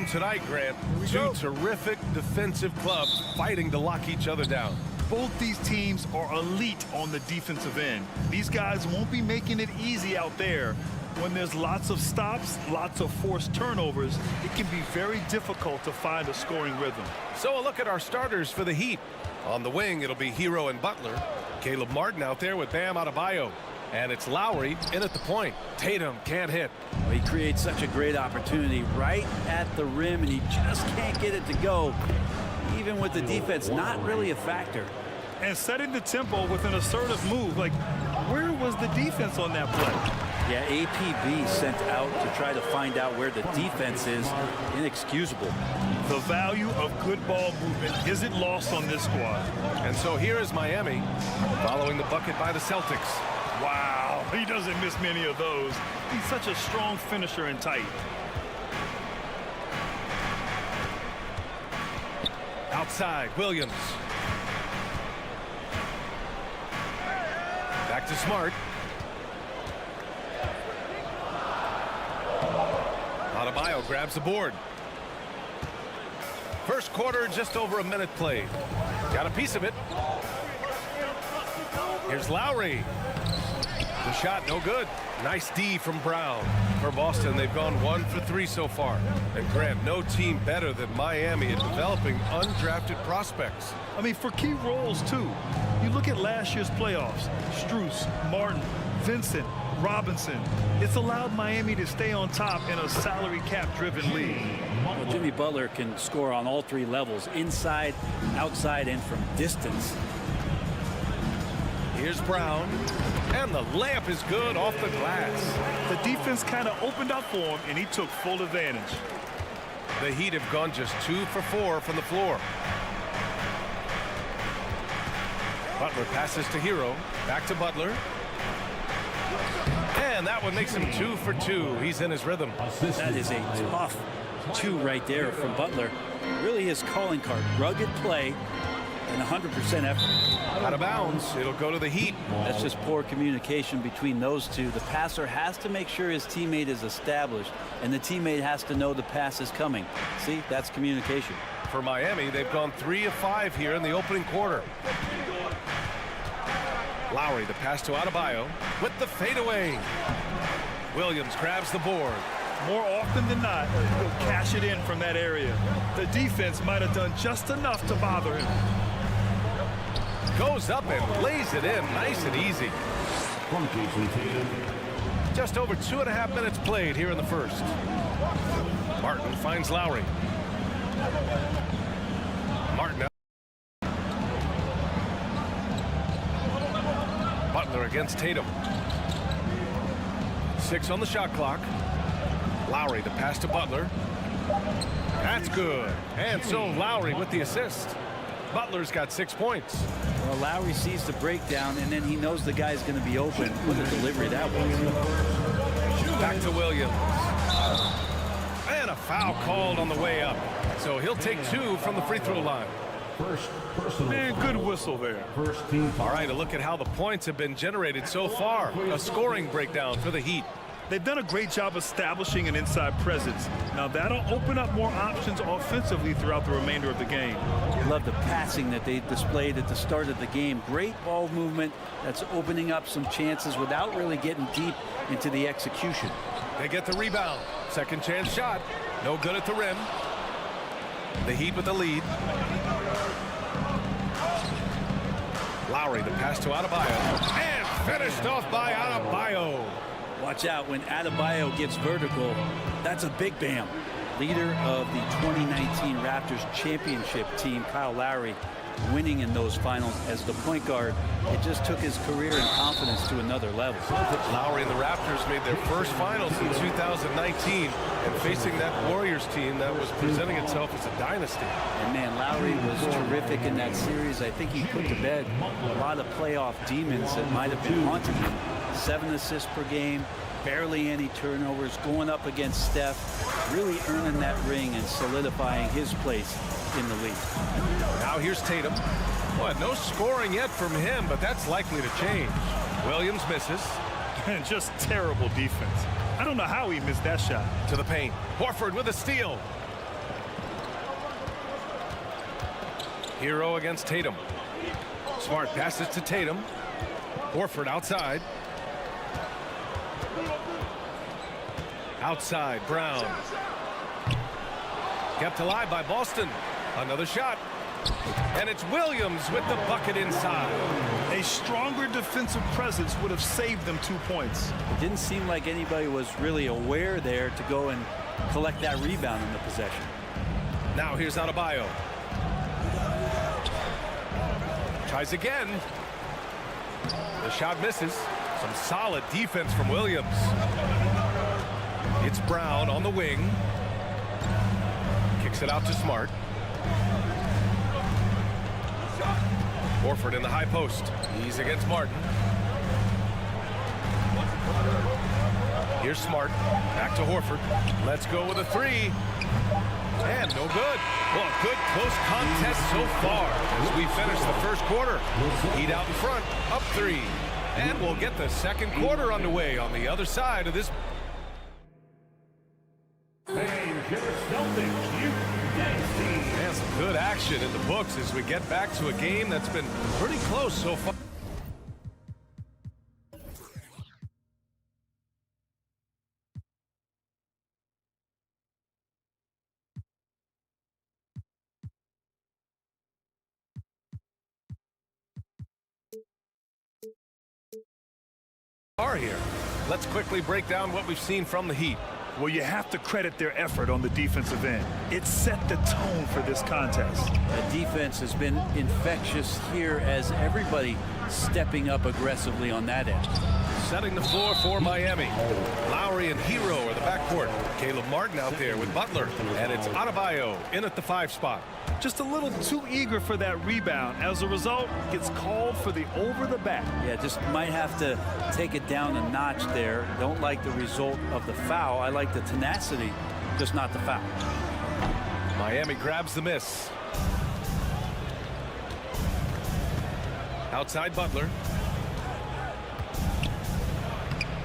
game tonight, Grant. Two terrific defensive clubs fighting to lock each other down. Both these teams are elite on the defensive end. These guys won't be making it easy out there. When there's lots of stops, lots of forced turnovers, it can be very difficult to find a scoring rhythm. So a look at our starters for the Heat. On the wing, it'll be Hero and Butler. Caleb Martin out there with Bam Adebayo. And it's Lowry in at the point. Tatum can't hit. Well, he creates such a great opportunity right at the rim, and he just can't get it to go. Even with the defense not really a factor. And setting the tempo with an assertive move. Like, where was the defense on that play? Yeah, APB sent out to try to find out where the defense is. Inexcusable. The value of good ball movement isn't lost on this squad. And so here is Miami following the bucket by the Celtics. Wow, he doesn't miss many of those. He's such a strong finisher and tight. Outside, Williams. Back to Smart. Adebayo grabs the board. First quarter, just over a minute played. Got a piece of it. Here's Lowry. The shot, no good. Nice D from Brown. For Boston, they've gone 1 for 3 so far. And Grant, no team better than Miami at developing undrafted prospects. I mean, for key roles, too. You look at last year's playoffs. Strus, Martin, Vincent, Robinson. It's allowed Miami to stay on top in a salary cap-driven league. Well, Jimmy Butler can score on all 3 levels, inside, outside, and from distance. Here's Brown. And the layup is good off the glass. The defense kind of opened up for him, and he took full advantage. The Heat have gone just 2 for 4 from the floor. Butler passes to Hero. Back to Butler. And that one makes him 2 for 2. He's in his rhythm. That is a tough 2 right there from Butler. Really his calling card. Rugged play and 100% effort. Out of bounds. It'll go to the Heat. That's just poor communication between those two. The passer has to make sure his teammate is established, and the teammate has to know the pass is coming. See, that's communication. For Miami, they've gone 3 of 5 here in the opening quarter. Lowry, the pass to Adebayo with the fadeaway. Williams grabs the board. More often than not, he'll cash it in from that area. The defense might have done just enough to bother him. Goes up and lays it in nice and easy. Just over 2.5 minutes played here in the first. Martin finds Lowry. Martin out. Butler against Tatum. 6 on the shot clock. Lowry, the pass to Butler. That's good. And so Lowry with the assist. Butler's got 6 points. Well, Lowry sees the breakdown, and then he knows the guy's going to be open. What a delivery that was. Back to Williams. And a foul called on the way up. So he'll take 2 from the free throw line. Man, good whistle there. All right, a look at how the points have been generated so far. A scoring breakdown for the Heat. They've done a great job establishing an inside presence. Now that'll open up more options offensively throughout the remainder of the game. Love the passing that they displayed at the start of the game. Great ball movement that's opening up some chances without really getting deep into the execution. They get the rebound. Second chance shot. No good at the rim. The Heat with the lead. Lowry, the pass to Adebayo. And finished off by Adebayo. Watch out when Adebayo gets vertical. That's a big bam. Leader of the 2019 Raptors championship team, Kyle Lowry, winning in those finals as the point guard. It just took his career and confidence to another level. Lowry and the Raptors made their first finals in 2019 and facing that Warriors team that was presenting itself as a dynasty. And man, Lowry was terrific in that series. I think he put to bed a lot of playoff demons that might have been haunting him. 7 assists per game, barely any turnovers, going up against Steph, really earning that ring and solidifying his place in the league. Now here's Tatum. Boy, no scoring yet from him, but that's likely to change. Williams misses. And just terrible defense. I don't know how he missed that shot. To the paint. Horford with a steal. Hero against Tatum. Smart passes to Tatum. Horford outside. Outside, Brown. Kept alive by Boston. Another shot. And it's Williams with the bucket inside. A stronger defensive presence would have saved them 2 points. It didn't seem like anybody was really aware there to go and collect that rebound in the possession. Now here's Adebayo. Tries again. The shot misses. Some solid defense from Williams. It's Brown on the wing. Kicks it out to Smart. Horford in the high post. He's against Martin. Here's Smart. Back to Horford. Let's go with a three. And no good. Well, a good close contest so far as we finish the first quarter. Heat out in front, up 3. And we'll get the second quarter underway on the other side of this. And some good action in the books as we get back to a game that's been pretty close so far. Here. Let's quickly break down what we've seen from the Heat. Well, you have to credit their effort on the defensive end. It set the tone for this contest. The defense has been infectious here as everybody stepping up aggressively on that end. Setting the floor for Miami. Lowry and Hero are the backcourt. Caleb Martin out there with Butler. And it's Adebayo in at the 5 spot. Just a little too eager for that rebound. As a result, gets called for the over the back. Yeah, just might have to take it down a notch there. Don't like the result of the foul. I like the tenacity, just not the foul. Miami grabs the miss. Outside Butler.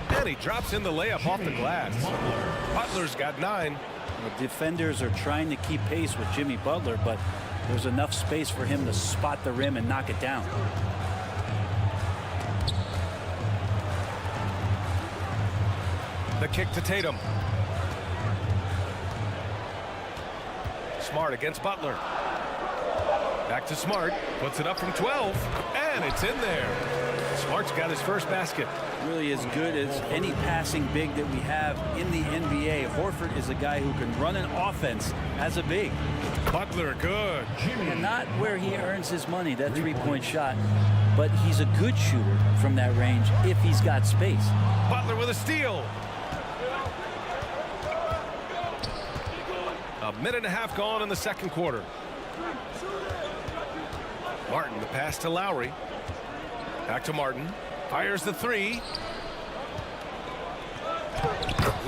And he drops in the layup off the glass. Butler's got 9. The defenders are trying to keep pace with Jimmy Butler, but there's enough space for him to spot the rim and knock it down. The kick to Tatum. Smart against Butler. Back to Smart. Puts it up from 12. And it's in there. Smart's got his first basket. Really as good as any passing big that we have in the NBA. Horford is a guy who can run an offense as a big. Butler good. And not where he earns his money, that three-point shot. But he's a good shooter from that range if he's got space. Butler with a steal. A minute and a half gone in the second quarter. Martin, the pass to Lowry. Back to Martin. Fires the 3.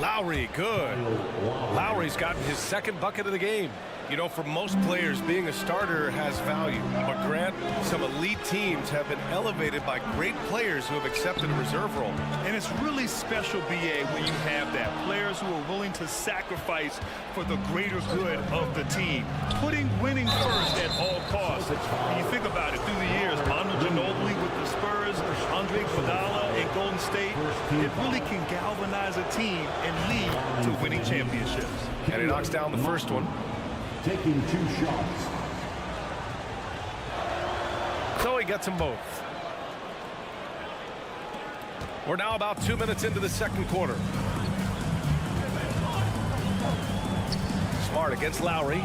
Lowry, good. Lowry's gotten his second bucket of the game. You know, for most players, being a starter has value. But Grant, some elite teams have been elevated by great players who have accepted a reserve role. And it's really special, BA, when you have that. Players who are willing to sacrifice for the greater good of the team. Putting winning first at all costs. When you think about it, through the years, Manu Ginobili with the Spurs, Andre Iguodala in Golden State, it really can galvanize a team and lead to winning championships. And he knocks down the first one. Taking 2 shots. So he gets them both. We're now about 2 minutes into the second quarter. Smart against Lowry.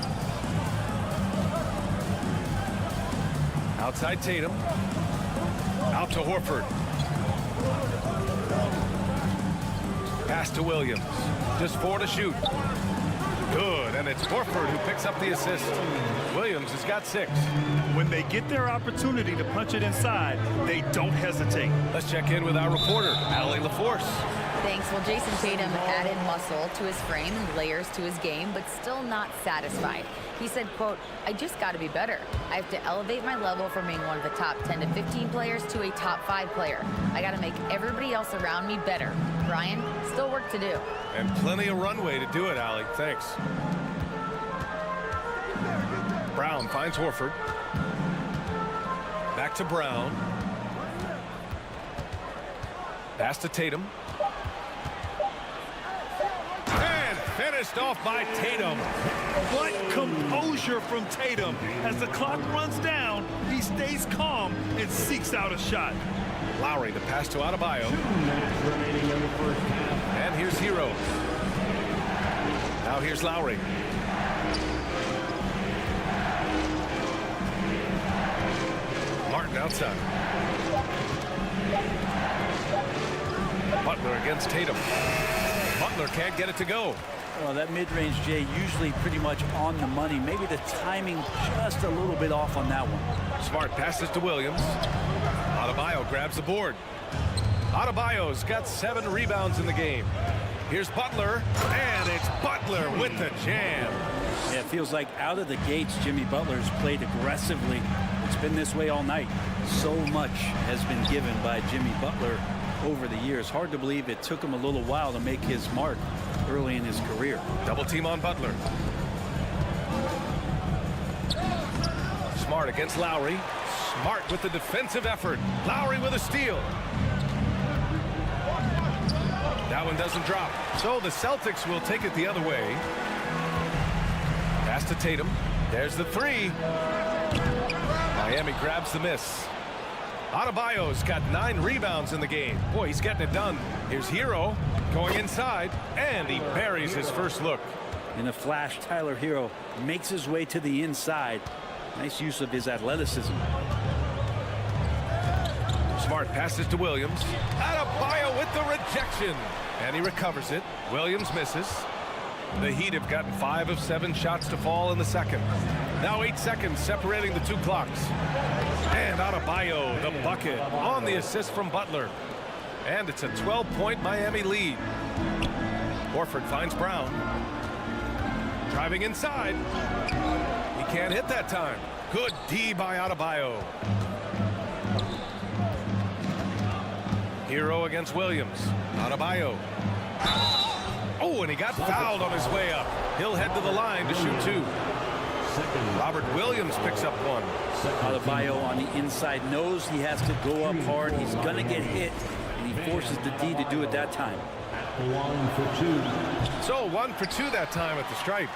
Outside Tatum. Out to Horford. Pass to Williams. Just 4 to shoot. Good, and it's Horford who picks up the assist. Williams has got 6. When they get their opportunity to punch it inside, they don't hesitate. Let's check in with our reporter, Allie LaForce. Thanks. Well, Jason Tatum added muscle to his frame and layers to his game, but still not satisfied. He said, quote, "I just got to be better. I have to elevate my level from being one of the top 10 to 15 players to a top 5 player. I got to make everybody else around me better. Brian, still work to do." And plenty of runway to do it, Allie. Thanks. Brown finds Horford. Back to Brown. Pass to Tatum. And finished off by Tatum. What composure from Tatum. As the clock runs down, he stays calm and seeks out a shot. Lowry, the pass to Adebayo. 2 minutes remaining in the first half. And here's Hero. Now here's Lowry. Martin outside. Butler against Tatum. Butler can't get it to go. Well, that mid-range, Jay, usually pretty much on the money. Maybe the timing just a little bit off on that one. Smart passes to Williams. Adebayo grabs the board. Adebayo's got 7 rebounds in the game. Here's Butler, and it's Butler with the jam. Yeah, it feels like out of the gates, Jimmy Butler's played aggressively. It's been this way all night. So much has been given by Jimmy Butler over the years. Hard to believe it took him a little while to make his mark early in his career. Double team on Butler. Smart against Lowry. Smart with the defensive effort. Lowry with a steal. That one doesn't drop. So the Celtics will take it the other way. Pass to Tatum. There's the 3. Miami grabs the miss. Adebayo's got 9 rebounds in the game. Boy, he's getting it done. Here's Hero going inside, and he buries his first look. In a flash, Tyler Hero makes his way to the inside. Nice use of his athleticism. Smart passes to Williams. Adebayo with the rejection. And he recovers it. Williams misses. The Heat have gotten 5 of 7 shots to fall in the second. Now 8 seconds separating the 2 clocks. And Adebayo, the bucket, on the assist from Butler. And it's a 12-point Miami lead. Horford finds Brown. Driving inside. He can't hit that time. Good D by Adebayo. Hero against Williams. Adebayo. Oh, and he got fouled on his way up. He'll head to the line to shoot 2. Robert Williams picks up 1. Adebayo on the inside knows he has to go up hard. He's going to get hit, and he forces the D to do it that time. 1 for 2. So 1 for 2 that time at the stripe.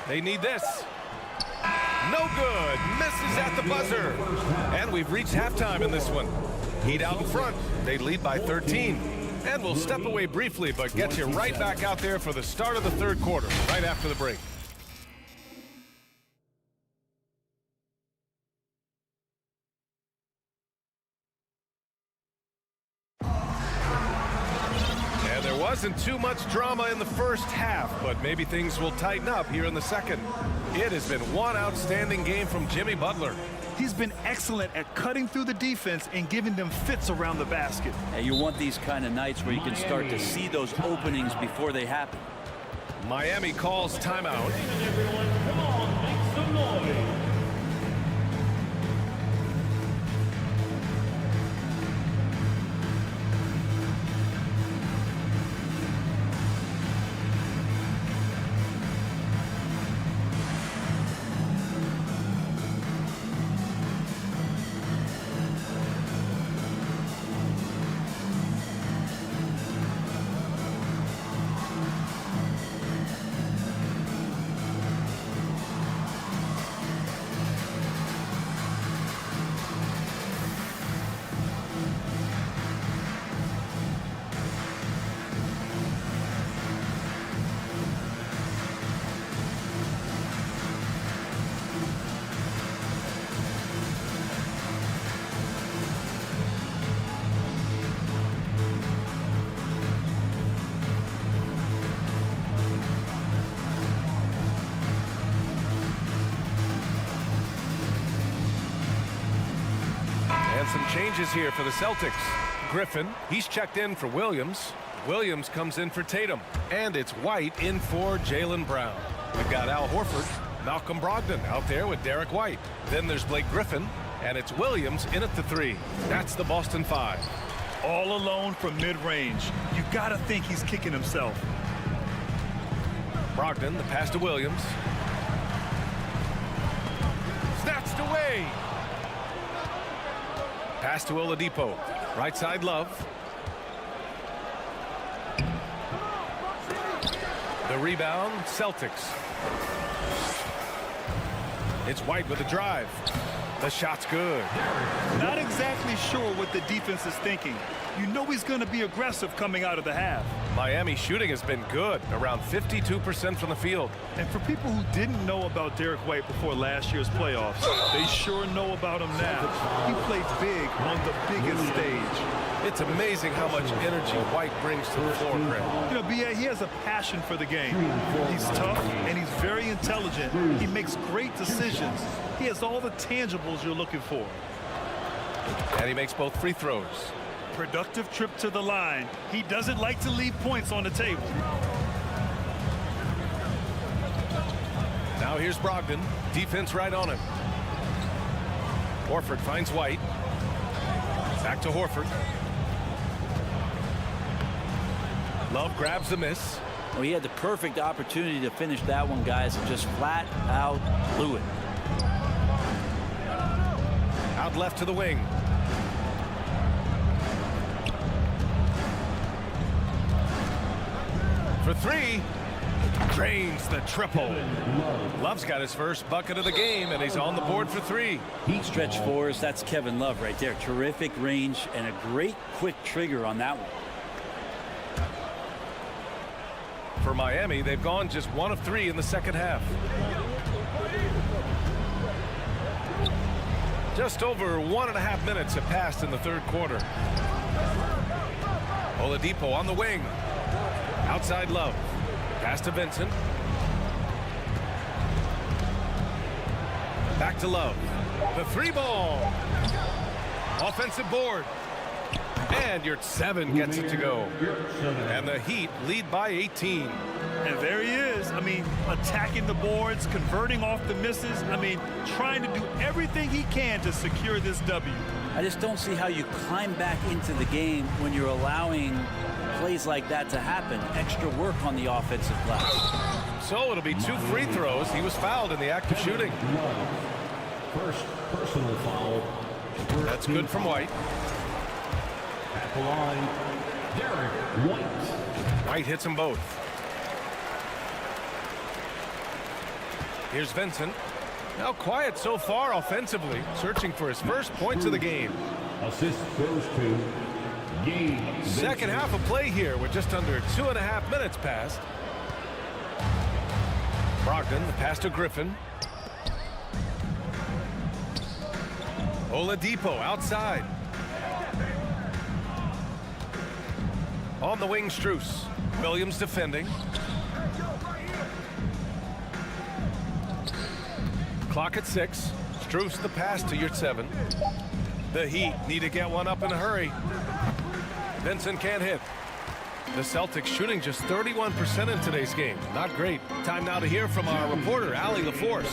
They need this. No good. Misses at the buzzer. And we've reached halftime in this one. Heat out in front. They lead by 13. And we'll step away briefly, but get you right back out there for the start of the third quarter, right after the break. And there wasn't too much drama in the first half, but maybe things will tighten up here in the second. It has been one outstanding game from Jimmy Butler. He's been excellent at cutting through the defense and giving them fits around the basket. And you want these kind of nights where you can start to see those openings before they happen. Miami calls timeout. Everyone, come on, make some noise. Some changes here for the Celtics. Griffin, he's checked in for Williams. Williams comes in for Tatum. And it's White in for Jaylen Brown. We've got Al Horford, Malcolm Brogdon out there with Derek White. Then there's Blake Griffin, and it's Williams in at the 3. That's the Boston 5. All alone from mid-range. You gotta think he's kicking himself. Brogdon, the pass to Williams. way. Pass to Oladipo. Right side, Love. The rebound, Celtics. It's White with a drive. The shot's good. Not exactly sure what the defense is thinking. You know he's going to be aggressive coming out of the half. Miami shooting has been good, around 52% from the field. And for people who didn't know about Derek White before last year's playoffs, they sure know about him now. He played big on the biggest stage. It's amazing how much energy White brings to the floor, Grant. You know, B.A., he has a passion for the game. He's tough and he's very intelligent. He makes great decisions. He has all the tangibles you're looking for. And he makes both free throws. Productive trip to the line. He doesn't like to leave points on the table. Now here's Brogdon. Defense right on him. Horford finds White. Back to Horford. Love grabs the miss. Well, he had the perfect opportunity to finish that one, guys, and just flat out blew it. Out left to the wing. For three. Drains the triple. Love's got his first bucket of the game, and he's on the board for three. Stretch fours, that's Kevin Love right there. Terrific range and a great quick trigger on that one. For Miami, they've gone just 1 of 3 in the second half. Just over 1.5 minutes have passed in the third quarter. Oladipo on the wing. Outside Love. Pass to Vincent. Back to Love. The three ball. Offensive board. And your 7 gets it to go. And the Heat lead by 18. And there he is. I mean, attacking the boards, converting off the misses. I mean, trying to do everything he can to secure this W. I just don't see how you climb back into the game when you're allowing plays like that to happen. Extra work on the offensive glass. So it'll be 2 free throws. He was fouled in the act of shooting. First personal foul. That's good from White. At the line, Derek White. White hits them both. Here's Vincent. Now quiet so far offensively, searching for his first points of the game. Assist goes to Gabe. Second half of play here with just under 2.5 minutes passed. Brogdon, the pass to Griffin. Oladipo outside. On the wing, Strus. Williams defending. Clock at 6. Strus the pass to your 7. The Heat need to get one up in a hurry. Vincent can't hit. The Celtics shooting just 31% in today's game. Not great. Time now to hear from our reporter, Allie LaForce.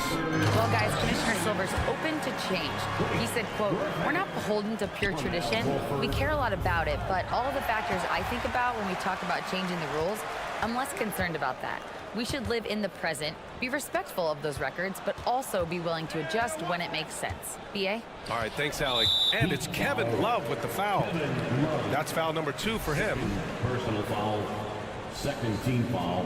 Well, guys, Commissioner Silver's open to change. He said, quote, "We're not beholden to pure tradition. We care a lot about it, but all the factors I think about when we talk about changing the rules, I'm less concerned about that. We should live in the present, be respectful of those records, but also be willing to adjust when it makes sense." B.A.? All right, thanks, Allie. And it's Kevin Love with the foul. That's foul number 2 for him. Personal foul. Second team foul.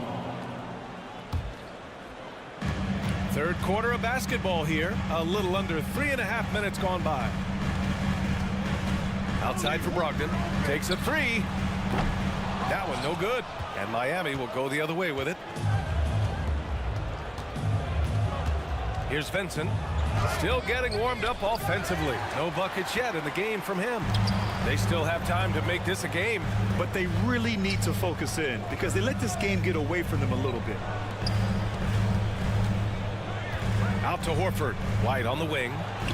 Third quarter of basketball here. A little under 3.5 minutes gone by. Outside for Brogdon. Takes a 3. That one no good. And Miami will go the other way with it. Here's Vincent. Still getting warmed up offensively. No buckets yet in the game from him. They still have time to make this a game. But they really need to focus in because they let this game get away from them a little bit. Out to Horford. White on the wing.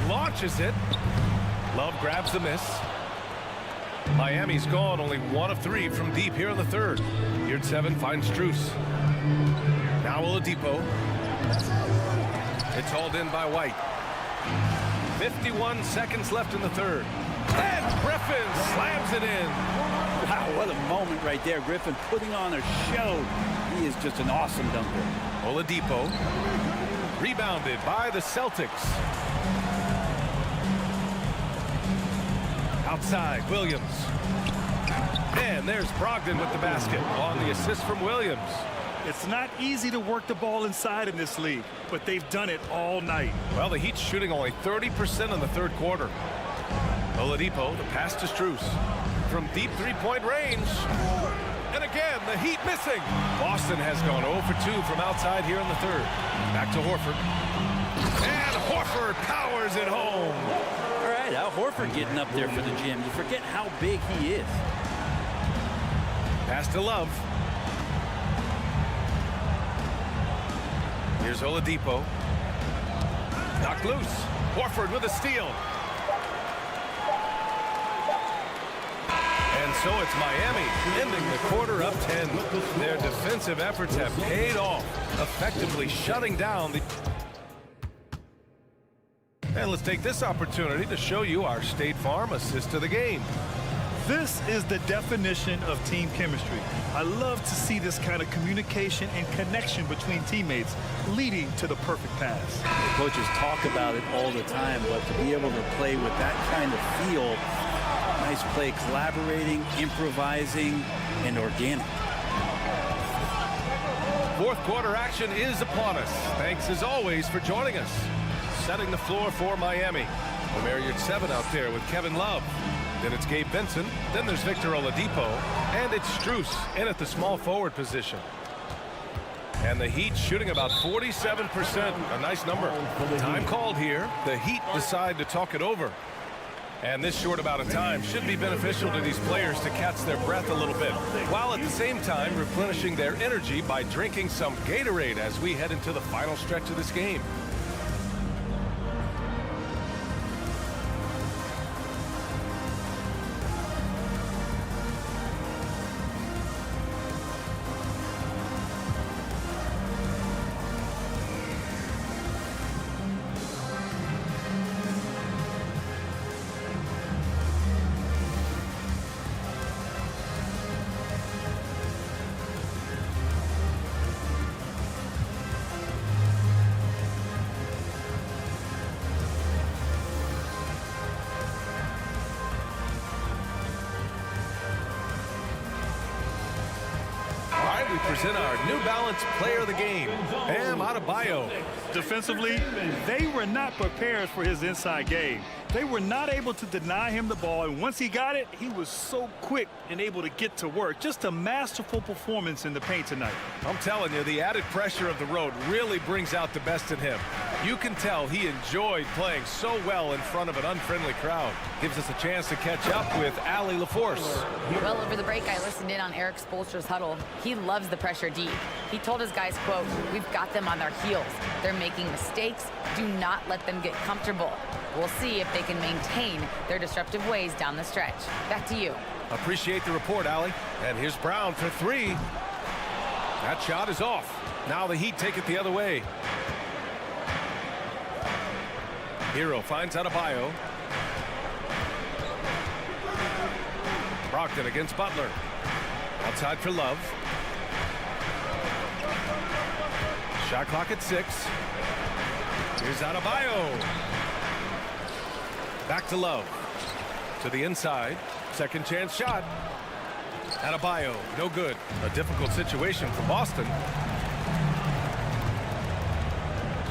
Launches it. Love grabs the miss. Miami's gone only 1 of 3 from deep here in the third. Here at 7 finds Strus. Now Oladipo. It's hauled in by White. 51 seconds left in the third. And Griffin slams it in. Wow, what a moment right there. Griffin putting on a show. He is just an awesome dunker. Oladipo. Rebounded by the Celtics. Outside, Williams. And there's Brogdon with the basket on the assist from Williams. It's not easy to work the ball inside in this league, but they've done it all night. Well, the Heat's shooting only 30% in the third quarter. Oladipo, the pass to Strus. From deep three-point range. And again, the Heat missing. Boston has gone 0 for 2 from outside here in the third. Back to Horford. And Horford powers it home. All right, Al Horford getting up there for the gym. You forget how big he is. Pass to Love. Here's Oladipo. Knocked loose. Horford with a steal. And so it's Miami ending the quarter up 10. Their defensive efforts have paid off, effectively shutting down the... And let's take this opportunity to show you our State Farm assist of the game. This is the definition of team chemistry. I love to see this kind of communication and connection between teammates leading to the perfect pass. Coaches talk about it all the time, but to be able to play with that kind of feel, nice play, collaborating, improvising, and organic. Fourth quarter action is upon us. Thanks as always for joining us. Setting the floor for Miami. The Marriott 7 out there with Kevin Love. Then it's Gabe Vincent. Then there's Victor Oladipo. And it's Strus in at the small forward position. And the Heat shooting about 47%. A nice number. Time called here. The Heat decide to talk it over. And this short amount of time should be beneficial to these players to catch their breath a little bit, while at the same time replenishing their energy by drinking some Gatorade as we head into the final stretch of this game. We present our New Balance player of the game, Bam Adebayo. Defensively, they were not prepared for his inside game. They were not able to deny him the ball, and once he got it, he was so quick and able to get to work. Just a masterful performance in the paint tonight. I'm telling you, the added pressure of the road really brings out the best in him. You can tell he enjoyed playing so well in front of an unfriendly crowd. Gives us a chance to catch up with Allie LaForce. Well, over the break, I listened in on Eric Spoelstra's huddle. He loves the pressure deep. He told his guys, quote, "We've got them on their heels. They're making mistakes. Do not let them get comfortable." We'll see if they can maintain their disruptive ways down the stretch. Back to you. Appreciate the report, Allie. And here's Brown for three. That shot is off. Now the Heat take it the other way. Hero finds Adebayo. Brogdon against Butler. Outside for Love. Shot clock at 6. Here's Adebayo. Back to Love. To the inside. Second chance shot. Adebayo, no good. A difficult situation for Boston.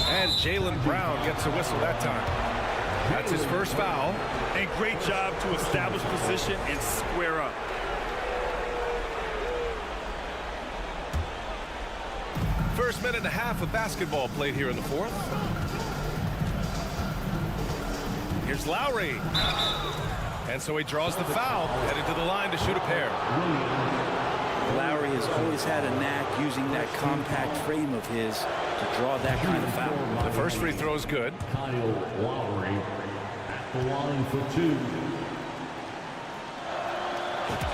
And Jaylen Brown gets a whistle that time. That's his first foul. And great job to establish position and square up. First minute and a half of basketball played here in the fourth. Here's Lowry. And so he draws the foul, headed to the line to shoot a pair. Lowry has always had a knack using that compact frame of his to draw that kind of foul. The first free throw is good. Kyle Lowry at the line for 2.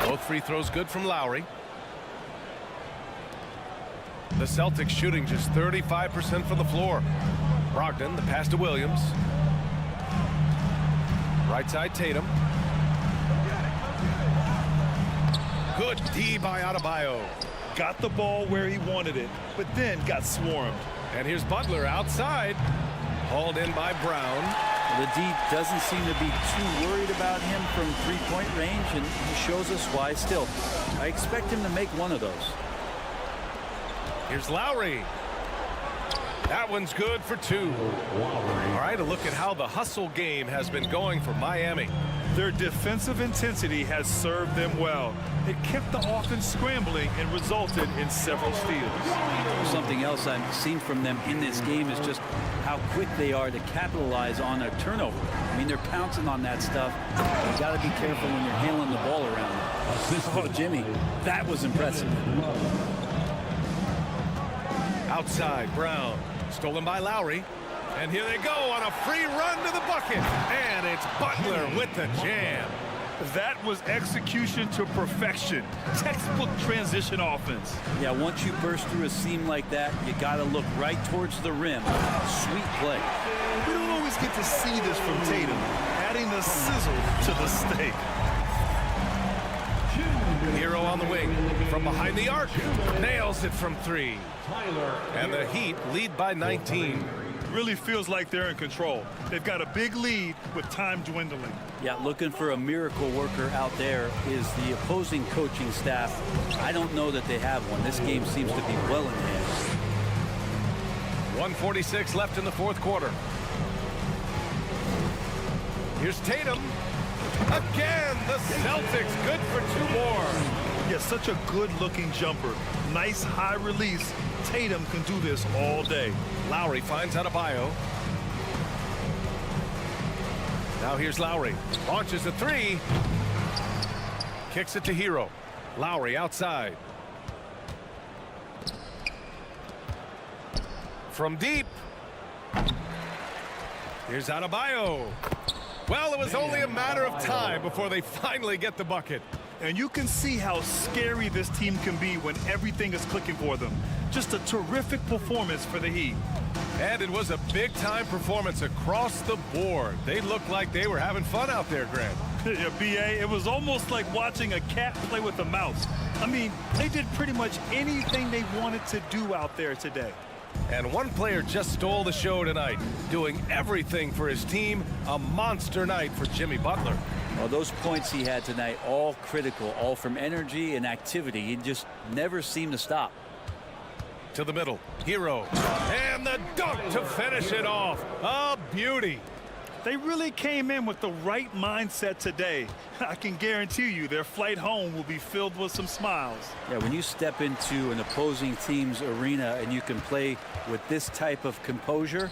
Both free throws good from Lowry. The Celtics shooting just 35% from the floor. Brogdon, the pass to Williams. Right side Tatum. Good D by Adebayo. Got the ball where he wanted it, but then got swarmed. And here's Butler outside. Hauled in by Brown. The D doesn't seem to be too worried about him from three-point range, and he shows us why still. I expect him to make one of those. Here's Lowry. That one's good for two. All right, a look at how the hustle game has been going for Miami. Their defensive intensity has served them well. It kept the offense scrambling and resulted in several steals. Something else I've seen from them in this game is just how quick they are to capitalize on a turnover. I mean, they're pouncing on that stuff. You got to be careful when you're handling the ball around. Oh, Jimmy, that was impressive. Outside, Brown. Stolen by Lowry. And here they go on a free run to the bucket. And it's Butler with the jam. That was execution to perfection. Textbook transition offense. Yeah, once you burst through a seam like that, you got to look right towards the rim. Sweet play. We don't always get to see this from Tatum, adding the sizzle to the steak. Hero on the wing from behind the arc. Nails it from three. And the Heat lead by 19. Really feels like they're in control. They've got a big lead with time dwindling. Yeah, looking for a miracle worker out there is the opposing coaching staff. I don't know that they have one. This game seems to be well in hand. 1:46 left in the fourth quarter. Here's Tatum. Again, the Celtics good for two more. Yeah, such a good-looking jumper. Nice high release. Tatum can do this all day. Lowry finds Adebayo. Now here's Lowry. Launches a three. Kicks it to Hero. Lowry outside. From deep. Here's Adebayo. Well, it was only a matter of time before they finally get the bucket. And you can see how scary this team can be when everything is clicking for them. Just a terrific performance for the Heat. And it was a big-time performance across the board. They looked like they were having fun out there, Grant. Yeah, B.A., it was almost like watching a cat play with a mouse. I mean, they did pretty much anything they wanted to do out there today. And one player just stole the show tonight, doing everything for his team. A monster night for Jimmy Butler. Well, those points he had tonight, all critical, all from energy and activity. He just never seemed to stop. To the middle, Hero. And the dunk to finish it off. A beauty. They really came in with the right mindset today. I can guarantee you their flight home will be filled with some smiles. Yeah, when you step into an opposing team's arena and you can play with this type of composure,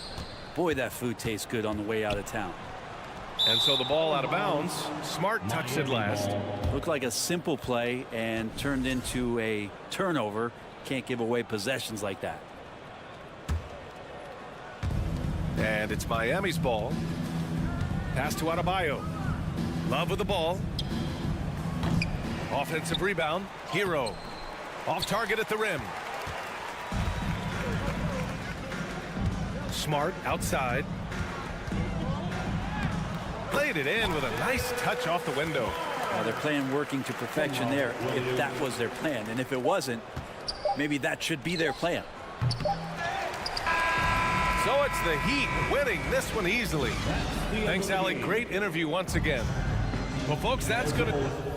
boy, that food tastes good on the way out of town. And so the ball out of bounds. Smart touched it last. Looked like a simple play and turned into a turnover. Can't give away possessions like that. And it's Miami's ball. Pass to Adebayo. Love with the ball. Offensive rebound. Hero. Off target at the rim. Smart outside. Played it in with a nice touch off the window. They're playing working to perfection there if that was their plan. And if it wasn't, maybe that should be their plan. So it's the Heat winning this one easily. Thanks, Allie. Great interview once again. Well, folks, that's going to...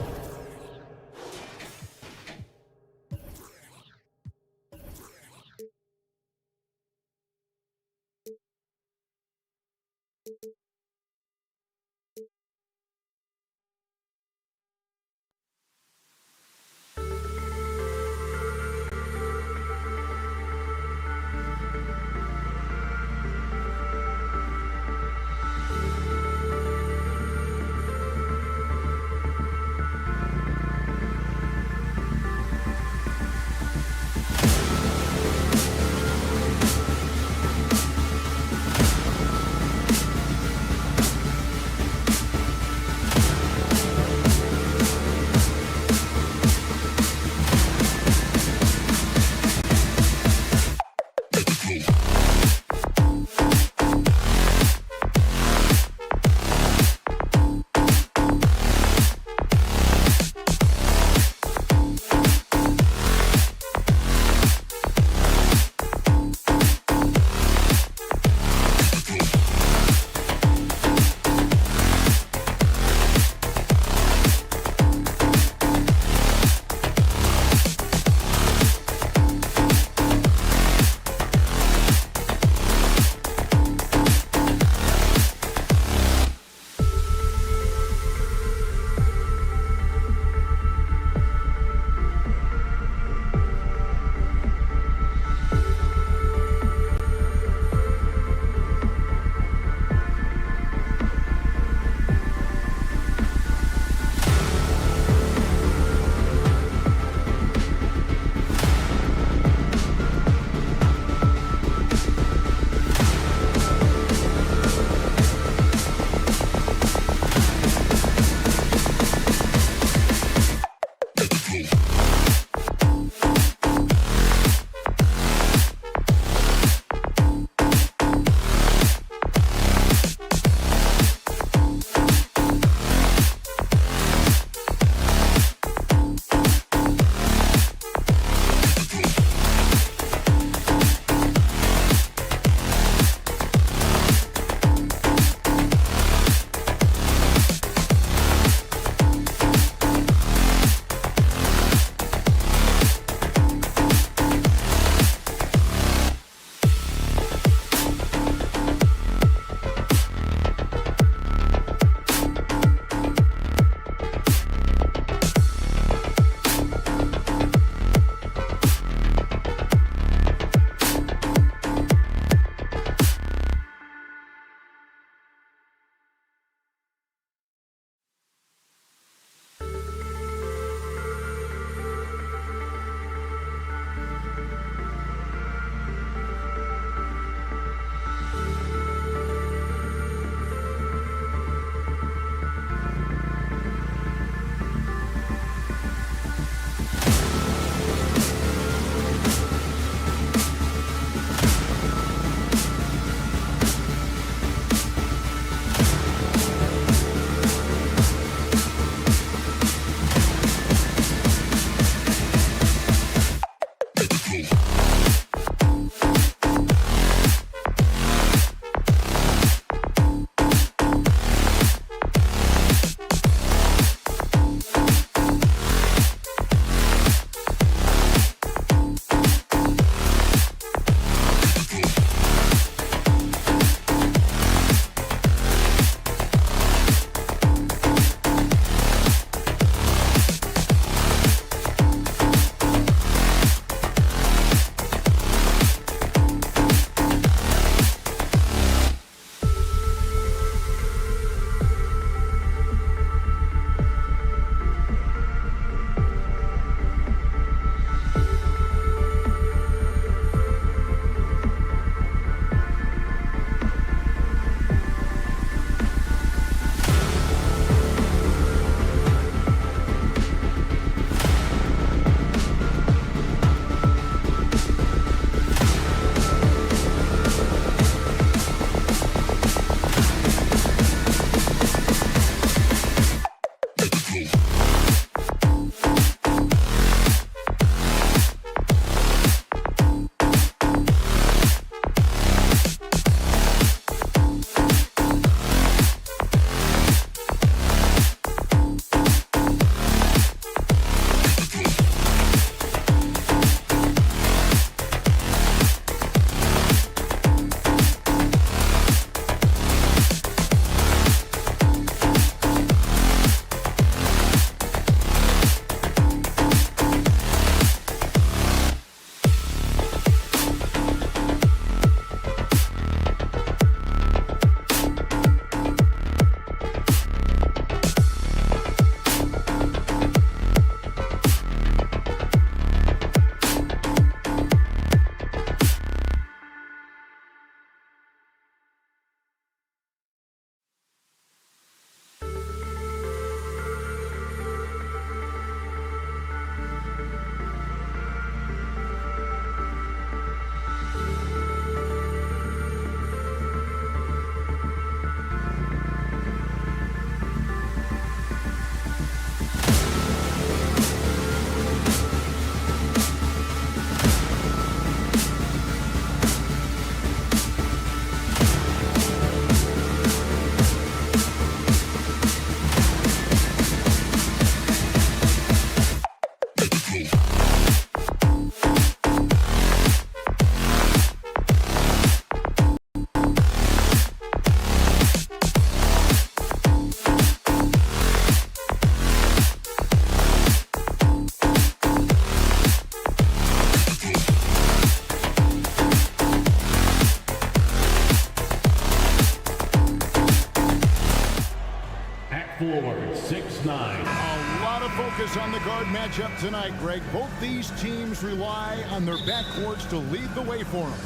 forward, 6'9". A lot of focus on the guard matchup tonight, Greg. Both these teams rely on their backcourts to lead the way for them.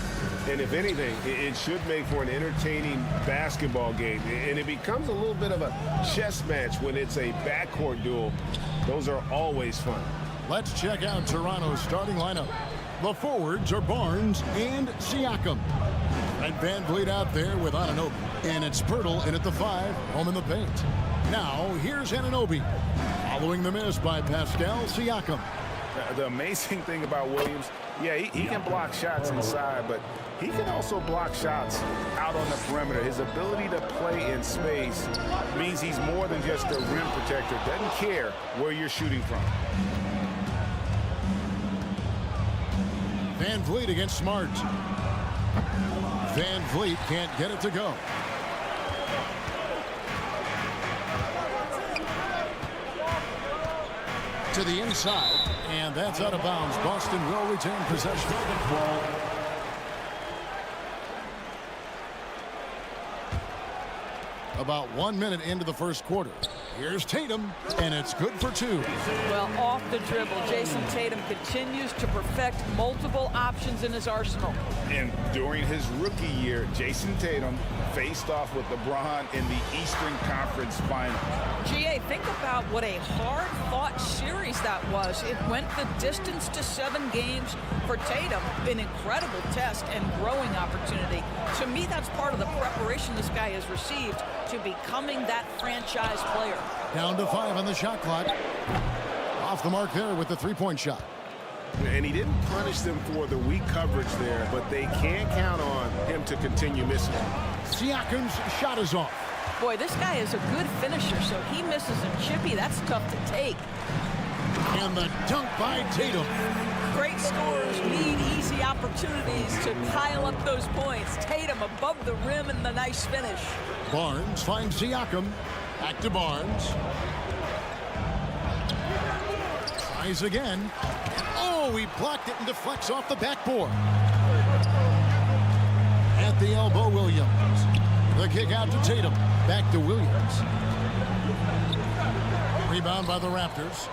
And if anything, it should make for an entertaining basketball game. And it becomes a little bit of a chess match when it's a backcourt duel. Those are always fun. Let's check out Toronto's starting lineup. The forwards are Barnes and Siakam. And Van Vliet out there with Anunoby. And it's Pirtle in at the 5, home in the paint. Now, here's Anunoby. Following the miss by Pascal Siakam. The amazing thing about Williams, yeah, he can block shots inside, but he can also block shots out on the perimeter. His ability to play in space means he's more than just a rim protector. Doesn't care where you're shooting from. Van Vliet against Smart. Van Vliet can't get it to go. To the inside, and that's out of bounds. Boston will retain possession. About 1 minute into the first quarter. Here's Tatum, and it's good for 2. Well, off the dribble, Jason Tatum continues to perfect multiple options in his arsenal. And during his rookie year, Jason Tatum faced off with LeBron in the Eastern Conference Final. GA, think about what a hard-fought series that was. It went the distance to 7 games for Tatum. An incredible test and growing opportunity. To me, that's part of the preparation this guy has received to becoming that franchise player. Down to 5 on the shot clock. Off the mark there with the three-point shot. And he didn't punish them for the weak coverage there, but they can't count on him to continue missing. Siakam's shot is off. Boy, this guy is a good finisher, so he misses a chippy. That's tough to take. And the dunk by Tatum. Great scorers need easy opportunities to pile up those points. Tatum above the rim and the nice finish. Barnes finds Siakam. Back to Barnes. Tries again. Oh, he blocked it and deflects off the backboard. At the elbow, Williams. The kick out to Tatum. Back to Williams. Rebound by the Raptors.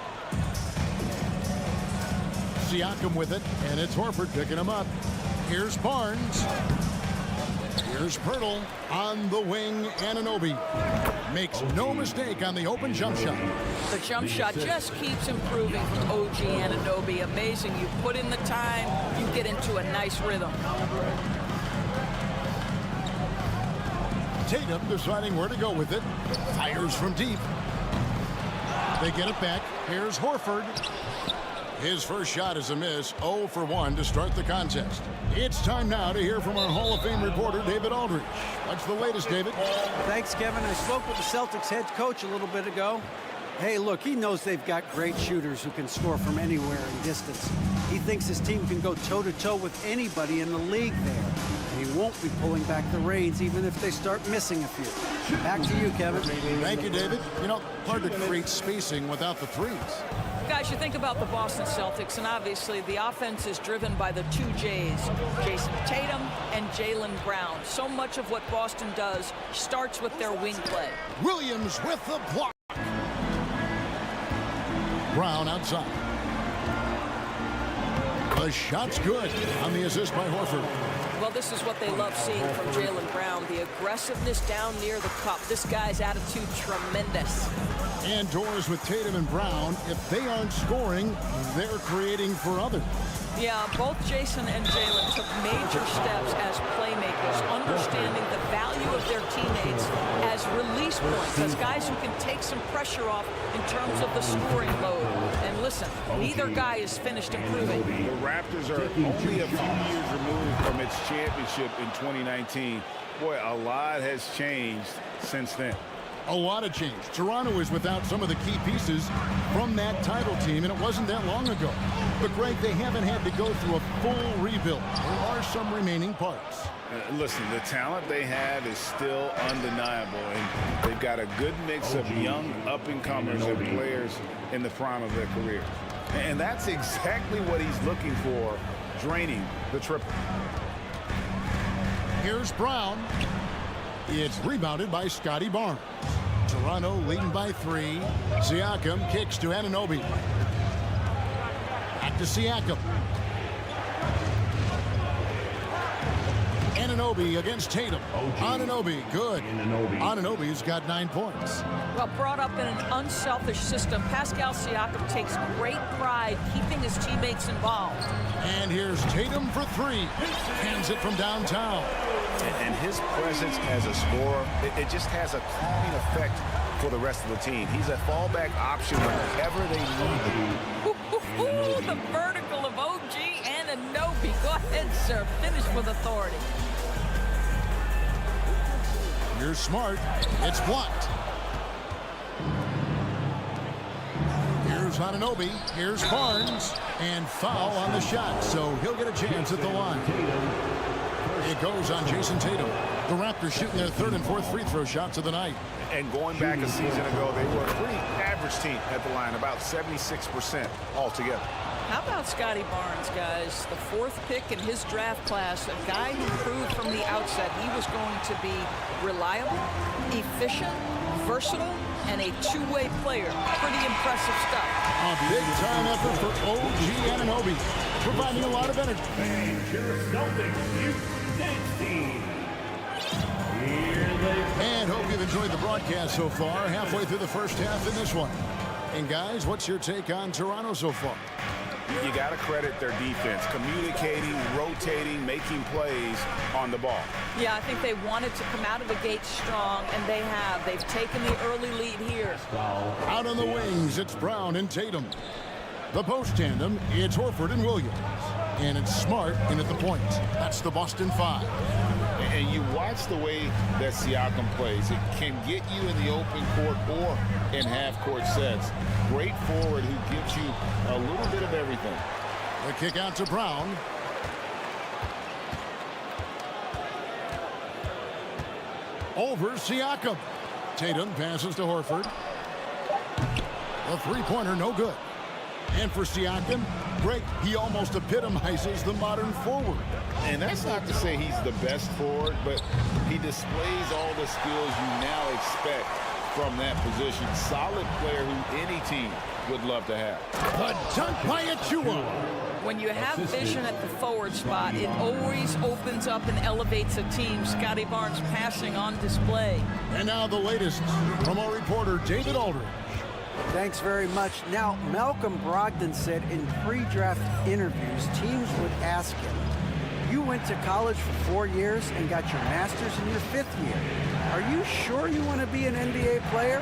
Siakam with it, and it's Horford picking him up. Here's Barnes. Here's Pirtle on the wing. Anunoby makes no mistake on the open jump shot. The jump shot just keeps improving from OG Anunoby. Amazing. You put in the time, you get into a nice rhythm. Tatum deciding where to go with it. Fires from deep. They get it back. Here's Horford. His first shot is a miss. 0 for 1 to start the contest. It's time now to hear from our Hall of Fame reporter, David Aldridge. What's the latest, David? Thanks, Kevin. I spoke with the Celtics head coach a little bit ago. Hey, look, he knows they've got great shooters who can score from anywhere in distance. He thinks his team can go toe-to-toe with anybody in the league there. And he won't be pulling back the reins even if they start missing a few. Back to you, Kevin. Thank you, David. You know, hard to create spacing without the threes. Guys, you think about the Boston Celtics, and obviously the offense is driven by the 2 J's, Jason Tatum and Jaylen Brown. So much of what Boston does starts with their wing play. Williams with the block. Brown outside. The shot's good on the assist by Horford. Well, this is what they love seeing from Jaylen Brown, the aggressiveness down near the cup. This guy's attitude, tremendous. Indoors with Tatum and Brown. If they aren't scoring, they're creating for others. Yeah, both Jason and Jaylen took major steps as playmakers, understanding the value of their teammates as release points, as guys who can take some pressure off in terms of the scoring load. And listen, neither guy is finished improving. The Raptors are only a few years removed from its championship in 2019. Boy, a lot has changed since then. A lot of change. Toronto is without some of the key pieces from that title team, and it wasn't that long ago. But, Greg, they haven't had to go through a full rebuild. There are some remaining parts. Listen, the talent they have is still undeniable, and they've got a good mix of young up-and-comers and players in the prime of their career. And that's exactly what he's looking for, draining the triple. Here's Brown. It's rebounded by Scotty Barnes. Toronto leading by 3. Siakam kicks to Anunoby. Back to Siakam. Anunoby against Tatum. Anunoby, good. Anunoby's got 9 points. Well, brought up in an unselfish system, Pascal Siakam takes great pride keeping his teammates involved. And here's Tatum for 3. Hands it from downtown. And his presence as a scorer, it just has a calming effect for the rest of the team. He's a fallback option whenever they need him. The vertical of OG Anunoby. Go ahead, sir. Finish with authority. You're smart. It's blocked. Here's Anunoby. Here's Barnes. And foul on the shot, so he'll get a chance at the line. It goes on Jason Tatum. The Raptors shooting their 3rd and 4th free throw shots of the night. And going back a season ago, they were a pretty average team at the line, about 76% altogether. How about Scotty Barnes, guys? The 4th pick in his draft class, a guy who proved from the outset he was going to be reliable, efficient, versatile, and a two-way player. Pretty impressive stuff. A big-time effort for OG Anunoby, providing a lot of energy. And hope you've enjoyed the broadcast so far, halfway through the first half in this one. And guys, what's your take on Toronto so far? You got to credit their defense, communicating, rotating, making plays on the ball. Yeah, I think they wanted to come out of the gate strong, and they have. They've taken the early lead here. Out on the wings, it's Brown and Tatum. The post tandem, it's Horford and Williams. And it's Smart in at the point. That's the Boston 5. And you watch the way that Siakam plays. It can get you in the open court or in half-court sets. Great forward who gives you a little bit of everything. The kick out to Brown. Over Siakam. Tatum passes to Horford. The three-pointer, no good. And for Siakam, great, he almost epitomizes the modern forward. And that's not to say he's the best forward, but he displays all the skills you now expect from that position. Solid player who any team would love to have. The dunk by Achua. When you have vision at the forward spot, it always opens up and elevates a team. Scotty Barnes passing on display. And now the latest from our reporter, David Aldridge. Thanks very much. Now, Malcolm Brogdon said in pre-draft interviews, teams would ask him, you went to college for 4 years and got your master's in your 5th year. Are you sure you want to be an NBA player?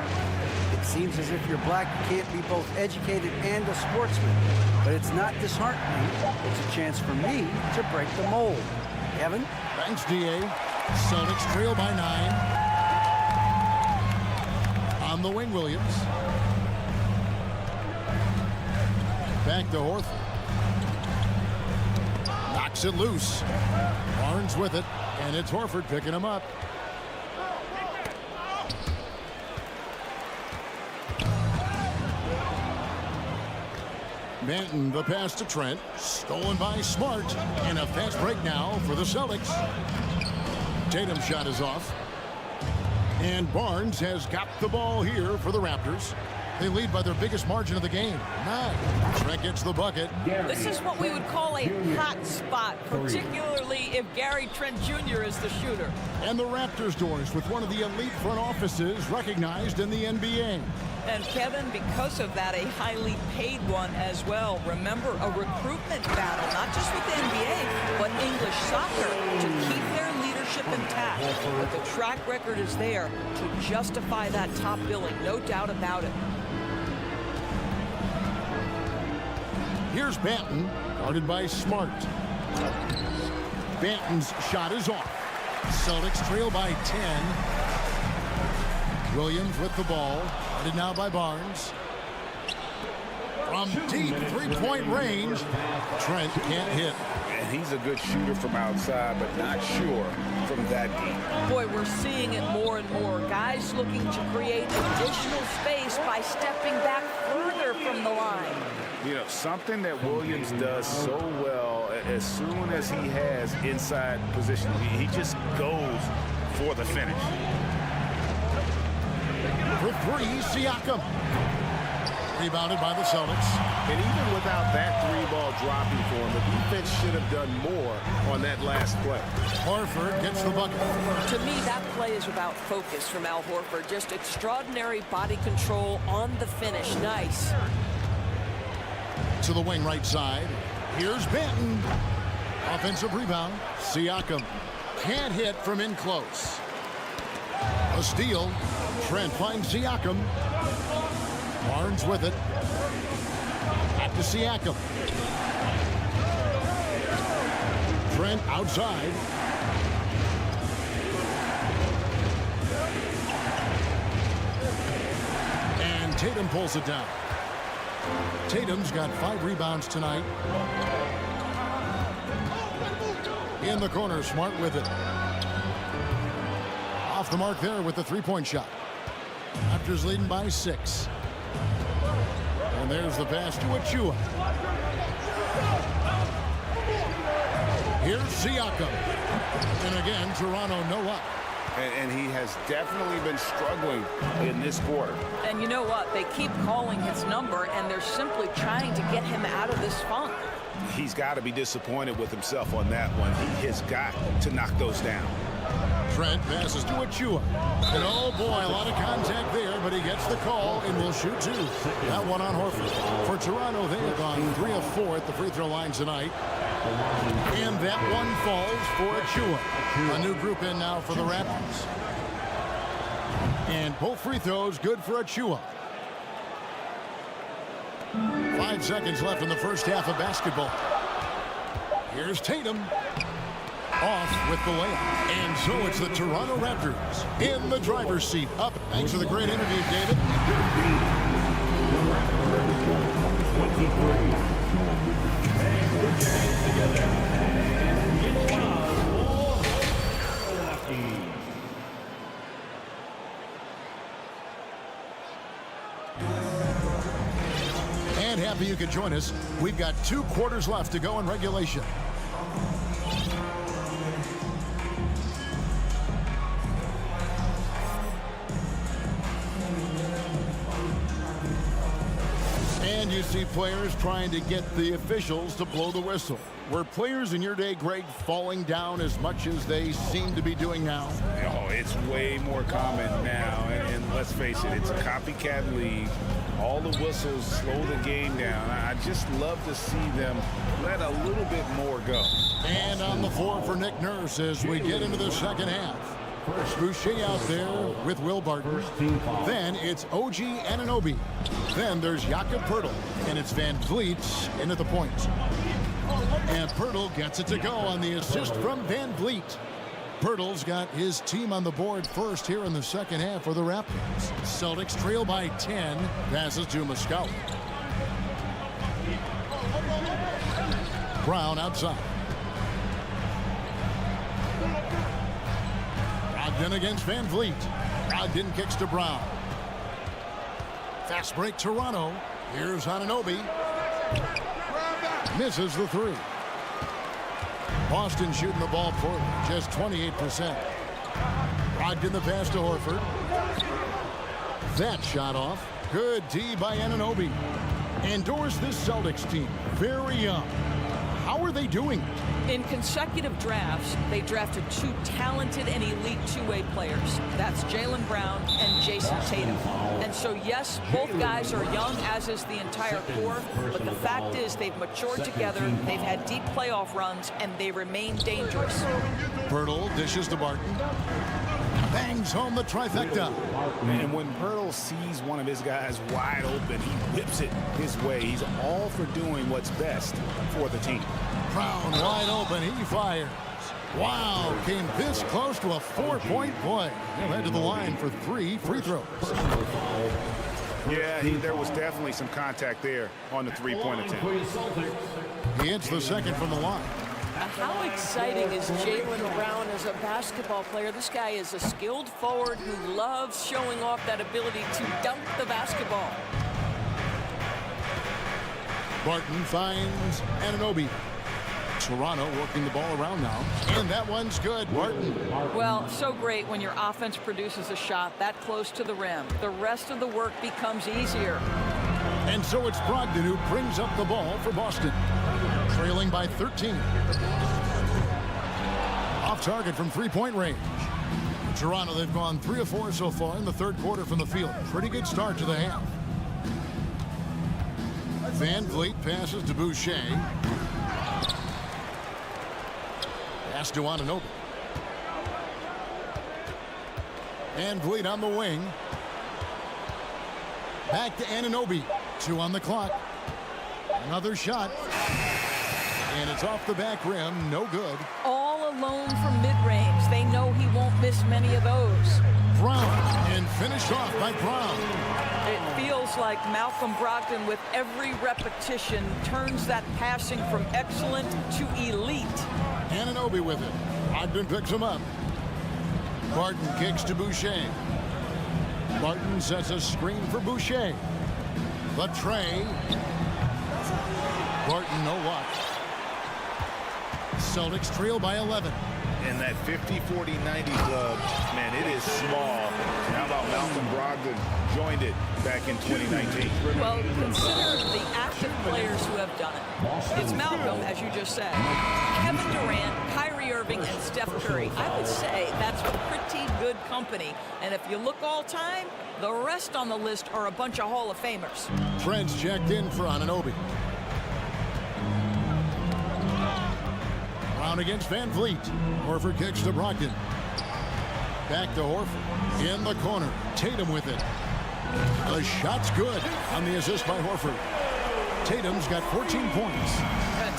It seems as if you're black, you can't be both educated and a sportsman. But it's not disheartening. It's a chance for me to break the mold. Kevin? Thanks, D.A. Celtics trail by 9. On the wing, Williams. Back to Horford. Knocks it loose. Barnes with it, and it's Horford picking him up. Manton, the pass to Trent. Stolen by Smart. And a fast break now for the Celtics. Tatum's shot is off. And Barnes has got the ball here for the Raptors. They lead by their biggest margin of the game, 9. Trent gets the bucket. This is what we would call a hot spot, particularly if Gary Trent Jr. is the shooter. And the Raptors doors with one of the elite front offices recognized in the NBA. And Kevin, because of that, a highly paid one as well. Remember, a recruitment battle, not just with the NBA, but English soccer, to keep their leadership intact. But the track record is there to justify that top billing, no doubt about it. Here's Banton, guarded by Smart. Banton's shot is off. Celtics trail by 10. Williams with the ball, guarded now by Barnes. From deep three-point range, Trent can't hit. And he's a good shooter from outside, but not sure from that deep. Boy, we're seeing it more and more. Guys looking to create additional space by stepping back further from the line. You know, something that Williams does so well, as soon as he has inside position, he just goes for the finish. three, Siakam. Rebounded by the Celtics. And even without that three-ball dropping for him, the defense should have done more on that last play. Horford gets the bucket. To me, that play is about focus from Al Horford. Just extraordinary body control on the finish. Nice. To the wing right side. Here's Benton. Offensive rebound. Siakam can't hit from in close. A steal. Trent finds Siakam. Barnes with it. Back to Siakam. Trent outside. And Tatum pulls it down. Tatum's got 5 rebounds tonight. In the corner, Smart with it. Off the mark there with the three-point shot. Raptors leading by 6. And there's the pass to Achua. Here's Siakam. And again, Toronto no luck. And he has definitely been struggling in this quarter. And you know what? They keep calling his number, and they're simply trying to get him out of this funk. He's got to be disappointed with himself on that one. He has got to knock those down. Trent passes to Achua. And oh boy, a lot of contact there, but he gets the call and will shoot 2. That one on Horford. For Toronto, they have gone 3 of 4 at the free throw line tonight. And that one falls for Achua. A new group in now for the Raptors. And both free throws good for Achua. 5 seconds left in the first half of basketball. Here's Tatum. Off with the layup. And so it's the Toronto Raptors in the driver's seat. Up. Thanks for the great interview, David. And happy you could join us. We've got 2 quarters left to go in regulation. And you see players trying to get the officials to blow the whistle. Were players in your day, Greg, falling down as much as they seem to be doing now? Oh, it's way more common now. And let's face it, it's a copycat league. All the whistles slow the game down. I just love to see them let a little bit more go. And on the floor for Nick Nurse as we get into the second half. Boucher out there with Will Barton. Then it's OG Anunoby. Then there's Jakob Poeltl. And it's Van Vliet in at the point. And Poeltl gets it to go on the assist from Van Vliet. Poeltl's got his team on the board first here in the second half for the Raptors. Celtics trail by 10. Passes to Muscala. Brown outside. Brogdon against Van Vliet. Brogdon kicks to Brown. Fast break Toronto. Here's Anunoby. Misses the 3. Boston shooting the ball poorly, just 28%. Brogdon the pass to Horford. That shot off. Good D by Anunoby. Endorse this Celtics team. Very young. How are they doing? In consecutive drafts, they drafted 2 talented and elite two-way players. That's Jaylen Brown and Jason Tatum. And so, yes, both guys are young, as is the entire core. But the fact is they've matured together, they've had deep playoff runs, and they remain dangerous. Poeltl dishes to Barton. Bangs home the trifecta. And when Poeltl sees one of his guys wide open, he whips it his way. He's all for doing what's best for the team. Brown wide open. He fires. Wow, came this close to a 4-point play. He'll head to the line for 3 free throws. Yeah, there was definitely some contact there on the three-point attempt. He hits the second from the line. How exciting is Jaylen Brown as a basketball player? This guy is a skilled forward who loves showing off that ability to dunk the basketball. Barton finds Anunoby. Toronto working the ball around now. And that one's good. Barton. Well, so great when your offense produces a shot that close to the rim. The rest of the work becomes easier. And so it's Brogdon who brings up the ball for Boston. Trailing by 13. Off target from three-point range. Toronto, they've gone 3 of 4 so far in the third quarter from the field. Pretty good start to the half. Van Vliet passes to Boucher. Pass to Anunoby. Van Vliet on the wing. Back to Anunoby. 2 on the clock. Another shot. And it's off the back rim. No good. All alone from mid-range. They know he won't miss many of those. Brown. And finished off by Brown. It feels like Malcolm Brogdon, with every repetition, turns that passing from excellent to elite. Anunoby with it. Brogdon picks him up. Barton kicks to Boucher. Barton sets a screen for Boucher. The tray. Barton, no luck. Celtics trail by 11. And that 50-40-90 club, man, it is small. How about Malcolm Brogdon joined it back in 2019? Well, consider the active players who have done it. It's Malcolm, as you just said, Kevin Durant, Kyrie Irving, and Steph Curry. I would say that's pretty good company. And if you look all time, the rest on the list are a bunch of Hall of Famers. Trent's checked in for Anunoby. Brown against Van Vliet. Horford kicks to Brogdon. Back to Horford. In the corner. Tatum with it. The shot's good on the assist by Horford. Tatum's got 14 points.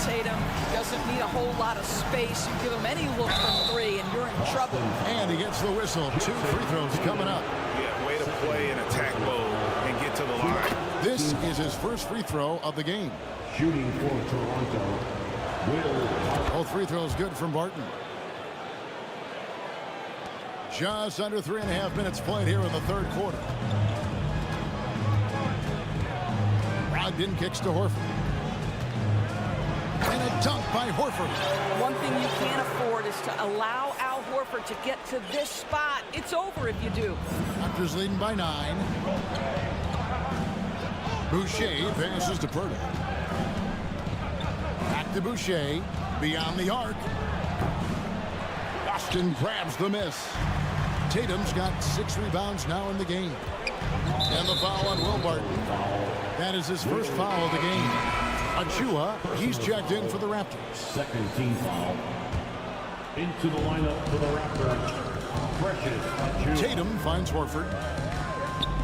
Tatum doesn't need a whole lot of space. You give him any look from 3 and you're in trouble. And he gets the whistle. 2 free throws coming up. Yeah, way to play in attack mode and get to the line. This is his first free throw of the game. Shooting for Toronto. Both free throws good from Barton. Just under 3.5 minutes played here in the third quarter. Brogdon kicks to Horford. And a dunk by Horford. One thing you can't afford is to allow Al Horford to get to this spot. It's over if you do. Raptors leading by 9. Boucher passes to Purdy. Back to Boucher. Beyond the arc. Boston grabs the miss. Tatum's got 6 rebounds now in the game. And the foul on Will Barton. That is his first foul of the game. Achua, he's checked in for the Raptors. Second team foul. Into the lineup for the Raptors. Precious Achua. Tatum finds Horford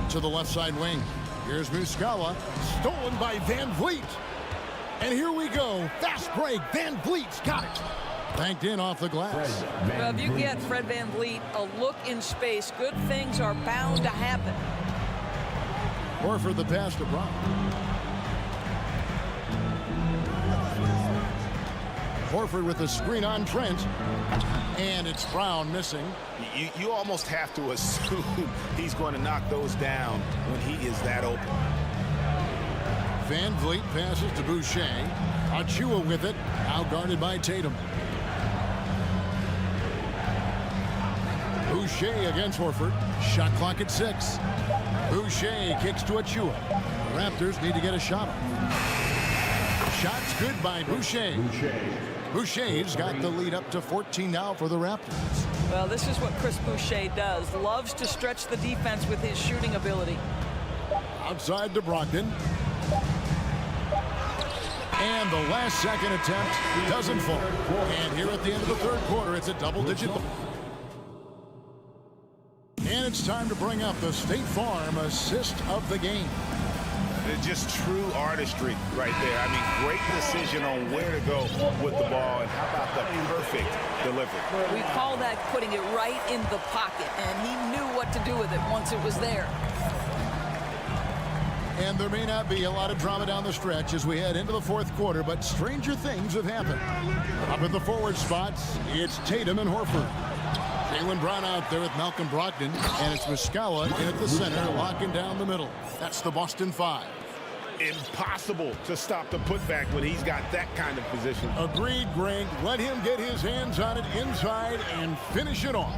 to the left side wing. Here's Muscala, stolen by Van Vliet. And here we go. Fast break. Van Vliet's got it. Banked in off the glass. Well, if you get Fred Van Vliet a look in space, good things are bound to happen. Horford the pass to Brown. Horford with the screen on Trent. And it's Brown missing. You almost have to assume he's going to knock those down when he is that open. Van Vliet passes to Boucher. Achua with it. Now guarded by Tatum. Boucher against Horford. Shot clock at 6. Boucher kicks to Achua. The Raptors need to get a shot off. Shot's good by Boucher. Boucher's got the lead up to 14 now for the Raptors. Well, this is what Chris Boucher does. Loves to stretch the defense with his shooting ability. Outside to Brogdon. And the last second attempt doesn't fall. And here at the end of the third quarter, it's a double-digit. And it's time to bring up the State Farm assist of the game. It's just true artistry right there. I mean, great decision on where to go with the ball, and how about the perfect delivery. We call that putting it right in the pocket, and he knew what to do with it once it was there. And there may not be a lot of drama down the stretch as we head into the fourth quarter, but stranger things have happened. Up at the forward spots, it's Tatum and Horford. Jaylen Brown out there with Malcolm Brogdon, and it's Muscala in at the center, locking down the middle. That's the Boston 5. impossible to stop the putback when he's got that kind of position. Agreed, Greg. Let him get his hands on it inside and finish it off.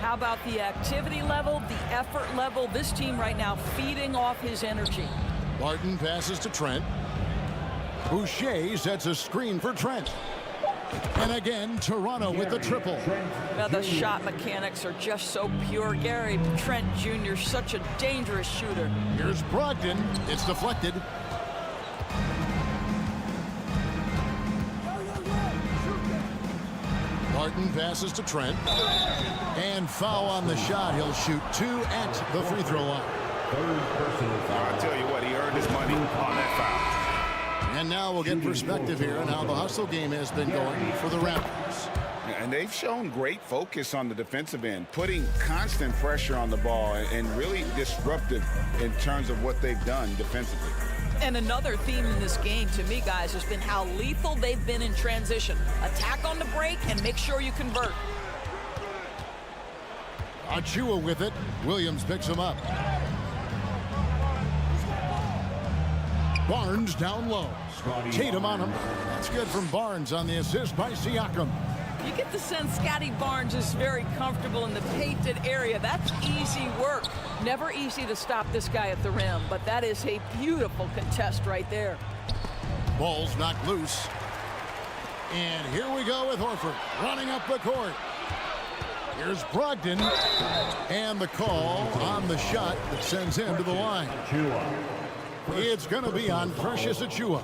How about the activity level, the effort level? This team right now feeding off his energy. Barton passes to Trent. Boucher sets a screen for Trent. And again, Toronto with the triple. Now the shot mechanics are just so pure. Gary Trent Jr., such a dangerous shooter. Here's Brogdon. It's deflected. Barton passes to Trent. And foul on the shot. He'll shoot 2 at the free throw line. I'll tell you what, he earned his money on that foul. And now we'll get perspective here on how the hustle game has been going for the Raptors. And they've shown great focus on the defensive end, putting constant pressure on the ball and really disruptive in terms of what they've done defensively. And another theme in this game, to me, guys, has been how lethal they've been in transition. Attack on the break and make sure you convert. Achua with it. Williams picks him up. Barnes down low. Tatum on him. That's good from Barnes on the assist by Siakam. You get the sense Scotty Barnes is very comfortable in the painted area. That's easy work. Never easy to stop this guy at the rim, but that is a beautiful contest right there. Ball's knocked loose. And here we go with Horford running up the court. Here's Brogdon. And the call on the shot that sends him to the line. It's going to be on Precious Achua.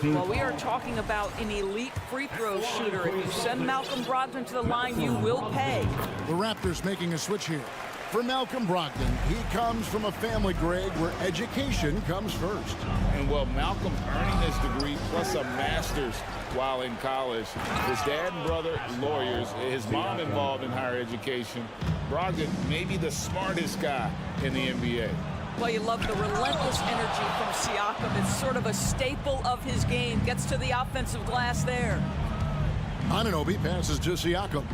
Well, we are talking about an elite free throw shooter. If you send Malcolm Brogdon to the line, you will pay. The Raptors making a switch here. For Malcolm Brogdon, he comes from a family, Greg, where education comes first. And well, Malcolm earning his degree plus a master's while in college. His dad and brother, lawyers. His mom involved in higher education. Brogdon, maybe the smartest guy in the NBA. Well, you love the relentless energy from Siakam. It's sort of a staple of his game. Gets to the offensive glass there. Anunoby passes to Siakam.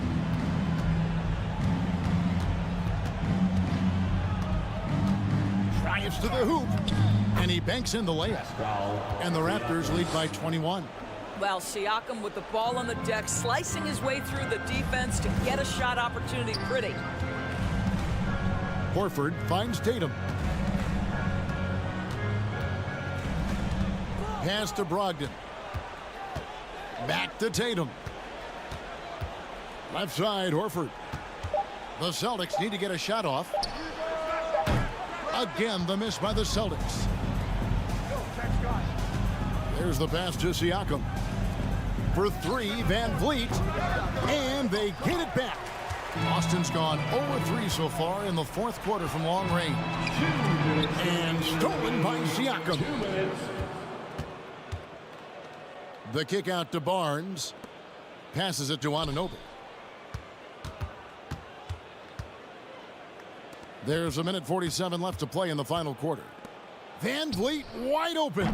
Drives to the hoop. And he banks in the layup. And the Raptors lead by 21. Well, Siakam with the ball on the deck, slicing his way through the defense to get a shot opportunity pretty. Horford finds Tatum. Pass to Brogdon. Back to Tatum. Left side, Horford. The Celtics need to get a shot off. Again, the miss by the Celtics. There's the pass to Siakam. For 3, Van Vliet. And they get it back. Boston's gone 0-3 so far in the fourth quarter from long range. And stolen by Siakam. The kick out to Barnes. Passes it to Anunoby. There's 1:47 left to play in the final quarter. Van Vliet wide open.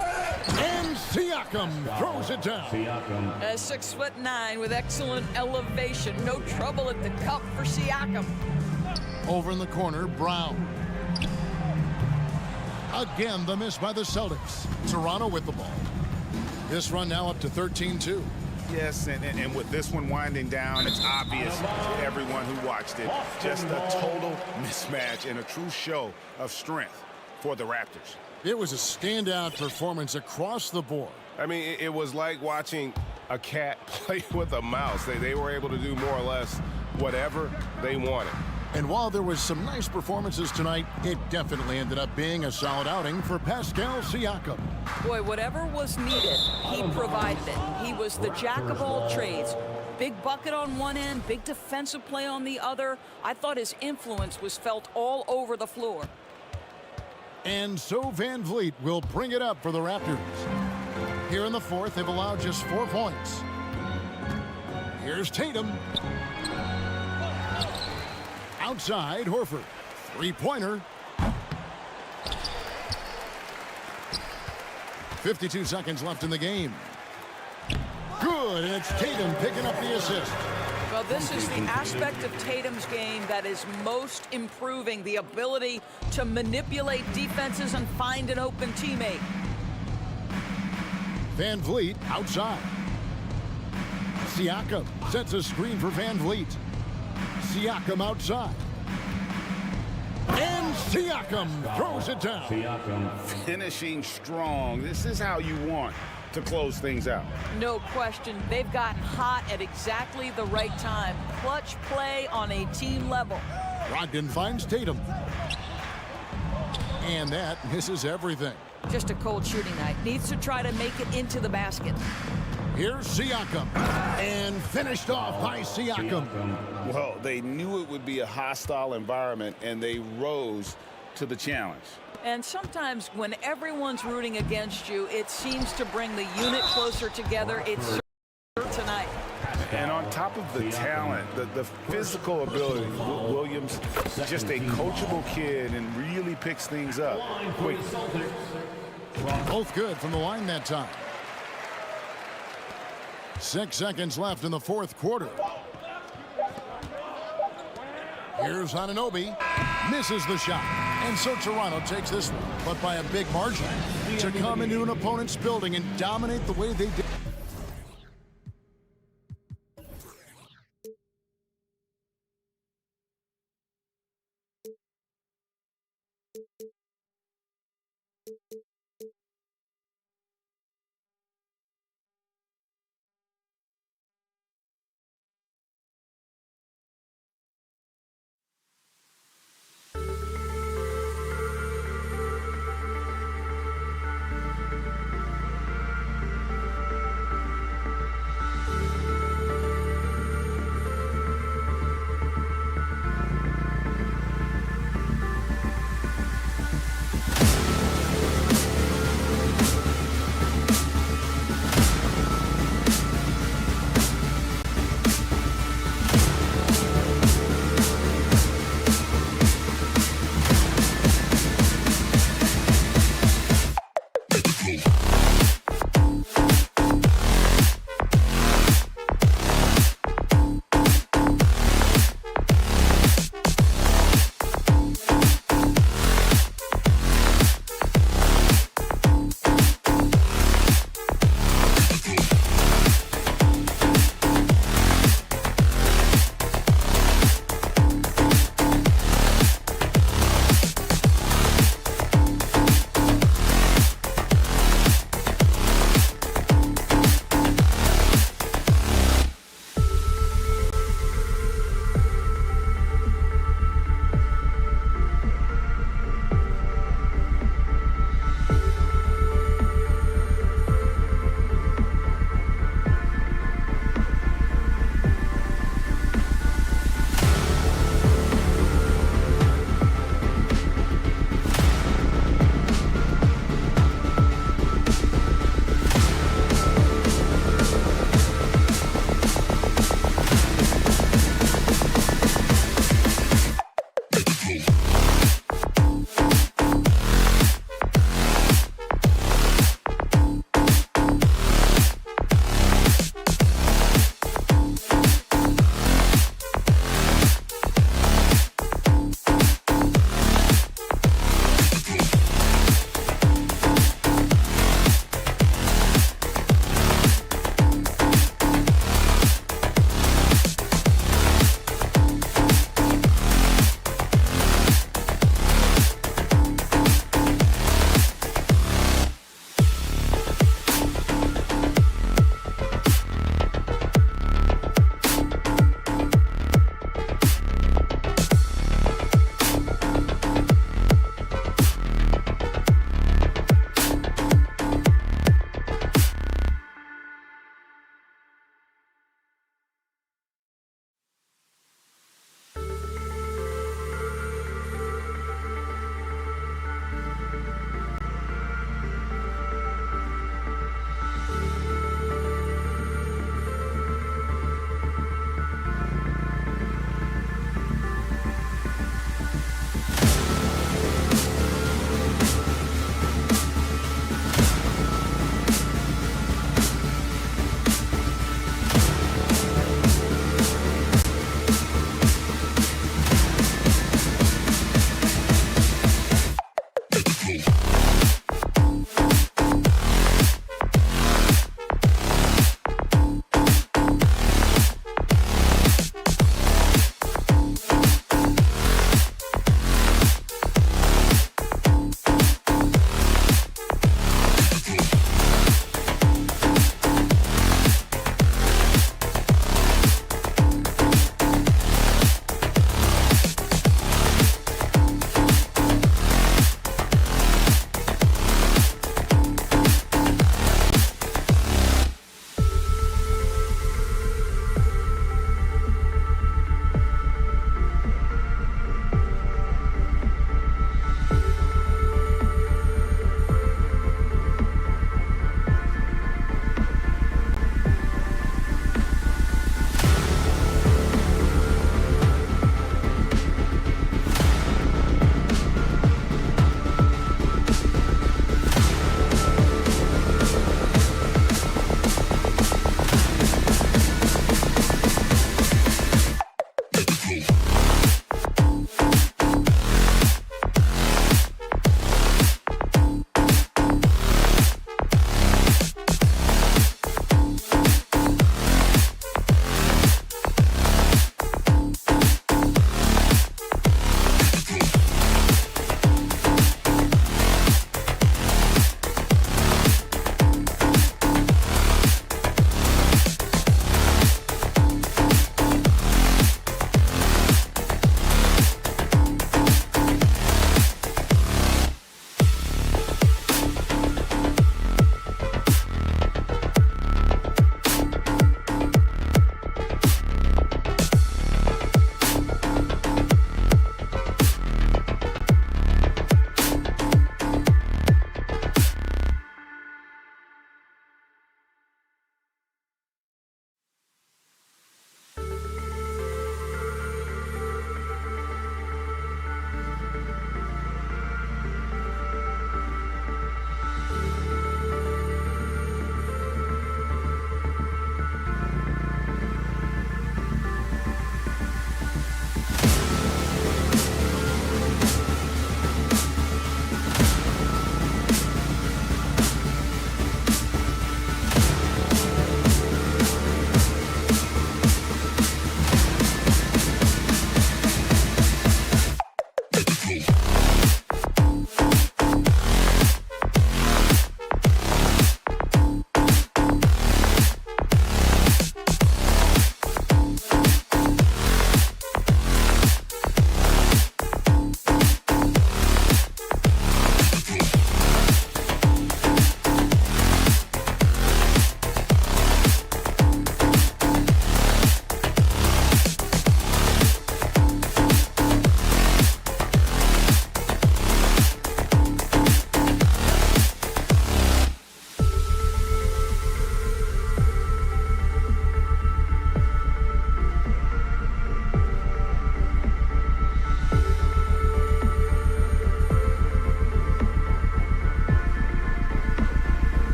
And Siakam throws it down. 6'9" with excellent elevation. No trouble at the cup for Siakam. Over in the corner, Brown. Again, the miss by the Celtics. Toronto with the ball. This run now up to 13-2. Yes, and with this one winding down, it's obvious to everyone who watched it. Just a total mismatch and a true show of strength for the Raptors. It was a standout performance across the board. I mean, it was like watching a cat play with a mouse. They were able to do more or less whatever they wanted. And while there was some nice performances tonight, it definitely ended up being a solid outing for Pascal Siakam. Boy, whatever was needed, he provided it. He was the jack of all trades. Big bucket on one end, big defensive play on the other. I thought his influence was felt all over the floor. And so Van Vliet will bring it up for the Raptors. Here in the fourth, they've allowed just 4 points. Here's Tatum. Outside, Horford. 3-pointer. 52 seconds left in the game. Good, and it's Tatum picking up the assist. Well, this is the aspect of Tatum's game that is most improving, the ability to manipulate defenses and find an open teammate. Van Vliet outside. Siakam sets a screen for Van Vliet. Siakam outside. And Siakam throws it down. Finishing strong. This is how you want to close things out. No question. They've gotten hot at exactly the right time. Clutch play on a team level. Brogdon finds Tatum. And that misses everything. Just a cold shooting night. Needs to try to make it into the basket. Here's Siakam. And finished off by Siakam. Well, they knew it would be a hostile environment, and they rose to the challenge. And sometimes when everyone's rooting against you, it seems to bring the unit closer together. It's tonight. And on top of the talent, the physical ability, Williams, just a coachable kid and really picks things up quick. Both good from the line that time. 6 seconds left in the fourth quarter. Here's Anunoby. Misses the shot. And so Toronto takes this one, but by a big margin, to come into an opponent's building and dominate the way they did.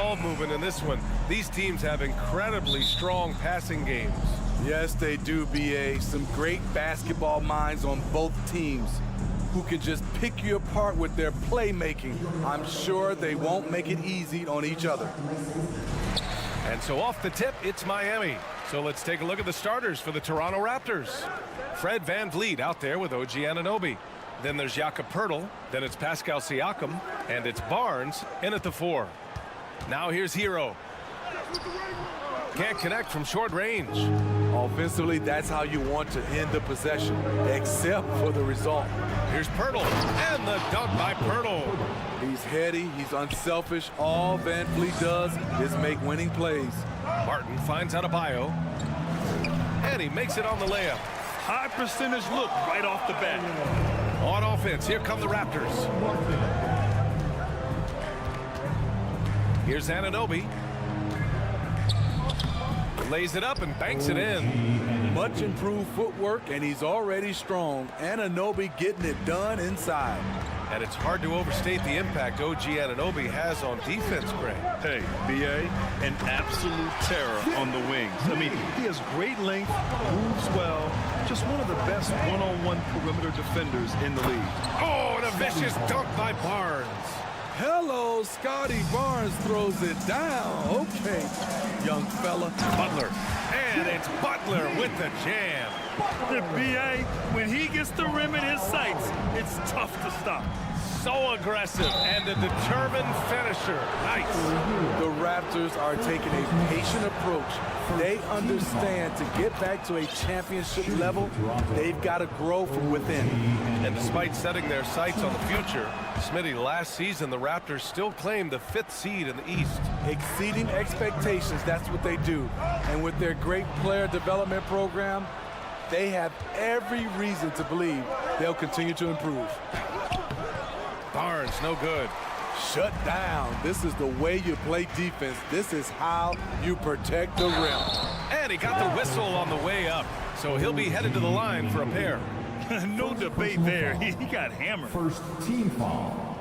Ball movement in this one. These teams have incredibly strong passing games. Yes, they do, BA. Some great basketball minds on both teams who can just pick you apart with their playmaking. I'm sure they won't make it easy on each other. And so off the tip, it's Miami. So let's take a look at the starters for the Toronto Raptors. Fred VanVleet out there with OG Anunoby. Then there's Jakob Poeltl. Then it's Pascal Siakam. And it's Barnes in at the 4. Now here's Hero. Can't connect from short range. Offensively, that's how you want to end the possession, except for the result. Here's Poeltl, and the dunk by Poeltl. He's heady, he's unselfish. All VanVleet does is make winning plays. Martin finds Adebayo, and he makes it on the layup. High percentage look right off the bat. On offense, here come the Raptors. Here's Anunoby. Lays it up and banks it in. Much improved footwork, and he's already strong. Anunoby getting it done inside. And it's hard to overstate the impact OG Anunoby has on defense, Greg. Hey, BA, an absolute terror on the wings. I mean, he has great length, moves well, just one of the best one-on-one perimeter defenders in the league. Oh, and a vicious dunk by Barnes. Hello, Scotty Barnes throws it down. Okay, young fella. Butler. And it's Butler with the jam. BA, when he gets the rim in his sights, it's tough to stop. So aggressive and a determined finisher. Nice. The Raptors are taking a patient approach. They understand to get back to a championship level, they've got to grow from within. And despite setting their sights on the future, Smitty, last season the Raptors still claimed the 5th seed in the East. Exceeding expectations, that's what they do. And with their great player development program, they have every reason to believe they'll continue to improve. Barnes, no good. Shut down. This is the way you play defense. This is how you protect the rim. And he got the whistle on the way up, so he'll be headed to the line for a pair. No debate there. He got hammered. First team foul.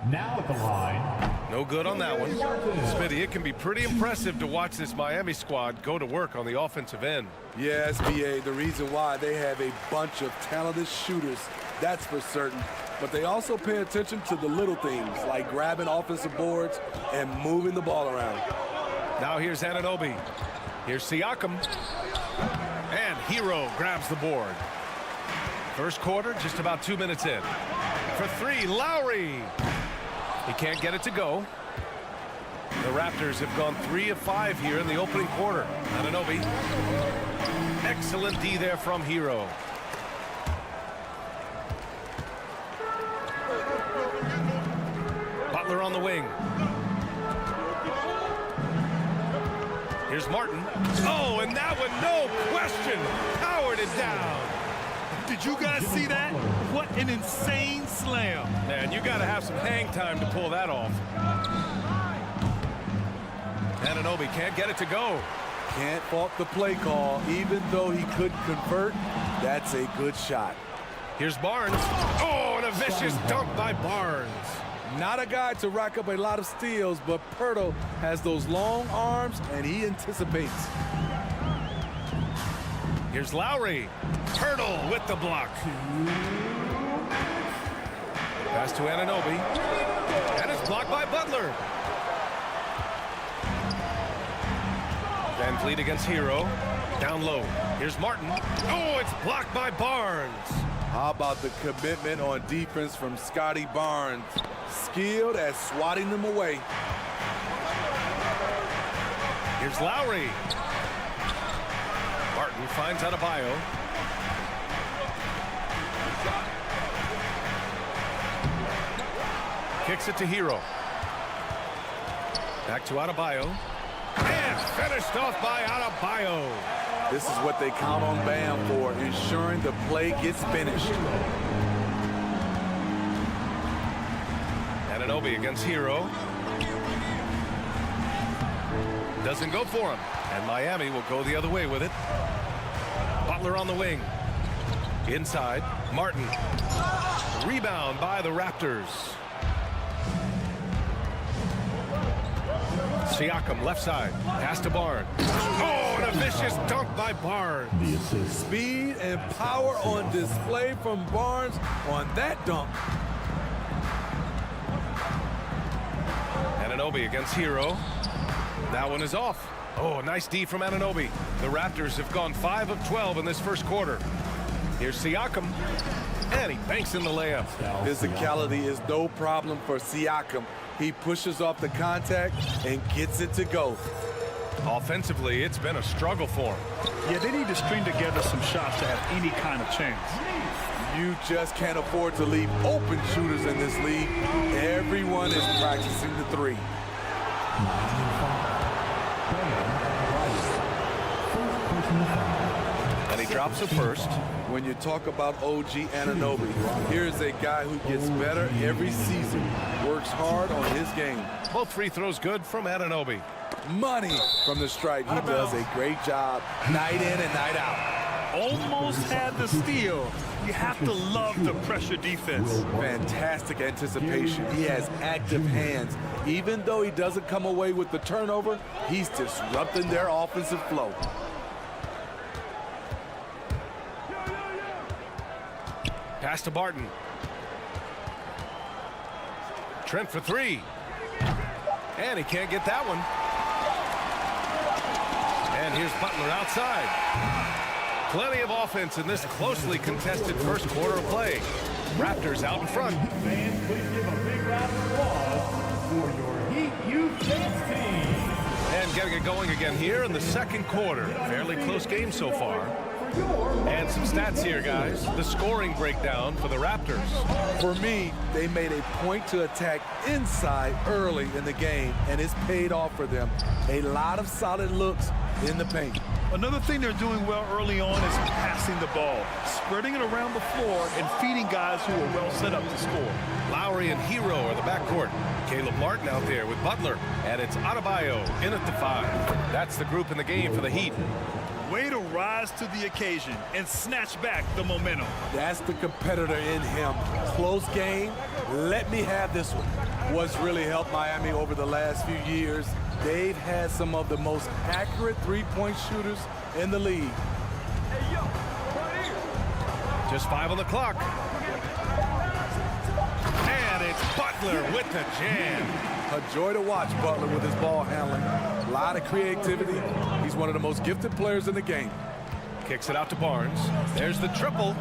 Now at the line. No good on that one. Smitty, it can be pretty impressive to watch this Miami squad go to work on the offensive end. Yes, BA, the reason why they have a bunch of talented shooters, that's for certain. But they also pay attention to the little things, like grabbing offensive boards and moving the ball around. Now here's Anunoby. Here's Siakam. And Hero grabs the board. First quarter, just about 2 minutes in. For 3, Lowry. He can't get it to go. The Raptors have gone 3 of 5 here in the opening quarter. Anunoby. Excellent D there from Hero. Butler on the wing. Here's Martin. Oh, and that one, no question, powered it down. Did you guys see that? What an insane slam. Man, you got to have some hang time to pull that off. Anunoby can't get it to go. Can't fault the play call. Even though he couldn't convert, that's a good shot. Here's Barnes. Oh, and a vicious dunk by Barnes. Not a guy to rack up a lot of steals, but Pirtle has those long arms, and he anticipates. Here's Lowry. Pirtle with the block. Pass to Anunoby. And it's blocked by Butler. Van Vliet against Hero. Down low. Here's Martin. Oh, it's blocked by Barnes. How about the commitment on defense from Scotty Barnes? Skilled at swatting them away. Here's Lowry. Martin finds Adebayo. Kicks it to Hero. Back to Adebayo. And finished off by Adebayo. This is what they count on Bam for, ensuring the play gets finished. Anunoby against Hero. Doesn't go for him. And Miami will go the other way with it. Butler on the wing. Inside. Martin. Rebound by the Raptors. Siakam left side. Pass to Barnes. Oh, and a vicious dunk by Barnes. Speed and power on display from Barnes on that dunk. Anunoby against Hero. That one is off. Oh, nice D from Anunoby. The Raptors have gone 5 of 12 in this first quarter. Here's Siakam. And he banks in the layup. Physicality is no problem for Siakam. He pushes off the contact and gets it to go. Offensively, it's been a struggle for him. Yeah, they need to string together some shots to have any kind of chance. You just can't afford to leave open shooters in this league. Everyone is practicing the three. And he drops a first. When you talk about OG Anunoby, here's a guy who gets better every season, works hard on his game. Both free throws good from Anunoby. Money from the stripe. He does a great job night in and night out. almost had the steal. You have to love the pressure defense. Fantastic anticipation. He has active hands. Even though he doesn't come away with the turnover, he's disrupting their offensive flow. Pass to Barton. Trent for three. And he can't get that one. And here's Butler outside. Plenty of offense in this closely contested first quarter of play. Raptors out in front. Fans, please give a big round of applause for your Heat UK team. And getting it going again here in the second quarter. Fairly close game so far. And some stats here, guys. The scoring breakdown for the Raptors. For me, they made a point to attack inside early in the game, and it's paid off for them. A lot of solid looks in the paint. Another thing they're doing well early on is passing the ball, spreading it around the floor and feeding guys who are well set up to score. Lowry and Hero are the backcourt. Caleb Martin out there with Butler. And it's Adebayo in at the 5. That's the group in the game for the Heat. Way to rise to the occasion and snatch back the momentum. That's the competitor in him. Close game. Let me have this one. What's really helped Miami over the last few years, they've had some of the most accurate three-point shooters in the league. Just 5 on the clock. And it's Butler with the jam. A joy to watch Butler with his ball handling. A lot of creativity. He's one of the most gifted players in the game. Kicks it out to Barnes. There's the triple.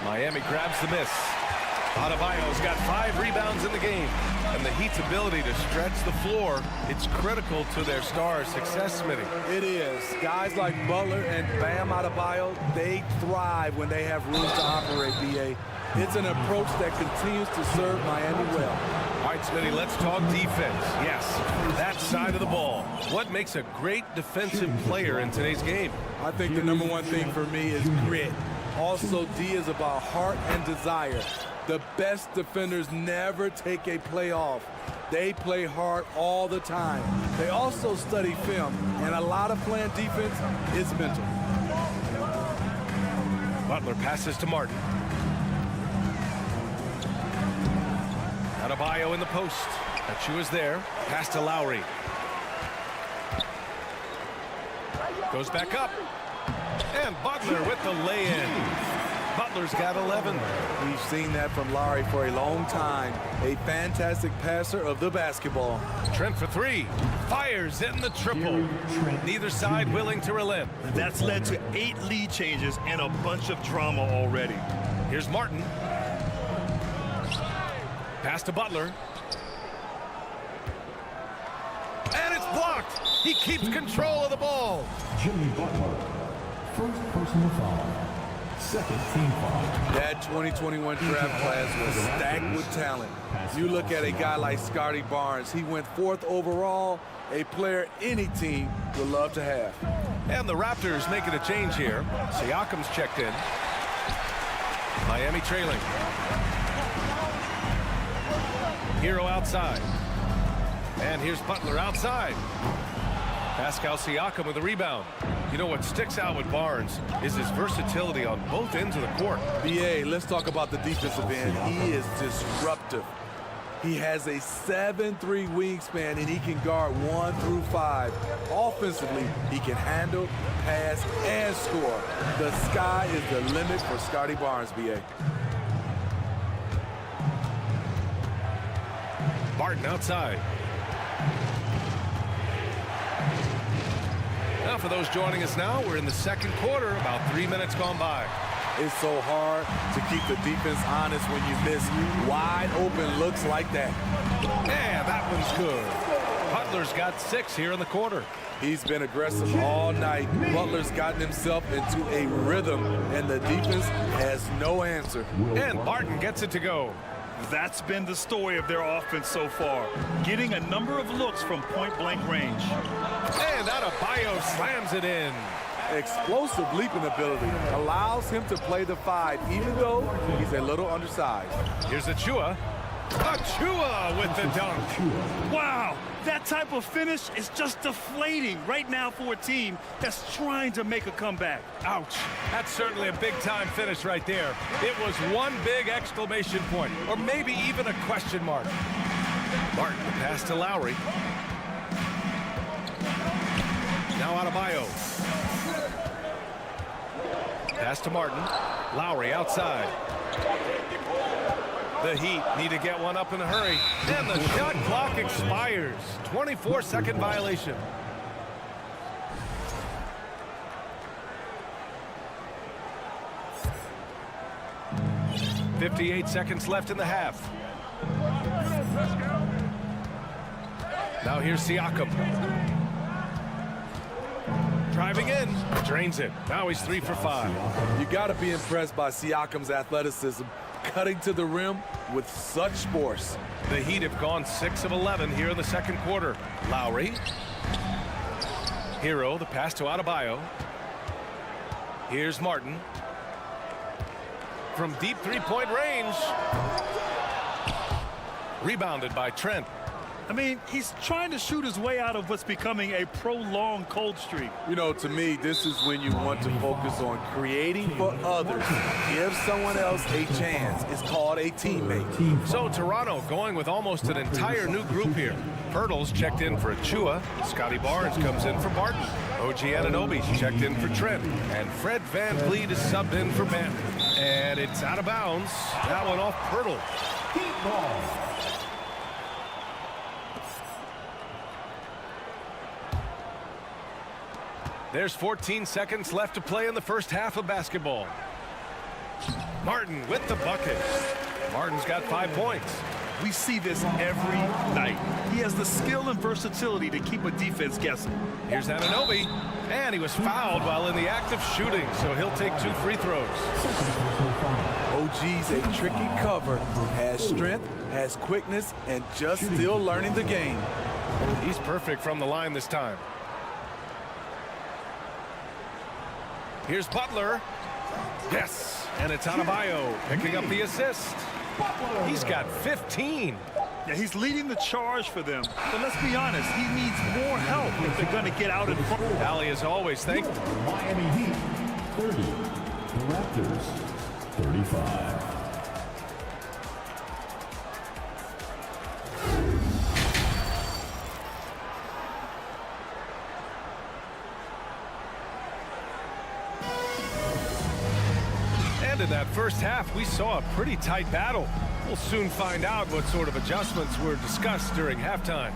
Miami grabs the miss. Adebayo's got 5 rebounds in the game. And the Heat's ability to stretch the floor, it's critical to their star's success, Smitty. It is. Guys like Butler and Bam Adebayo, they thrive when they have room to operate, B.A. It's an approach that continues to serve Miami well. All right, Smitty, let's talk defense. Yes, that side of the ball. What makes a great defensive player in today's game? I think the number one thing for me is grit. Also, D is about heart and desire. The best defenders never take a play off. They play hard all the time. They also study film, and a lot of playing defense is mental. Butler passes to Martin. Adebayo in the post. Achua's there. Pass to Lowry. Goes back up. And Butler with the lay-in. Butler's got 11. We've seen that from Lowry for a long time. A fantastic passer of the basketball. Trent for 3. Fires in the triple. Neither side willing to relent. That's led to 8 lead changes and a bunch of drama already. Here's Martin. Pass to Butler. And it's blocked. He keeps control of the ball. Jimmy Butler, first personal foul. Second team foul. That 2021 draft class was stacked with talent. You look at a guy like Scotty Barnes. He went 4th overall, a player any team would love to have. And the Raptors making a change here. Siakam's checked in. Miami trailing. Hero outside. And here's Butler outside. Pascal Siakam with a rebound. You know what sticks out with Barnes is his versatility on both ends of the court. BA, let's talk about the defensive end. He is disruptive. He has a 7'3" wingspan, and he can guard 1 through 5. Offensively, he can handle, pass, and score. The sky is the limit for Scotty Barnes, BA. Barton outside. Now for those joining us now, we're in the second quarter, about 3 minutes gone by. It's so hard to keep the defense honest when you miss wide open looks like that. Yeah, that one's good. Butler's got 6 here in the quarter. He's been aggressive all night. Butler's gotten himself into a rhythm, and the defense has no answer. And Barton gets it to go. That's been the story of their offense so far, getting a number of looks from point-blank range. And Adebayo slams it in. Explosive leaping ability allows him to play the 5, even though he's a little undersized. Here's Achua. Achua with the dunk. Wow, that type of finish is just deflating right now for a team that's trying to make a comeback. Ouch. That's certainly a big-time finish right there. It was one big exclamation point, or maybe even a question mark. Martin, the pass to Lowry. Now Adebayo. Pass to Martin. Lowry outside. The Heat need to get one up in a hurry. And the shot clock expires. 24-second violation. .58 seconds left in the half. Now here's Siakam. Driving in, drains it. Now he's 3 for 5. You got to be impressed by Siakam's athleticism, cutting to the rim with such force. The Heat have gone 6 of 11 here in the second quarter. Lowry. Hero, the pass to Adebayo. Here's Martin. From deep three-point range. Rebounded by Trent. I mean, he's trying to shoot his way out of what's becoming a prolonged cold streak. You know, to me, this is when you want to focus on creating for others. Give someone else a chance. It's called a teammate. So Toronto going with almost an entire new group here. Pirtle's checked in for Achua. Scotty Barnes comes in for Barton. OG Anunoby's checked in for Trent. And Fred VanVleet is subbed in for Banton. And it's out of bounds. That one off Pirtle. There's 14 seconds left to play in the first half of basketball. Martin with the bucket. Martin's got 5 points. We see this every night. He has the skill and versatility to keep a defense guessing. Here's Anunoby. And he was fouled while in the act of shooting, so he'll take 2 free throws. OG's a tricky cover. Has strength, has quickness, and just still learning the game. He's perfect from the line this time. Here's Butler. Yes, and it's Adebayo picking up the assist. He's got 15. Yeah, he's leading the charge for them. But let's be honest, he needs more help if they're going to get out in front. Allie, as always, thanks. Miami Heat 30. The Raptors 35. In that first half, we saw a pretty tight battle. We'll soon find out what sort of adjustments were discussed during halftime.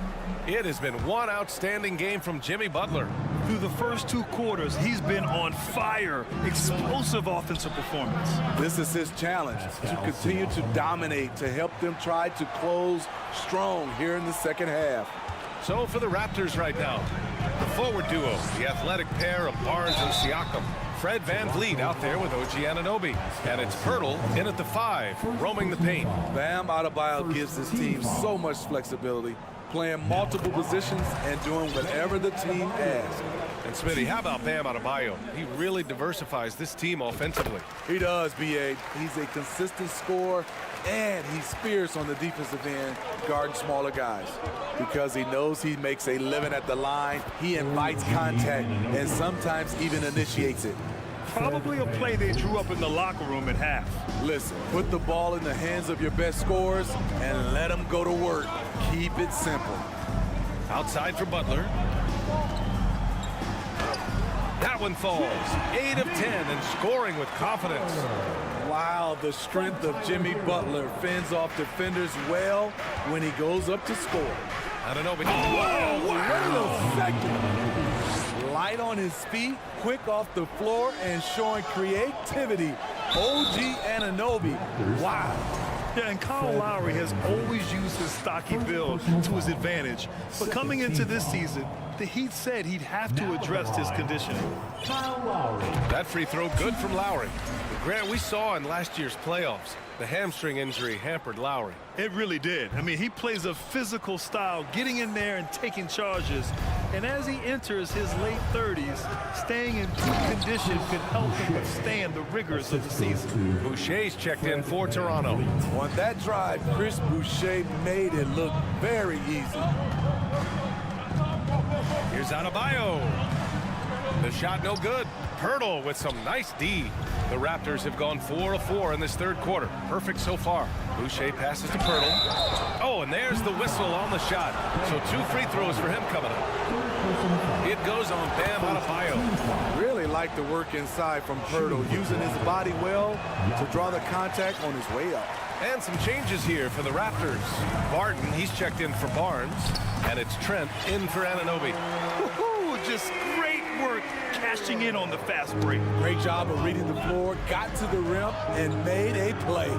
It has been one outstanding game from Jimmy Butler. Through the first 2 quarters, he's been on fire. Explosive offensive performance. This is his challenge, to continue to dominate, to help them try to close strong here in the second half. So for the Raptors right now, the forward duo, the athletic pair of Barnes and Siakam. Fred VanVleet out there with OG Anunoby. And it's Pirtle in at the 5, roaming the paint. Bam Adebayo gives this team so much flexibility, playing multiple positions and doing whatever the team asks. And Smitty, how about Bam Adebayo? He really diversifies this team offensively. He does, B.A. He's a consistent scorer, and he's fierce on the defensive end, guarding smaller guys. Because he knows he makes a living at the line, he invites contact and sometimes even initiates it. Probably a play they drew up in the locker room at half. Listen, put the ball in the hands of your best scorers and let them go to work. Keep it simple. Outside for Butler. That one falls. 8 of 10 and scoring with confidence. Wow, the strength of Jimmy Butler fends off defenders well when he goes up to score. I don't know, but whoa, wait a second. Light on his feet, quick off the floor, and showing creativity. OG Anunoby. Wow. Yeah, and Kyle Lowry has always used his stocky build to his advantage. But coming into this season, the Heat said he'd have to address his conditioning. That free throw good from Lowry. Grant, we saw in last year's playoffs, the hamstring injury hampered Lowry. It really did. I mean, he plays a physical style, getting in there and taking charges. And as he enters his late 30s, staying in peak condition could help him withstand the rigors of the season. Boucher's checked in for Toronto. On that drive, Chris Boucher made it look very easy. Here's Adebayo. The shot no good. Pirtle with some nice D. The Raptors have gone 4 of 4 in this third quarter. Perfect so far. Boucher passes to Pirtle. Oh, and there's the whistle on the shot. So 2 free throws for him coming up. It goes on Bam Adebayo. Really like the work inside from Pirtle, using his body well to draw the contact on his way up. And some changes here for the Raptors. Barton, he's checked in for Barnes. And it's Trent in for Anunoby. Just great work cashing in on the fast break. Great job of reading the floor, got to the rim, and made a play.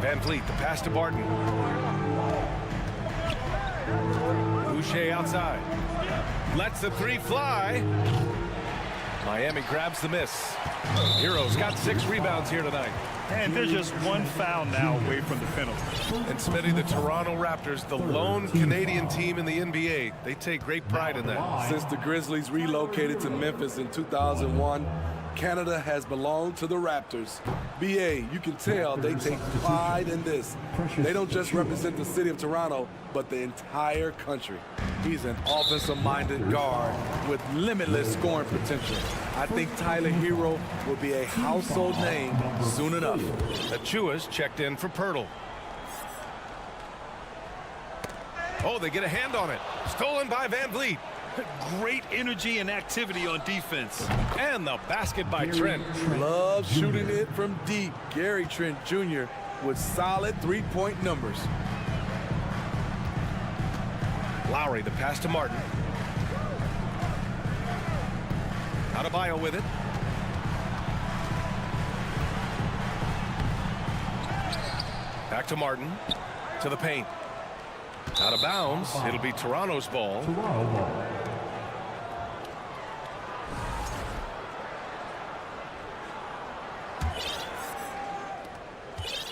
Van Vliet, the pass to Barton. Boucher outside. Lets the 3 fly. Miami grabs the miss. Hero's got 6 rebounds here tonight. And they're just 1 foul now away from the penalty. And Smitty, the Toronto Raptors, the lone Canadian team in the NBA. They take great pride in that. Since the Grizzlies relocated to Memphis in 2001, Canada has belonged to the Raptors. BA, you can tell they take pride in this. They don't just represent the city of Toronto, but the entire country. He's an offensive-minded guard with limitless scoring potential. I think Tyler Hero will be a household name soon enough. Achua's checked in for Pirtle. Oh, they get a hand on it. Stolen by Van Vliet. Great energy and activity on defense. And the basket by Trent. Love shooting it from deep. Gary Trent Jr. with solid 3-point numbers. Lowry, the pass to Martin. Adebayo with it. Back to Martin. To the paint. Out of bounds. It'll be Toronto's ball.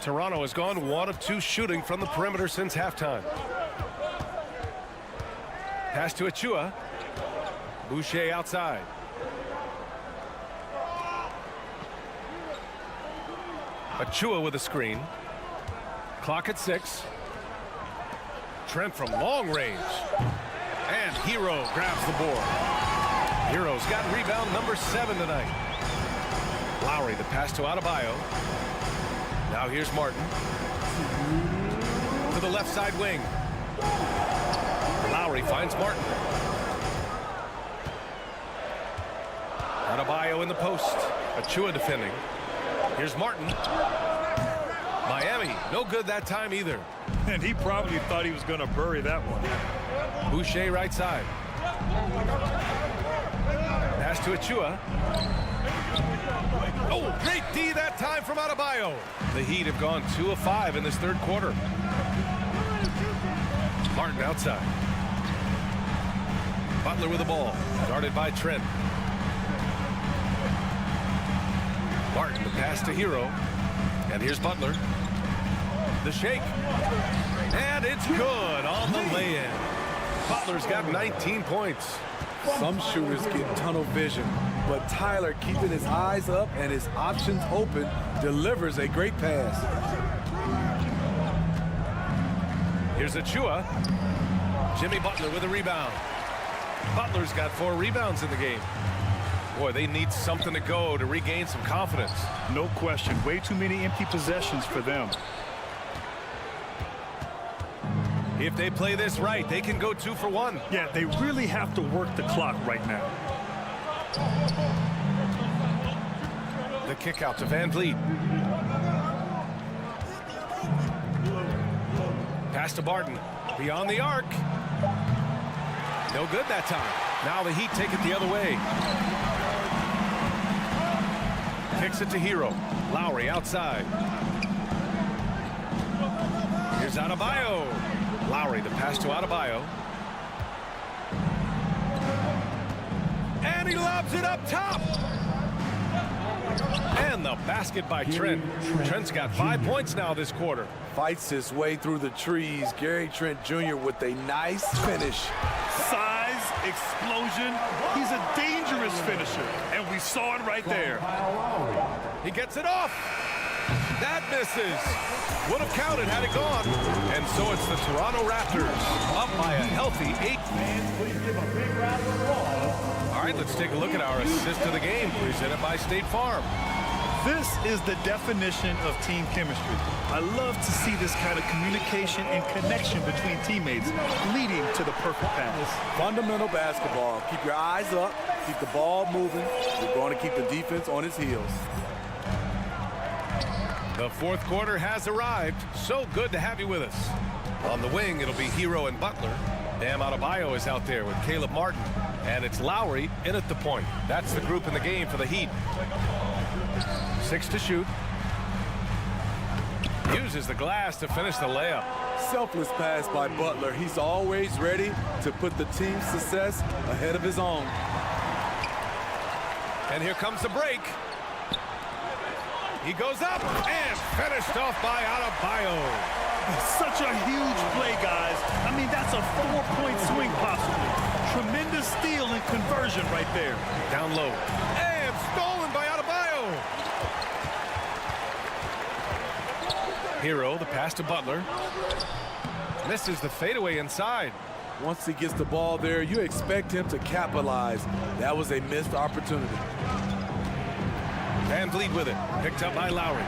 Toronto has gone 1 of 2 shooting from the perimeter since halftime. Pass to Achua. Boucher outside. Achua with a screen. Clock at 6. Trent from long range. And Hero grabs the board. Hero's got rebound number 7 tonight. Lowry, the pass to Adebayo. Now here's Martin. To the left side wing. Lowry finds Martin. Adebayo in the post. Achua defending. Here's Martin. Miami, no good that time either. And he probably thought he was going to bury that one. Boucher right side. Pass to Achua. Oh, great D that time from Adebayo. The Heat have gone 2 of 5 in this third quarter. Martin outside. Butler with the ball. Guarded by Trent. Martin, the pass to Hero. And here's Butler. The shake. And it's good on the lay-in. Butler's got 19 points. Some shooters get tunnel vision, but Tyler, keeping his eyes up and his options open, delivers a great pass. Here's Achua. Jimmy Butler with a rebound. Butler's got 4 rebounds in the game. Boy, they need something to go to regain some confidence. No question. Way too many empty possessions for them. If they play this right, they can go 2 for 1. Yeah, they really have to work the clock right now. The kick out to Van Vliet. Pass to Barton. Beyond the arc. No good that time. Now the Heat take it the other way. Kicks it to Hero. Lowry outside. Here's Adebayo. Lowry, the pass to Adebayo. And he lobs it up top. And the basket by Trent. Trent's got 5 points now this quarter. Fights his way through the trees. Gary Trent Jr. with a nice finish. Size size, explosion. He's a dangerous finisher, and we saw it right there. He gets it off. That misses. Would have counted had it gone. And so it's the Toronto Raptors up by a healthy 8. All right, let's take a look at our assist of the game presented by State Farm. This is the definition of team chemistry. I love to see this kind of communication and connection between teammates leading to the perfect pass. Fundamental basketball. Keep your eyes up, keep the ball moving. You're going to keep the defense on its heels. The fourth quarter has arrived. So good to have you with us. On the wing, it'll be Hero and Butler. Bam Adebayo is out there with Caleb Martin. And it's Lowry in at the point. That's the group in the game for the Heat. 6 to shoot. Uses the glass to finish the layup. Selfless pass by Butler. He's always ready to put the team's success ahead of his own. And here comes the break. He goes up and finished off by Adebayo. Such a huge play, guys. I mean, that's a 4-point swing possibly. Tremendous steal and conversion right there. Down low. And stolen by Adebayo. Hero, the pass to Butler. Misses the fadeaway inside. Once he gets the ball there, you expect him to capitalize. That was a missed opportunity. Van Vliet with it. Picked up by Lowry.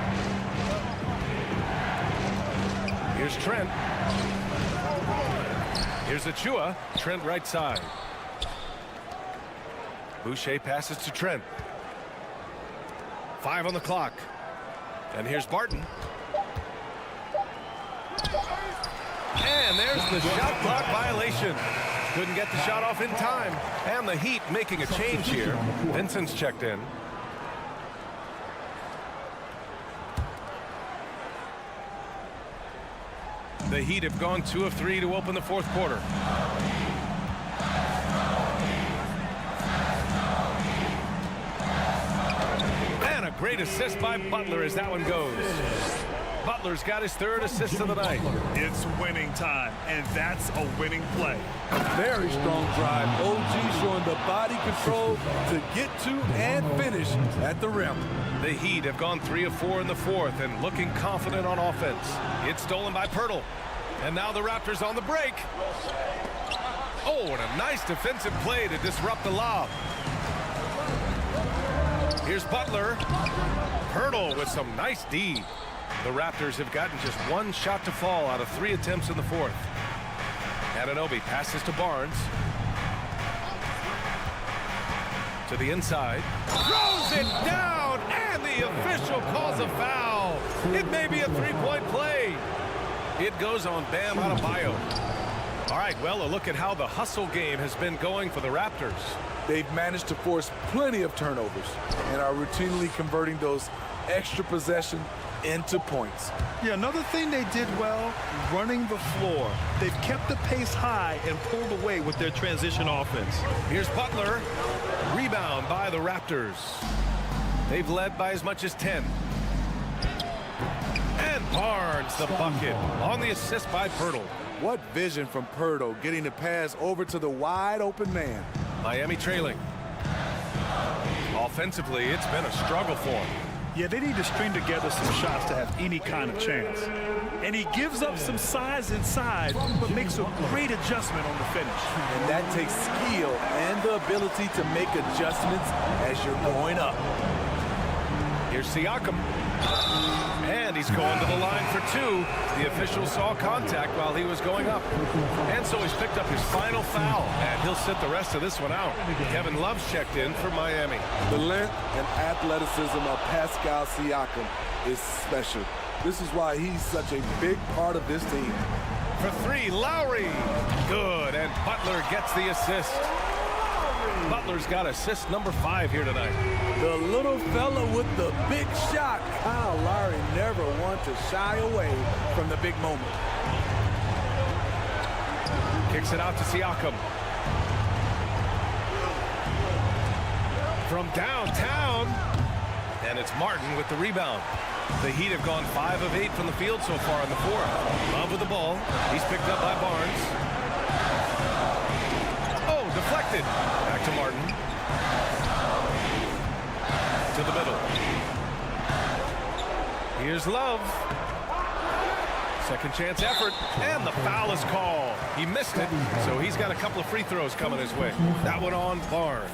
Here's Trent. Here's Achua. Trent right side. Boucher passes to Trent. 5 on the clock. And here's Barton. And there's the shot clock violation. Couldn't get the shot off in time. And the Heat making a change here. Vincent's checked in. The Heat have gone 2 of 3 to open the fourth quarter. And a great assist by Butler as that one goes. Butler's got his 3rd assist of the night. It's winning time, and that's a winning play. Very strong drive. OG showing the body control to get to and finish at the rim. The Heat have gone 3 of 4 in the fourth and looking confident on offense. It's stolen by Pirtle. And now the Raptors on the break. Oh, and a nice defensive play to disrupt the lob. Here's Butler. Pirtle with some nice D. The Raptors have gotten just 1 shot to fall out of 3 attempts in the fourth. Anunoby passes to Barnes. To the inside. Throws it down, and the official calls a foul. It may be a 3-point play. It goes on Bam Adebayo. All right, well, a look at how the hustle game has been going for the Raptors. They've managed to force plenty of turnovers and are routinely converting those extra possessions into points. Yeah, another thing they did well, running the floor. They've kept the pace high and pulled away with their transition offense. Here's Butler. Rebound by the Raptors. They've led by as much as 10. And Barnes the bucket on the assist by Pirtle. What vision from Pirtle, getting the pass over to the wide open man. Miami trailing. Offensively, it's been a struggle for them. Yeah, they need to string together some shots to have any kind of chance. And he gives up some size inside, but makes a great adjustment on the finish. And that takes skill and the ability to make adjustments as you're going up. Here's Siakam. And he's going to the line for 2. The official saw contact while he was going up. And so he's picked up his final foul, and he'll sit the rest of this one out. Kevin Love's checked in for Miami. The length and athleticism of Pascal Siakam is special. This is why he's such a big part of this team. For 3, Lowry. Good, and Butler gets the assist. Butler's got assist number 5 here tonight. The little fella with the big shot. Kyle Lowry never wants to shy away from the big moment. Kicks it out to Siakam. From downtown. And it's Martin with the rebound. The Heat have gone 5 of 8 from the field so far in the fourth. Love with the ball. He's picked up by Barnes. Oh, Deflected. Back to Martin. To the middle. Here's Love. Second chance effort, and the foul is called. He missed it, so he's got a couple of free throws coming his way. That one on Barnes.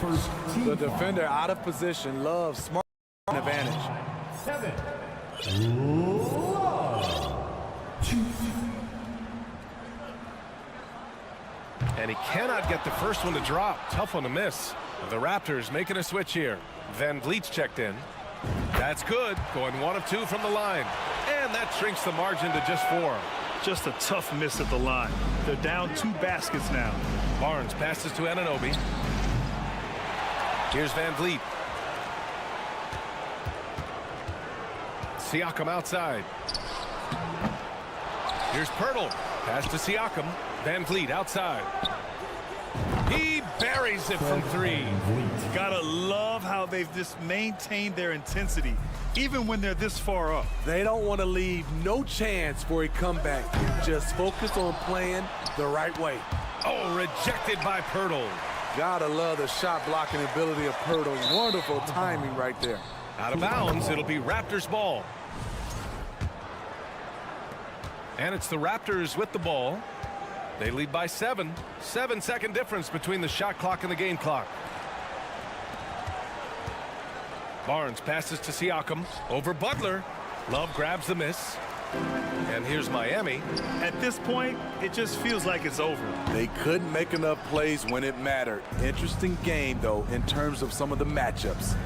The defender out of position. Love smart advantage. 7. And he cannot get the first one to drop. Tough one to miss. The Raptors making a switch here. Van Vliet's checked in. That's good. Going 1 of 2 from the line. And that shrinks the margin to just 4. Just a tough miss at the line. They're down 2 baskets now. Barnes passes to Anunoby. Here's Van Vliet. Siakam outside. Here's Pirtle. Pass to Siakam. Van Vliet outside. He buries it from 3. Gotta love how they've just maintained their intensity, even when they're this far up. They don't want to leave no chance for a comeback. Just focus on playing the right way. Oh, rejected by Pirtle. Gotta love the shot blocking ability of Pirtle. Wonderful timing right there. Out of bounds, it'll be Raptors ball. And it's the Raptors with the ball. They lead by 7. 7-second difference between the shot clock and the game clock. Barnes passes to Siakam. Over Butler. Love grabs the miss. And here's Miami. At this point, it just feels like it's over. They couldn't make enough plays when it mattered. Interesting game, though, in terms of some of the matchups.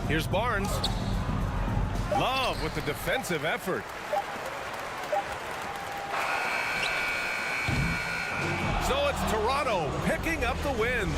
Here's Barnes. Love with the defensive effort. So it's Toronto picking up the win.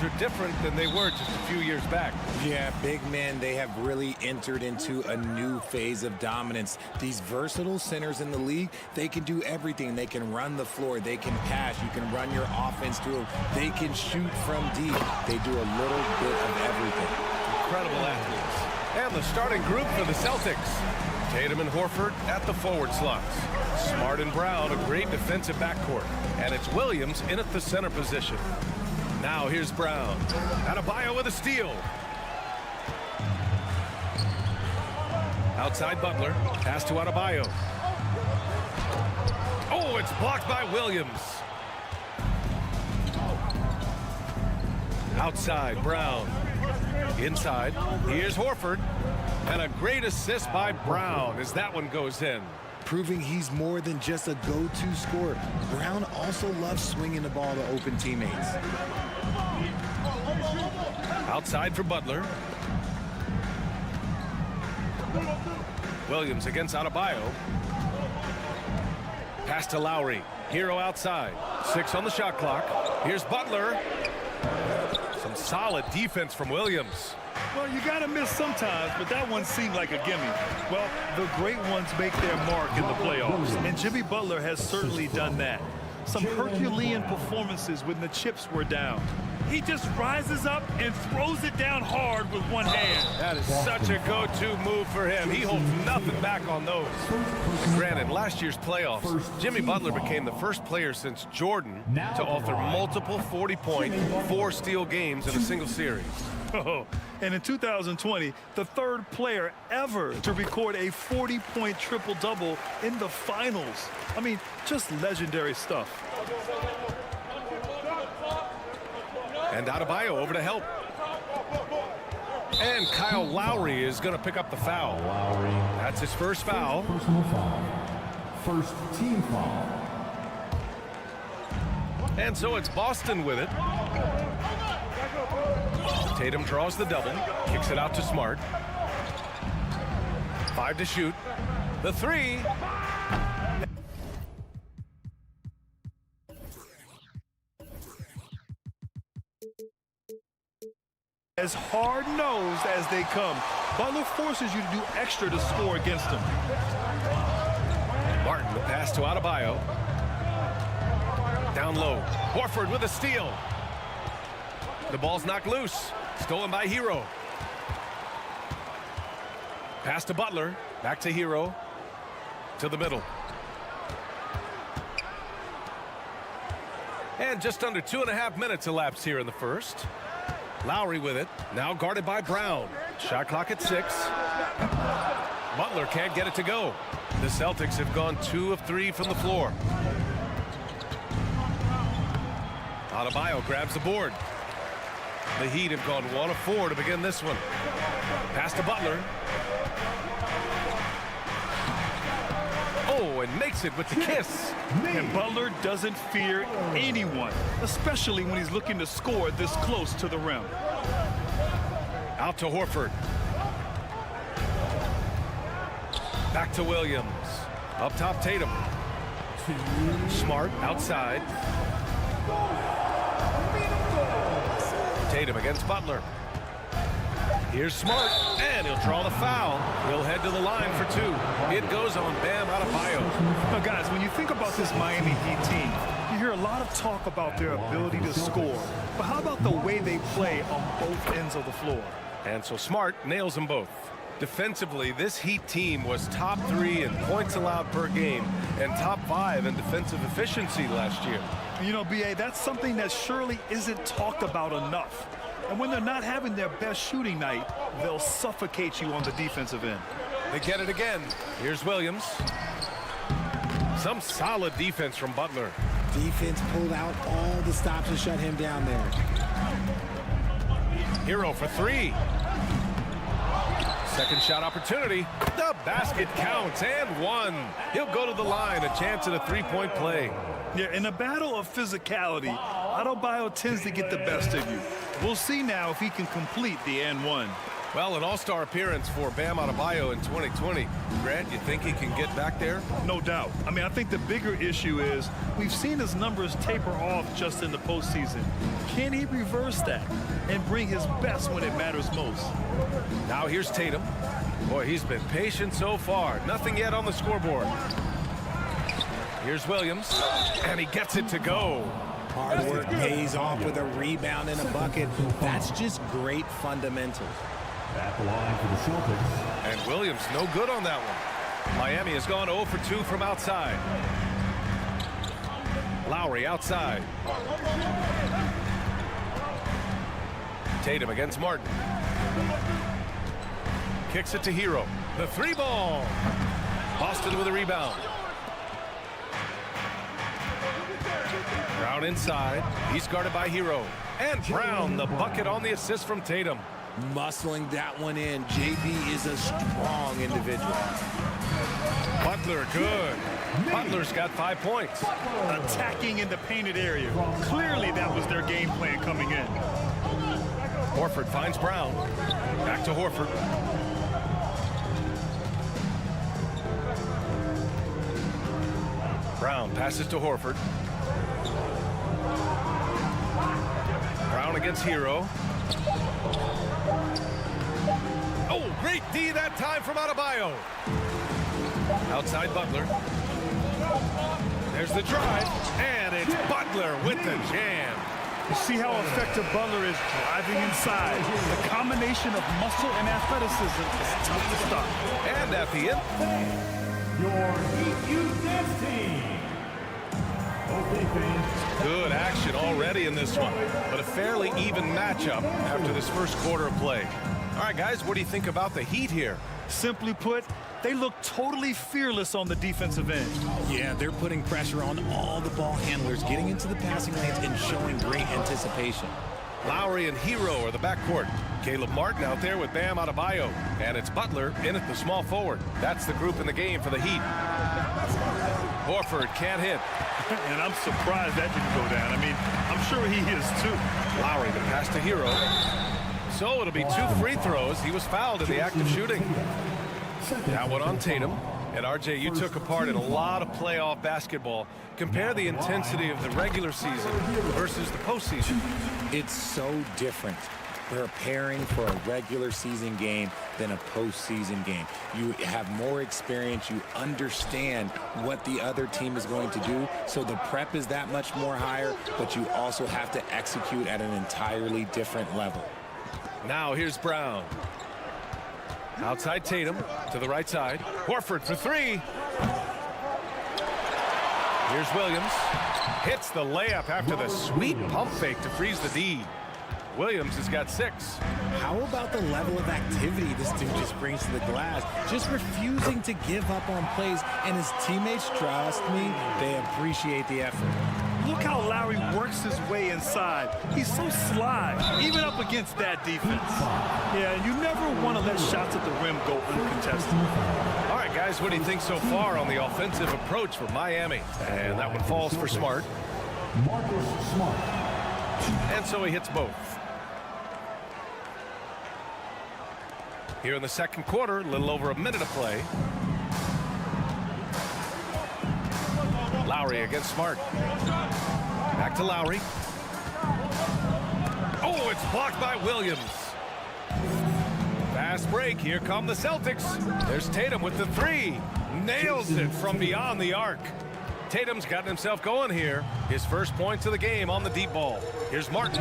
are different than they were just a few years back. Yeah, big men, they have really entered into a new phase of dominance. These versatile centers in the league, they can do everything. They can run the floor. They can pass. You can run your offense through them. They can shoot from deep. They do a little bit of everything. Incredible athletes. And the starting group for the Celtics. Tatum and Horford at the forward slots. Smart and Brown, a great defensive backcourt. And it's Williams in at the center position. Now here's Brown. Adebayo with a steal. Outside Butler. Pass to Adebayo. Oh, it's blocked by Williams. Outside Brown. Inside. Here's Horford. And a great assist by Brown as that one goes in. Proving he's more than just a go-to scorer. Brown also loves swinging the ball to open teammates. Outside for Butler. Williams against Adebayo. Pass to Lowry. Hero outside. 6 on the shot clock. Here's Butler. Some solid defense from Williams. Well, you got to miss sometimes, but that one seemed like a gimme. Well, the great ones make their mark in the playoffs, and Jimmy Butler has certainly done that. Some Herculean performances when the chips were down. He just rises up and throws it down hard with one hand. That is such a go-to move for him. He holds nothing back on those. Granted, last year's playoffs, Jimmy Butler became the first player since Jordan to author multiple 40-point, 4-steal games in a single series. Oh, and in 2020, the third player ever to record a 40-point triple-double in the finals. I mean, just legendary stuff. And Adebayo over to help. And Kyle Lowry is going to pick up the foul. That's his first foul. Personal foul. First team foul. And so it's Boston with it. Tatum draws the double, kicks it out to Smart. 5 to shoot. The 3. As hard-nosed as they come, Butler forces you to do extra to score against them. Martin, the pass to Adebayo. Down low. Horford with a steal. The ball's knocked loose. Stolen by Hero. Pass to Butler. Back to Hero. To the middle. And just under 2.5 minutes elapsed here in the first. Lowry with it. Now guarded by Brown. Shot clock at 6. Butler can't get it to go. The Celtics have gone 2 of 3 from the floor. Adebayo grabs the board. The Heat have gone 1 of 4 to begin this one. Pass to Butler. Oh, and makes it with the kiss. And Butler doesn't fear anyone, especially when he's looking to score this close to the rim. Out to Horford. Back to Williams. Up top, Tatum. Smart outside. Tatum against Butler. Here's Smart, and he'll draw the foul. He'll head to the line for 2. It goes on Bam Adebayo. Now, guys, when you think about this Miami Heat team, you hear a lot of talk about their ability to score. But how about the way they play on both ends of the floor? And so Smart nails them both. Defensively, this Heat team was top 3 in points allowed per game and top 5 in defensive efficiency last year. You know, B.A., that's something that surely isn't talked about enough. And when they're not having their best shooting night, they'll suffocate you on the defensive end. They get it again. Here's Williams. Some solid defense from Butler. Defense pulled out all the stops to shut him down there. Hero for 3. Second shot opportunity. The basket counts and 1. He'll go to the line, a chance at a 3-point play. Yeah, in a battle of physicality, Adebayo tends to get the best of you. We'll see now if he can complete the and 1. Well, an all-star appearance for Bam Adebayo in 2020. Grant, you think he can get back there? No doubt. I mean, I think the bigger issue is we've seen his numbers taper off just in the postseason. Can he reverse that and bring his best when it matters most? Now here's Tatum. Boy, he's been patient so far. Nothing yet on the scoreboard. Here's Williams, and he gets it to go. Hard work pays off with a rebound and a bucket. That's just great fundamentals. At the line for the Celtics. And Williams no good on that one. Miami has gone 0 for 2 from outside. Lowry outside. Tatum against Martin. Kicks it to Hero. The three ball. Boston with a rebound. Brown inside. He's guarded by Hero. And Brown, the bucket on the assist from Tatum. Muscling that one in. JB is a strong individual. Butler, good. Butler's got 5 points. Attacking in the painted area. Clearly that was their game plan coming in. Horford finds Brown. Back to Horford. Brown passes to Horford. Brown against Hero. Oh, great D that time from Adebayo. Outside Butler. There's the drive, and it's Butler with the jam. You see how effective Butler is driving inside. The combination of muscle and athleticism is tough to stop. And at the end, Your Heat Dance Team. Okay, fans. good action already in this one, but a fairly even matchup after this first quarter of play. All right, guys, what do you think about the Heat here? Simply put, they look totally fearless on the defensive end. Yeah, they're putting pressure on all the ball handlers, getting into the passing lanes and showing great anticipation. Lowry and Hero are the backcourt. Caleb Martin out there with Bam Adebayo. And it's Butler in at the small forward. That's the group in the game for the Heat. Horford can't hit. And I'm surprised that didn't go down. I mean, I'm sure he is too. Lowry the pass to Hero. So it'll be 2 free throws. He was fouled in the act of shooting. That one on Tatum. And RJ, you took a part in a lot of playoff basketball. Compare the intensity of the regular season versus the postseason. It's so different preparing for a regular season game than a postseason game. You have more experience. You understand what the other team is going to do. So the prep is that much more higher, but you also have to execute at an entirely different level. Now here's Brown. Outside Tatum to the right side. Horford for 3. Here's Williams. Hits the layup after the sweet pump fake to freeze the D. Williams has got 6. How about the level of activity this dude just brings to the glass? Just refusing to give up on plays, and his teammates, trust me, they appreciate the effort. Look how Lowry works his way inside. He's so sly, even up against that defense. Yeah, you never want to let shots at the rim go uncontested. All right, guys, what do you think so far on the offensive approach for Miami? And that one falls for Smart. Marcus Smart. And so he hits both. Here in the second quarter, a little over a minute of play. Lowry against Smart. Back to Lowry. Oh, it's blocked by Williams. Fast break. Here come the Celtics. There's Tatum with the 3. Nails it from beyond the arc. Tatum's gotten himself going here. His first points of the game on the deep ball. Here's Martin.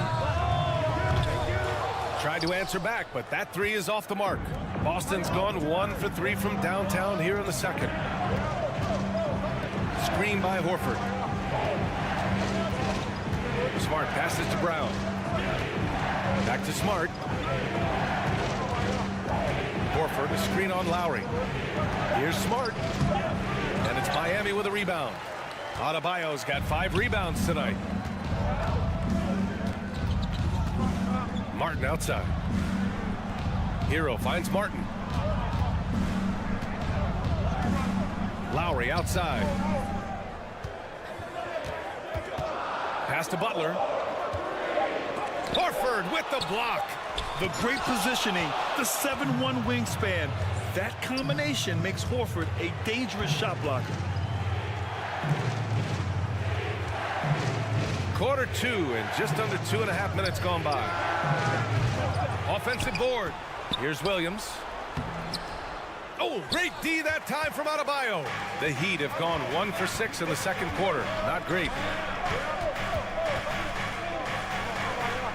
Tried to answer back, but that 3 is off the mark. Boston's gone 1 for 3 from downtown here in the second. Screen by Horford. Smart passes to Brown. Back to Smart. Horford, a screen on Lowry. Here's Smart. And it's Miami with a rebound. Adebayo's got 5 rebounds tonight. Martin outside. Hero finds Martin. Lowry outside. Pass to Butler. Horford with the block. The great positioning, the 7'1" wingspan. That combination makes Horford a dangerous shot blocker. Quarter 2 and just under 2.5 minutes gone by. Offensive board. Here's Williams. Oh, great D that time from Adebayo. The Heat have gone 1 for 6 in the second quarter. Not great.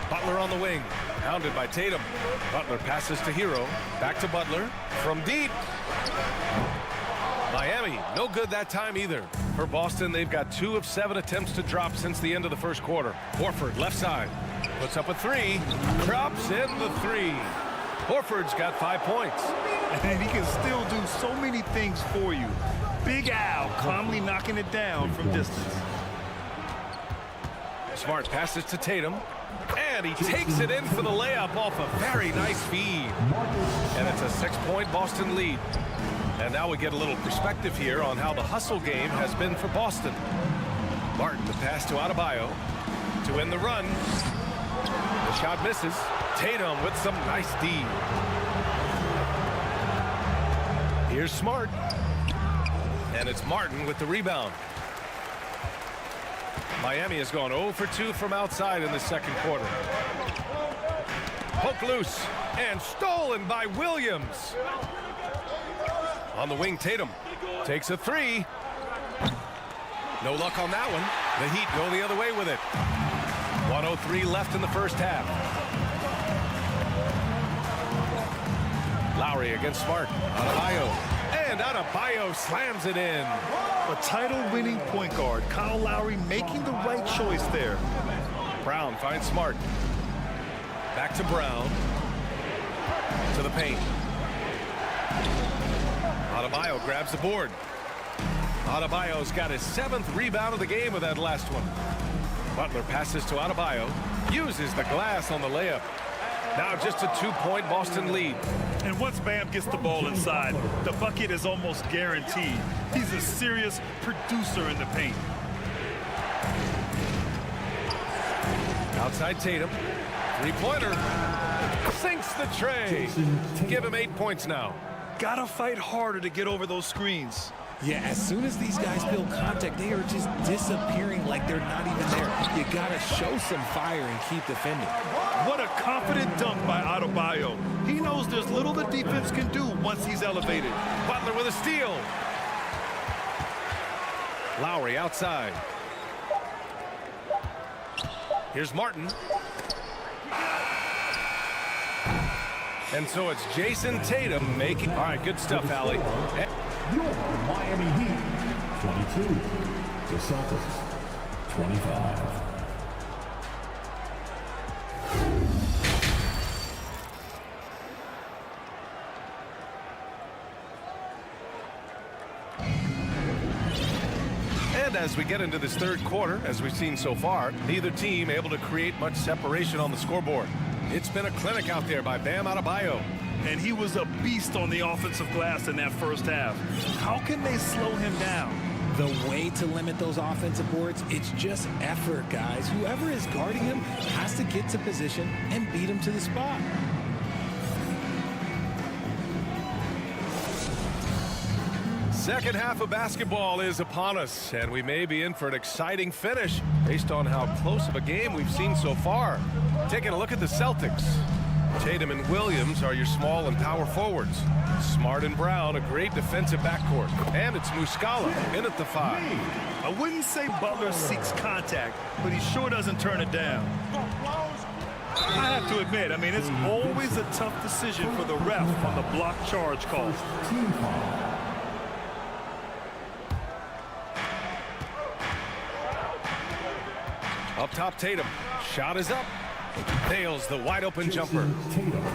Butler on the wing. Hounded by Tatum. Butler passes to Hero. Back to Butler. From deep. Miami, no good that time either. For Boston, they've got 2 of 7 attempts to drop since the end of the first quarter. Horford, left side. Puts up a 3. Drops in the 3. Horford's got 5 points. And he can still do so many things for you. Big Al calmly knocking it down from distance. Smart passes to Tatum. And he takes it in for the layup off a very nice feed. And it's a 6-point Boston lead. And now we get a little perspective here on how the hustle game has been for Boston. Martin, the pass to Adebayo to win the run. The shot misses. Tatum with some nice D. Here's Smart. And it's Martin with the rebound. Miami has gone 0 for 2 from outside in the second quarter. Poke loose and stolen by Williams. On the wing, Tatum takes a 3. No luck on that one. The Heat go the other way with it. 1:03 left in the first half. Lowry against Smart. Adebayo. And Adebayo slams it in. A title-winning point guard, Kyle Lowry making the right choice there. Brown finds Smart. Back to Brown. To the paint. Adebayo grabs the board. Adebayo's got his 7th rebound of the game with that last one. Butler passes to Adebayo. Uses the glass on the layup. Now just a 2-point Boston lead. And once Bam gets the ball inside, the bucket is almost guaranteed. He's a serious producer in the paint. Outside Tatum. 3-pointer. Sinks the tray. Give him 8 points now. Gotta fight harder to get over those screens. Yeah, as soon as these guys feel contact, they are just disappearing like they're not even there. You gotta show some fire and keep defending. What a confident dunk by Adebayo. He knows there's little the defense can do once he's elevated. Butler with a steal. Lowry outside. Here's Martin. And so it's Jason Tatum making... All right, good stuff, Allie. Your Miami Heat, 22. The Celtics, 25. And as we get into this third quarter, as we've seen so far, neither team able to create much separation on the scoreboard. It's been a clinic out there by Bam Adebayo. And he was a beast on the offensive glass in that first half. How can they slow him down? The way to limit those offensive boards, it's just effort, guys. Whoever is guarding him has to get to position and beat him to the spot. Second half of basketball is upon us, and we may be in for an exciting finish based on how close of a game we've seen so far. Taking a look at the Celtics. Tatum and Williams are your small and power forwards. Smart and Brown, a great defensive backcourt. And it's Muscala in at the 5. I wouldn't say Butler seeks contact, but he sure doesn't turn it down. I have to admit, I mean, it's always a tough decision for the ref on the block charge call. Up top, Tatum. Shot is up. Nails the wide open jumper.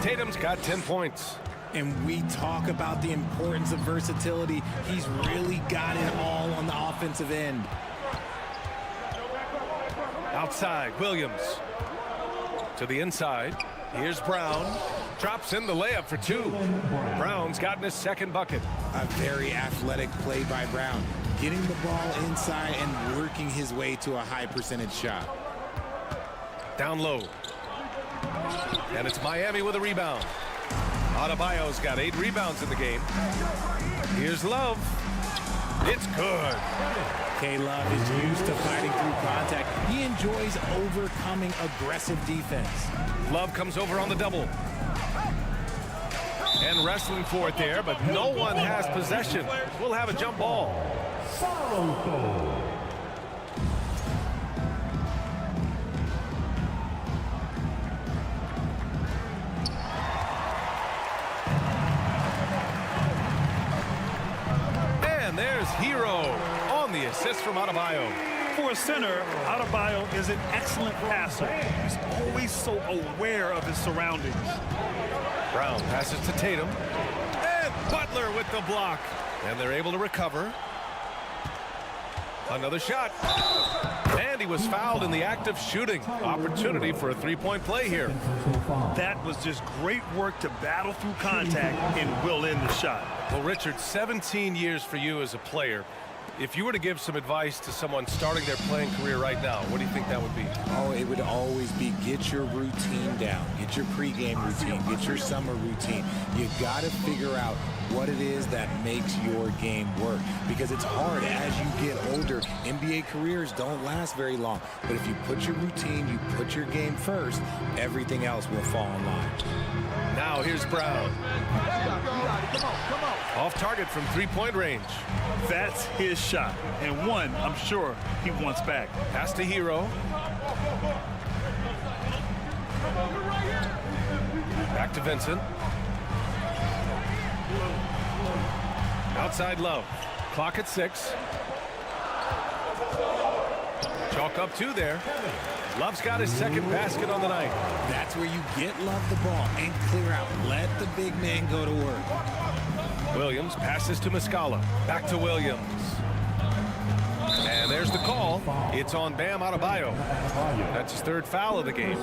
Tatum's got 10 points. And we talk about the importance of versatility. He's really got it all on the offensive end. Outside, Williams. To the inside. Here's Brown. Drops in the layup for 2. Brown's gotten his second bucket. A very athletic play by Brown. Getting the ball inside and working his way to a high percentage shot. Down low. And it's Miami with a rebound. Adebayo's got 8 rebounds in the game. Here's Love. It's good. K-Love is used to fighting through contact. He enjoys overcoming aggressive defense. Love comes over on the double. And wrestling for it there, but no one has possession. We'll have a jump ball. And there's Hero on the assist from Adebayo. For a center, Adebayo is an excellent passer. He's always so aware of his surroundings. Brown passes to Tatum. And Butler with the block. And they're able to recover. Another shot. And he was fouled in the act of shooting. Opportunity for a three-point play here. That was just great work to battle through contact and will end the shot. Well, Richard, 17 years for you as a player. If you were to give some advice to someone starting their playing career right now, what do you think that would be? Oh, it would always be get your routine down. Get your pregame routine. Get your summer routine. You got to figure out what it is that makes your game work. Because it's hard as you get older. NBA careers don't last very long. But if you put your routine, you put your game first, everything else will fall in line. Now here's Brown. Off target from three-point range. That's his shot, and one I'm sure he wants back. Pass to Hero. Back to Vincent. Outside Love. Clock at 6. Chalk up 2 there. Love's got his second basket on the night. That's where you get Love the ball and clear out. Let the big man go to work. Williams passes to Muscala. Back to Williams. And there's the call. It's on Bam Adebayo. That's his 3rd foul of the game.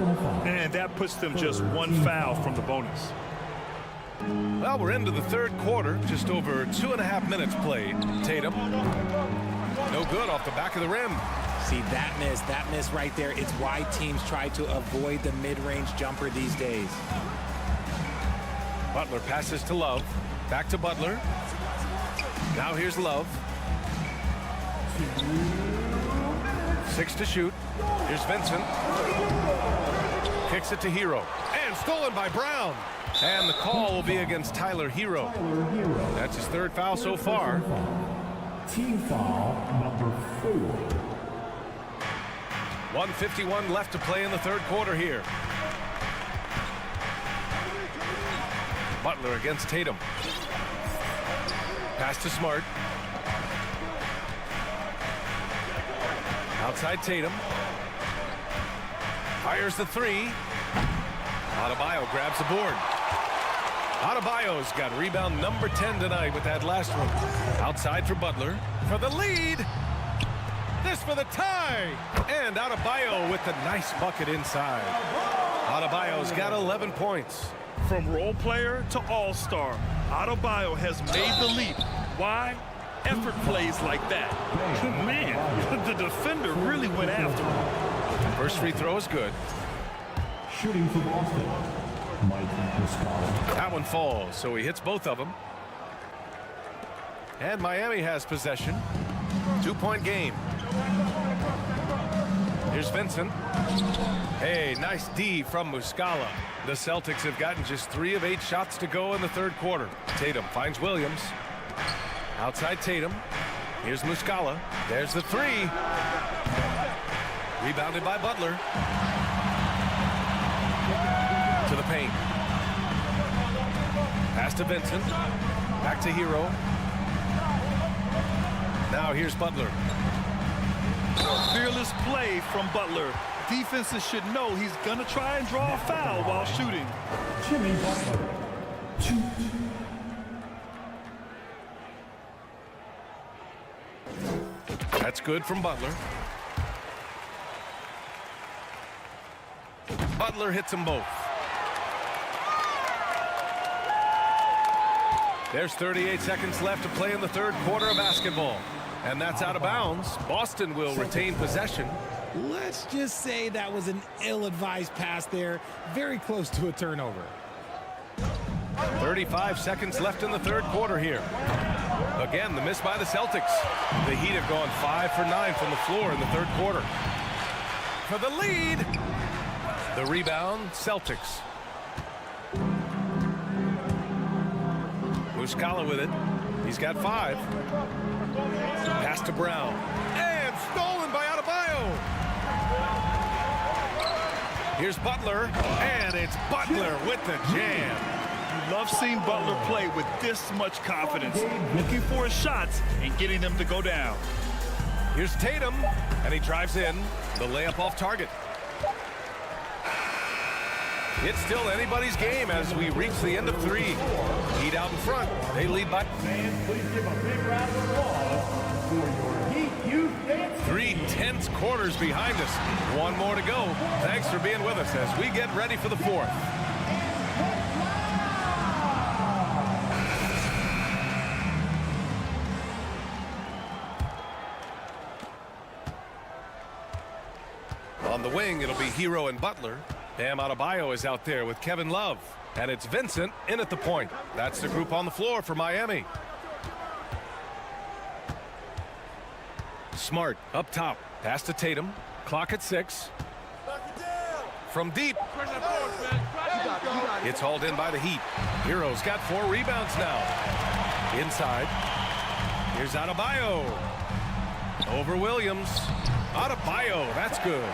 And that puts them just 1 foul from the bonus. Well, we're into the 3rd quarter. Just over 2.5 minutes played. Tatum. No good off the back of the rim. See, that miss right there. It's why teams try to avoid the mid-range jumper these days. Butler passes to Love. Back to Butler. Now here's Love. 6 to shoot. Here's Vincent. Kicks it to Hero. And stolen by Brown. And the call will be against Tyler Hero. That's his 3rd foul so far. Team foul number 4. 1:51 left to play in the 3rd quarter here. Butler against Tatum. Pass to Smart. Outside Tatum. Fires the 3. Adebayo grabs the board. Adebayo's got rebound number 10 tonight with that last one. Outside for Butler. For the lead. This for the tie. And Adebayo with the nice bucket inside. Adebayo's got 11 points. From role player to all-star, Adebayo has made the leap. Why? Effort plays like that. Man, the defender really went after him. First free throw is good. Shooting for Boston, Mike Muscala. That one falls, so he hits both of them. And Miami has possession. 2-point game. Here's Vincent. Hey, nice D from Muscala. The Celtics have gotten just 3 of 8 shots to go in the 3rd quarter. Tatum finds Williams. Outside Tatum. Here's Muscala. There's the 3. Rebounded by Butler. To the paint. Pass to Vincent. Back to Hero. Now here's Butler. Fearless play from Butler. Defenses should know he's going to try and draw a foul while shooting. Jimmy Butler. 2. That's good from Butler. Butler hits them both. There's 38 seconds left to play in the 3rd quarter of basketball. And that's out of bounds. Boston will retain possession. Let's just say that was an ill-advised pass there. Very close to a turnover. 35 seconds left in the third quarter here. Again, the miss by the Celtics. The Heat have gone 5 for 9 from the floor in the third quarter. For the lead. The rebound, Celtics. Muscala with it. He's got 5. Pass to Brown. And stolen by Adebayo. Here's Butler. And it's Butler with the jam. You love seeing Butler play with this much confidence. Looking for his shots and getting them to go down. Here's Tatum. And he drives in. The layup off target. It's still anybody's game as we reach the end of 3. Heat out in front. They lead by. Fans, please give a big round of applause for your Heat Youth Dance. 3 tense quarters behind us. 1 more to go. Thanks for being with us as we get ready for the 4th. On the wing, it'll be Hero and Butler. Bam Adebayo is out there with Kevin Love. And it's Vincent in at the point. That's the group on the floor for Miami. Smart up top. Pass to Tatum. Clock at 6. From deep. It's hauled in by the Heat. Hero's got 4 rebounds now. Inside. Here's Adebayo. Over Williams. Adebayo, that's good.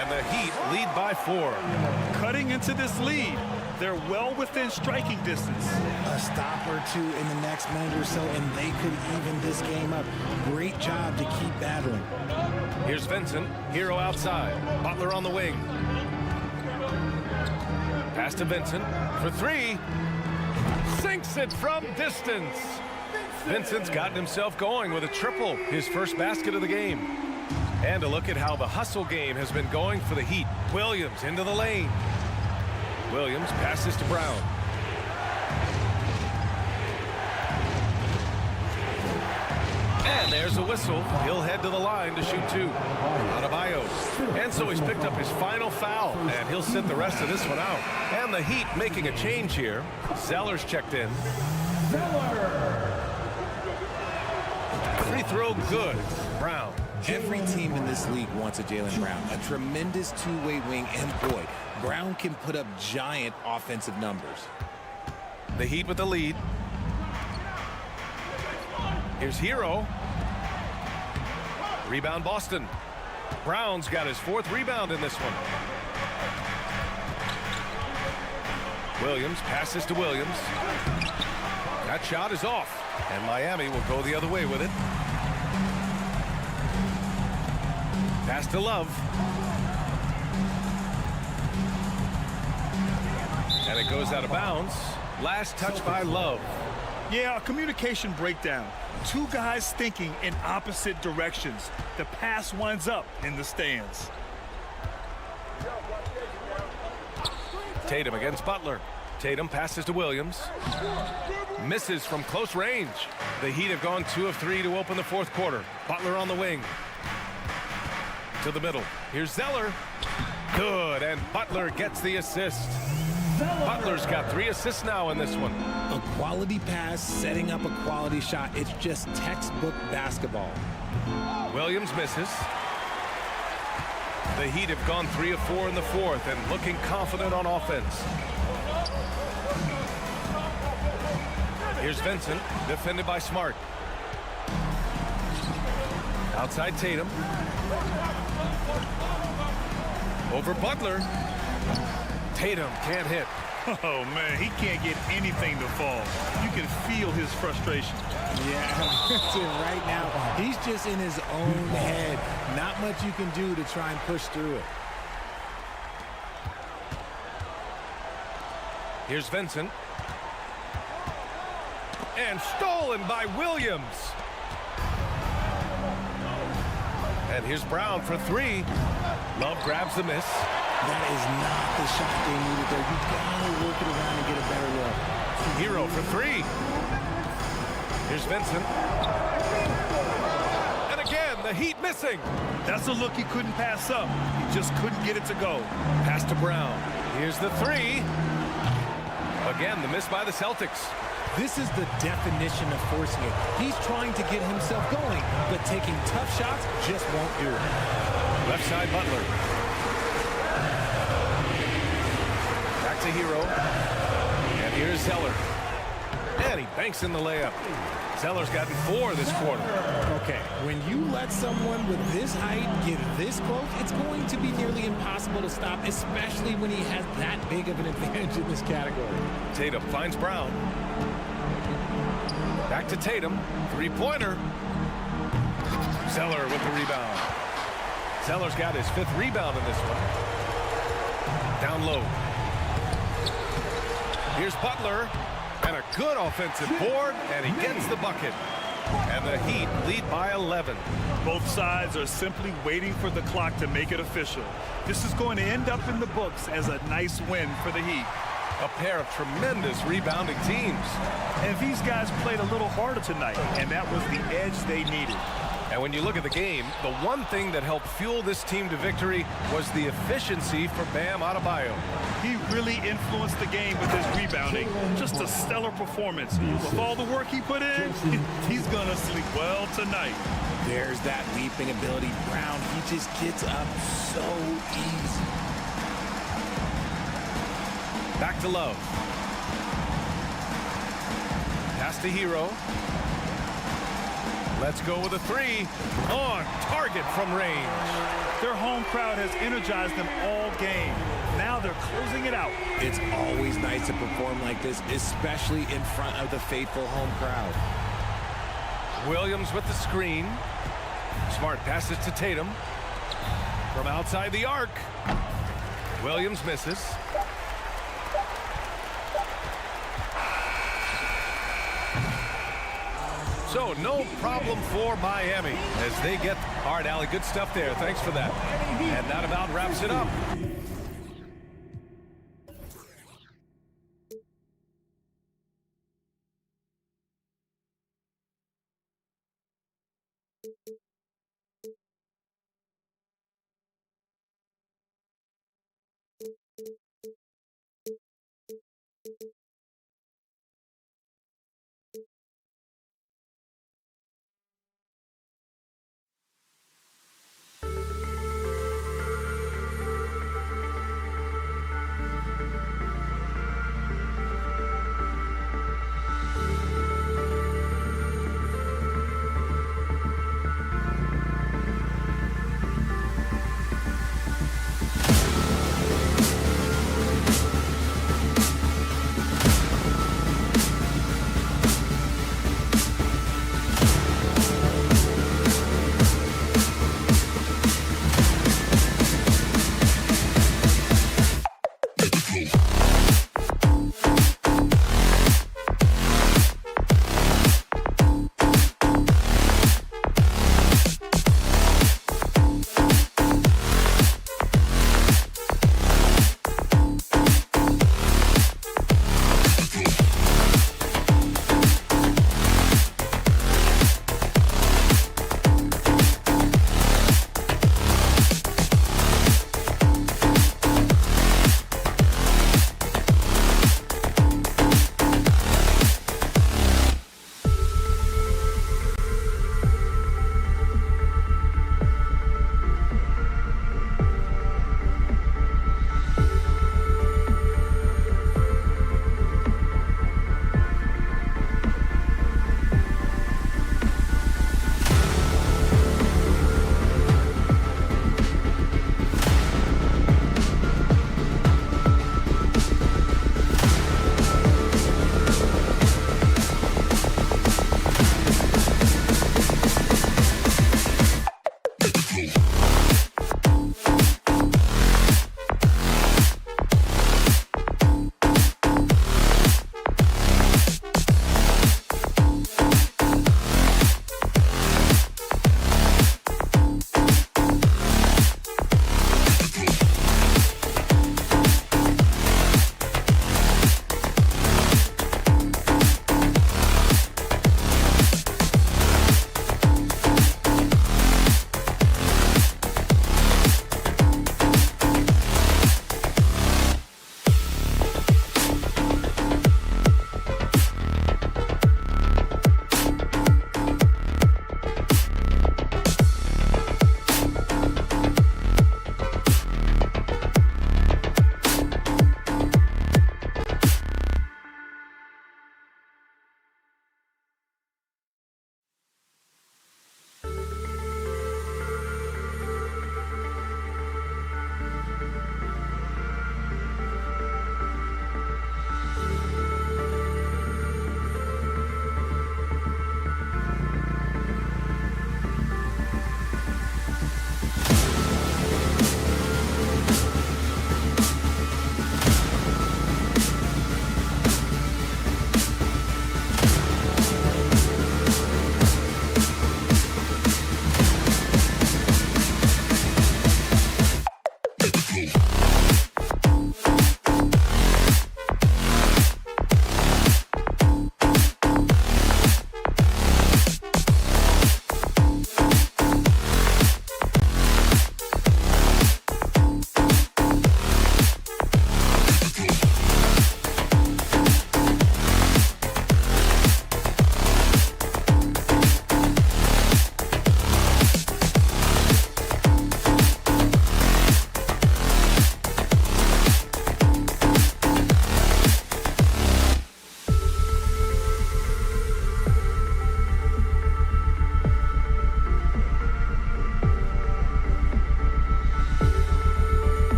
And the Heat lead by 4. Cutting into this lead. They're well within striking distance. A stop or 2 in the next minute or so, and they could even this game up. Great job to keep battling. Here's Vincent. Hero outside. Butler on the wing. Pass to Vincent for 3. Sinks it from distance. Vincent's gotten himself going with a triple. His first basket of the game. And a look at how the hustle game has been going for the Heat. Williams into the lane. Williams passes to Brown. And there's a whistle. He'll head to the line to shoot 2. Adebayo. And so he's picked up his final foul. And he'll sit the rest of this one out. And the Heat making a change here. Zeller's checked in. Free throw good. Brown. Every team in this league wants a Jaylen Brown, a tremendous two-way wing, and boy, Brown can put up giant offensive numbers. The Heat with the lead. Here's Hero. Rebound Boston. Brown's got his 4th rebound in this one. Williams passes to Williams. That shot is off, and Miami will go the other way with it. Pass to Love. And it goes out of bounds. Last touch by Love. Yeah, a communication breakdown. 2 guys thinking in opposite directions. The pass winds up in the stands. Tatum against Butler. Tatum passes to Williams. Misses from close range. The Heat have gone 2 of 3 to open the 4th quarter. Butler on the wing. To the middle. Here's Zeller. Good, and Butler gets the assist. Butler's got 3 assists now in this one. A quality pass, setting up a quality shot. It's just textbook basketball. Williams misses. The Heat have gone 3 of 4 in the 4th and looking confident on offense. Here's Vincent, defended by Smart. Outside Tatum. Over Butler. Tatum can't hit. Oh, man, he can't get anything to fall. You can feel his frustration. Yeah, right now, he's just in his own head. Not much you can do to try and push through it. Here's Vincent. And stolen by Williams. And here's Brown for 3. Love grabs the miss. That is not the shot they needed there. You gotta work it around and get a better look. Hero for 3. Here's Vincent. And again, the Heat missing. That's a look he couldn't pass up. He just couldn't get it to go. Pass to Brown. Here's the three. Again, the miss by the Celtics. This is the definition of forcing it. He's trying to get himself going, but taking tough shots just won't do it. Left side, Butler. Back to Hero. And here's Zeller. And he banks in the layup. Zeller's gotten 4 this quarter. Okay, when you let someone with this height get this close, it's going to be nearly impossible to stop, especially when he has that big of an advantage in this category. Tatum finds Brown. Back to Tatum. Three-pointer. Zeller with the rebound. Zeller's got his 5th rebound in this one. Down low. Here's Butler. And a good offensive board, and he gets the bucket. And the Heat lead by 11. Both sides are simply waiting for the clock to make it official. This is going to end up in the books as a nice win for the Heat. A pair of tremendous rebounding teams. And these guys played a little harder tonight, and that was the edge they needed. And when you look at the game, the one thing that helped fuel this team to victory was the efficiency for Bam Adebayo. He really influenced the game with his rebounding. Just a stellar performance. With all the work he put in, he's going to sleep well tonight. There's that leaping ability. Brown, he just gets up so easy. Back to Love. Pass to Hero. Let's go with a 3 on target from range. Their home crowd has energized them all game. Now they're closing it out. It's always nice to perform like this, especially in front of the faithful home crowd. Williams with the screen. Smart passes to Tatum. From outside the arc. Williams misses. So no problem for Miami as they get hard alley. Good stuff there. Thanks for that. And that about wraps it up.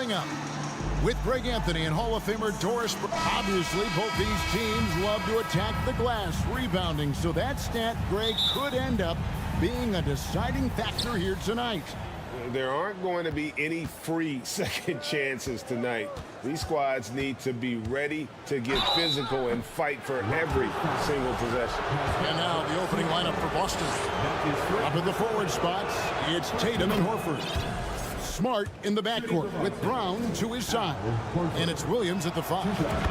Coming up, with Greg Anthony and Hall of Famer Doris. Obviously, both these teams love to attack the glass, rebounding. So that stat, Greg, could end up being a deciding factor here tonight. There aren't going to be any free second chances tonight. These squads need to be ready to get physical and fight for every single possession. And now the opening lineup for Boston. Up in the forward spots, it's Tatum and Horford. Smart in the backcourt with Brown to his side. And it's Williams at the 5.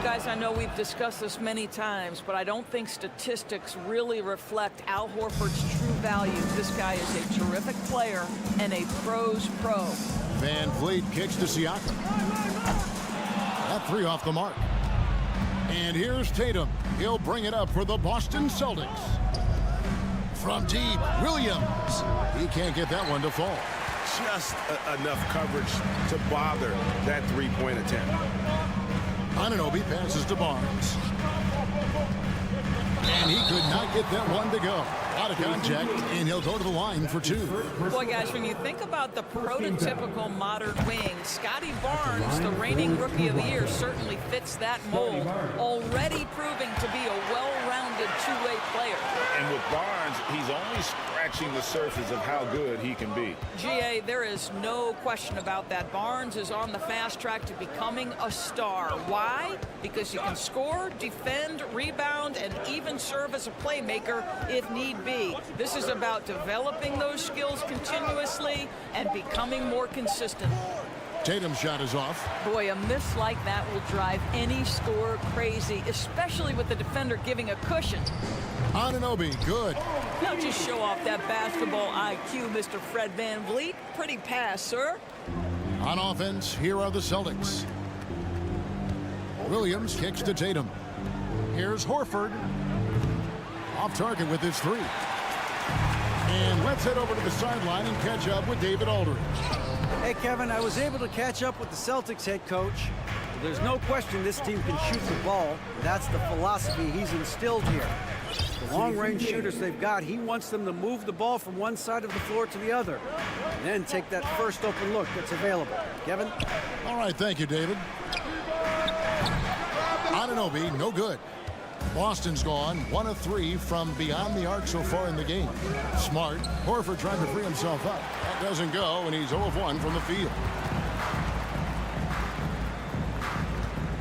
Guys, I know we've discussed this many times, but I don't think statistics really reflect Al Horford's true value. This guy is a terrific player and a pro's pro. Van Vliet kicks to Siakam. That 3 off the mark. And here's Tatum. He'll bring it up for the Boston Celtics. From deep, Williams. He can't get that one to fall. Just enough coverage to bother that three-point attempt. Anunoby passes to Barnes. And he could not get that one to go. Out of contact, and he'll go to the line for 2. Boy, guys, when you think about the prototypical modern wing, Scotty Barnes, the reigning Rookie of the Year, certainly fits that mold, already proving to be a well-rounded two-way player. And with Barnes, he's only scratching the surface of how good he can be. GA, there is no question about that. Barnes is on the fast track to becoming a star. Why? Because he can score, defend, rebound, and even serve as a playmaker if need be. This is about developing those skills continuously and becoming more consistent. Tatum's shot is off. Boy, a miss like that will drive any scorer crazy, especially with the defender giving a cushion. Anunoby, good. Now just show off that basketball IQ, Mr. Fred Van Vliet. Pretty pass, sir. On offense, here are the Celtics. Williams kicks to Tatum. Here's Horford. Off target with his 3. And let's head over to the sideline and catch up with David Aldridge. Hey, Kevin, I was able to catch up with the Celtics head coach. There's no question this team can shoot the ball. That's the philosophy he's instilled here. The long-range shooters they've got, he wants them to move the ball from one side of the floor to the other, and then take that first open look that's available. Kevin? All right, thank you, David. Anunoby, no good. Boston's gone 1 of 3 from beyond the arc so far in the game. Smart. Horford trying to free himself up. That doesn't go, and he's 0 of 1 from the field.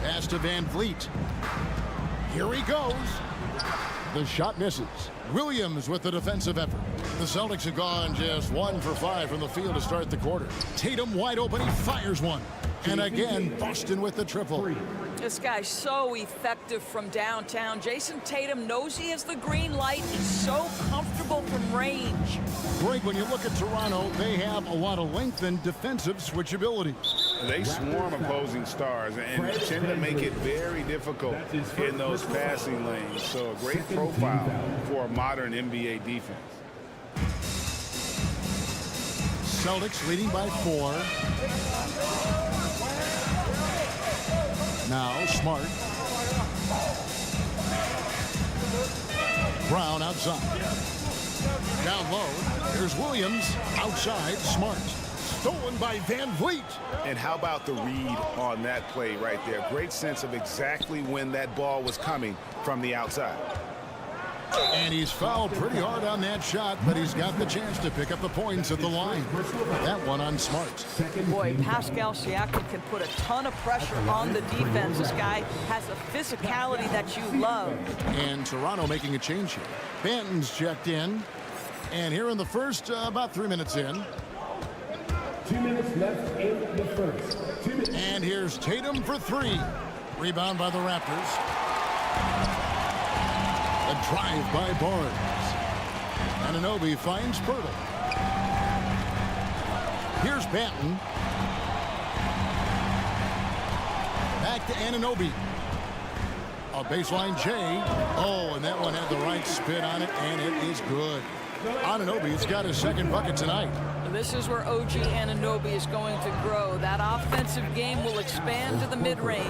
Pass to Van Vliet. Here he goes. The shot misses. Williams with the defensive effort. The Celtics have gone just 1 for 5 from the field to start the quarter. Tatum wide open. He fires one. And again, Boston with the triple. This guy's so effective from downtown. Jason Tatum knows he has the green light. He's so comfortable from range. Greg, when you look at Toronto, they have a lot of length and defensive switchability. They swarm opposing stars and tend to make it very difficult in those passing lanes. So a great profile for a modern NBA defense. Celtics leading by 4. Now Smart. Brown outside. Down low. There's Williams outside. Smart. Stolen by Van Vliet. And how about the read on that play right there? Great sense of exactly when that ball was coming from the outside. And he's fouled pretty hard on that shot, but he's got the chance to pick up the points at the line. That one on Smart. Boy, Pascal Siakam can put a ton of pressure on the defense. This guy has a physicality that you love. And Toronto making a change here. Banton's checked in. And here in the first, about 3 minutes in. 2 minutes left in the first. And here's Tatum for 3. Rebound by the Raptors. A drive by Barnes. Anunoby finds Pirtle. Here's Banton. Back to Anunoby. A baseline J. Oh, and that one had the right spin on it, and it is good. Anunoby's got his second bucket tonight. This is where OG Anunoby is going to grow. That offensive game will expand to the mid-range.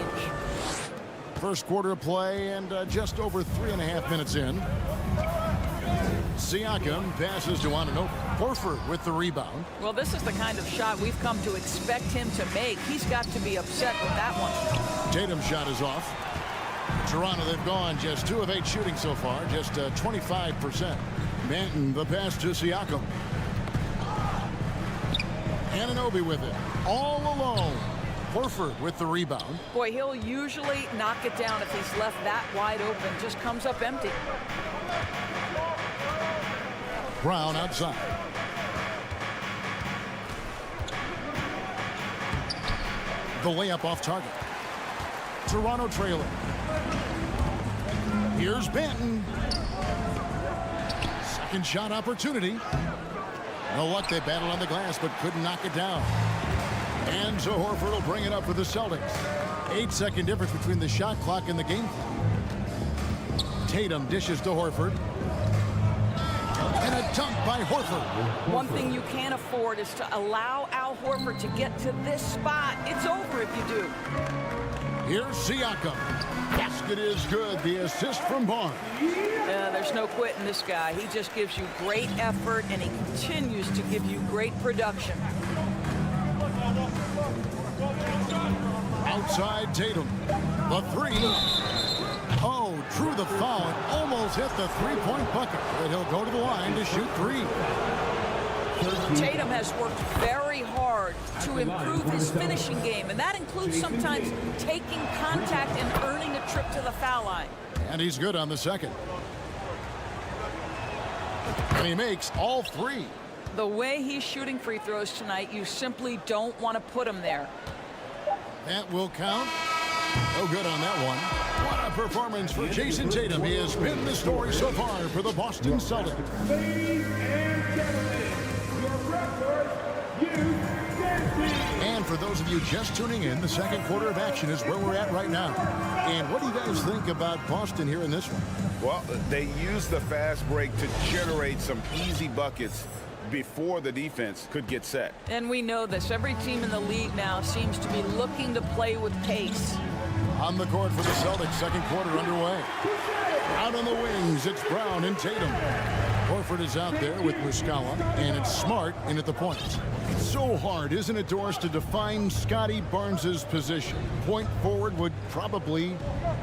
First quarter of play and just over 3.5 minutes in. Siakam passes to Anunoby. Horford with the rebound. Well, this is the kind of shot we've come to expect him to make. He's got to be upset with that one. Tatum's shot is off. Toronto, they've gone just 2 of 8 shooting so far, just 25%. Manton, the pass to Siakam. Anunoby with it, all alone. Horford with the rebound. Boy, he'll usually knock it down if he's left that wide open. Just comes up empty. Brown outside. The layup off target. Toronto trailing. Here's Banton. Second shot opportunity. No luck, they battled on the glass but couldn't knock it down. And so Horford will bring it up for the Celtics. 8-second difference between the shot clock and the game clock. Tatum dishes to Horford. And a dunk by Horford. One thing you can't afford is to allow Al Horford to get to this spot. It's over if you do. Here's Siakam. Basket is good. The assist from Barnes. There's no quitting this guy. He just gives you great effort, and he continues to give you great production. Outside Tatum. The three. Oh, drew the foul and almost hit the three-point bucket. But he'll go to the line to shoot 3. Tatum has worked very hard to improve his finishing game, and that includes sometimes taking contact and earning a trip to the foul line. And he's good on the second. And he makes all 3. The way he's shooting free throws tonight, you simply don't want to put him there. That will count. No good on that one. What a performance for Jason Tatum. He has been the story so far for the Boston Celtics. Ladies and gentlemen, your Raptors, and for those of you just tuning in, the second quarter of action is where we're at right now. And what do you guys think about Boston here in this one? Well, they used the fast break to generate some easy buckets before the defense could get set. And we know this. Every team in the league now seems to be looking to play with pace. On the court for the Celtics, second quarter underway. Out on the wings, it's Brown and Tatum. Horford is out there with Muscala, and it's Smart in at the point. It's so hard, isn't it, Doris, to define Scotty Barnes' position? Point forward would probably,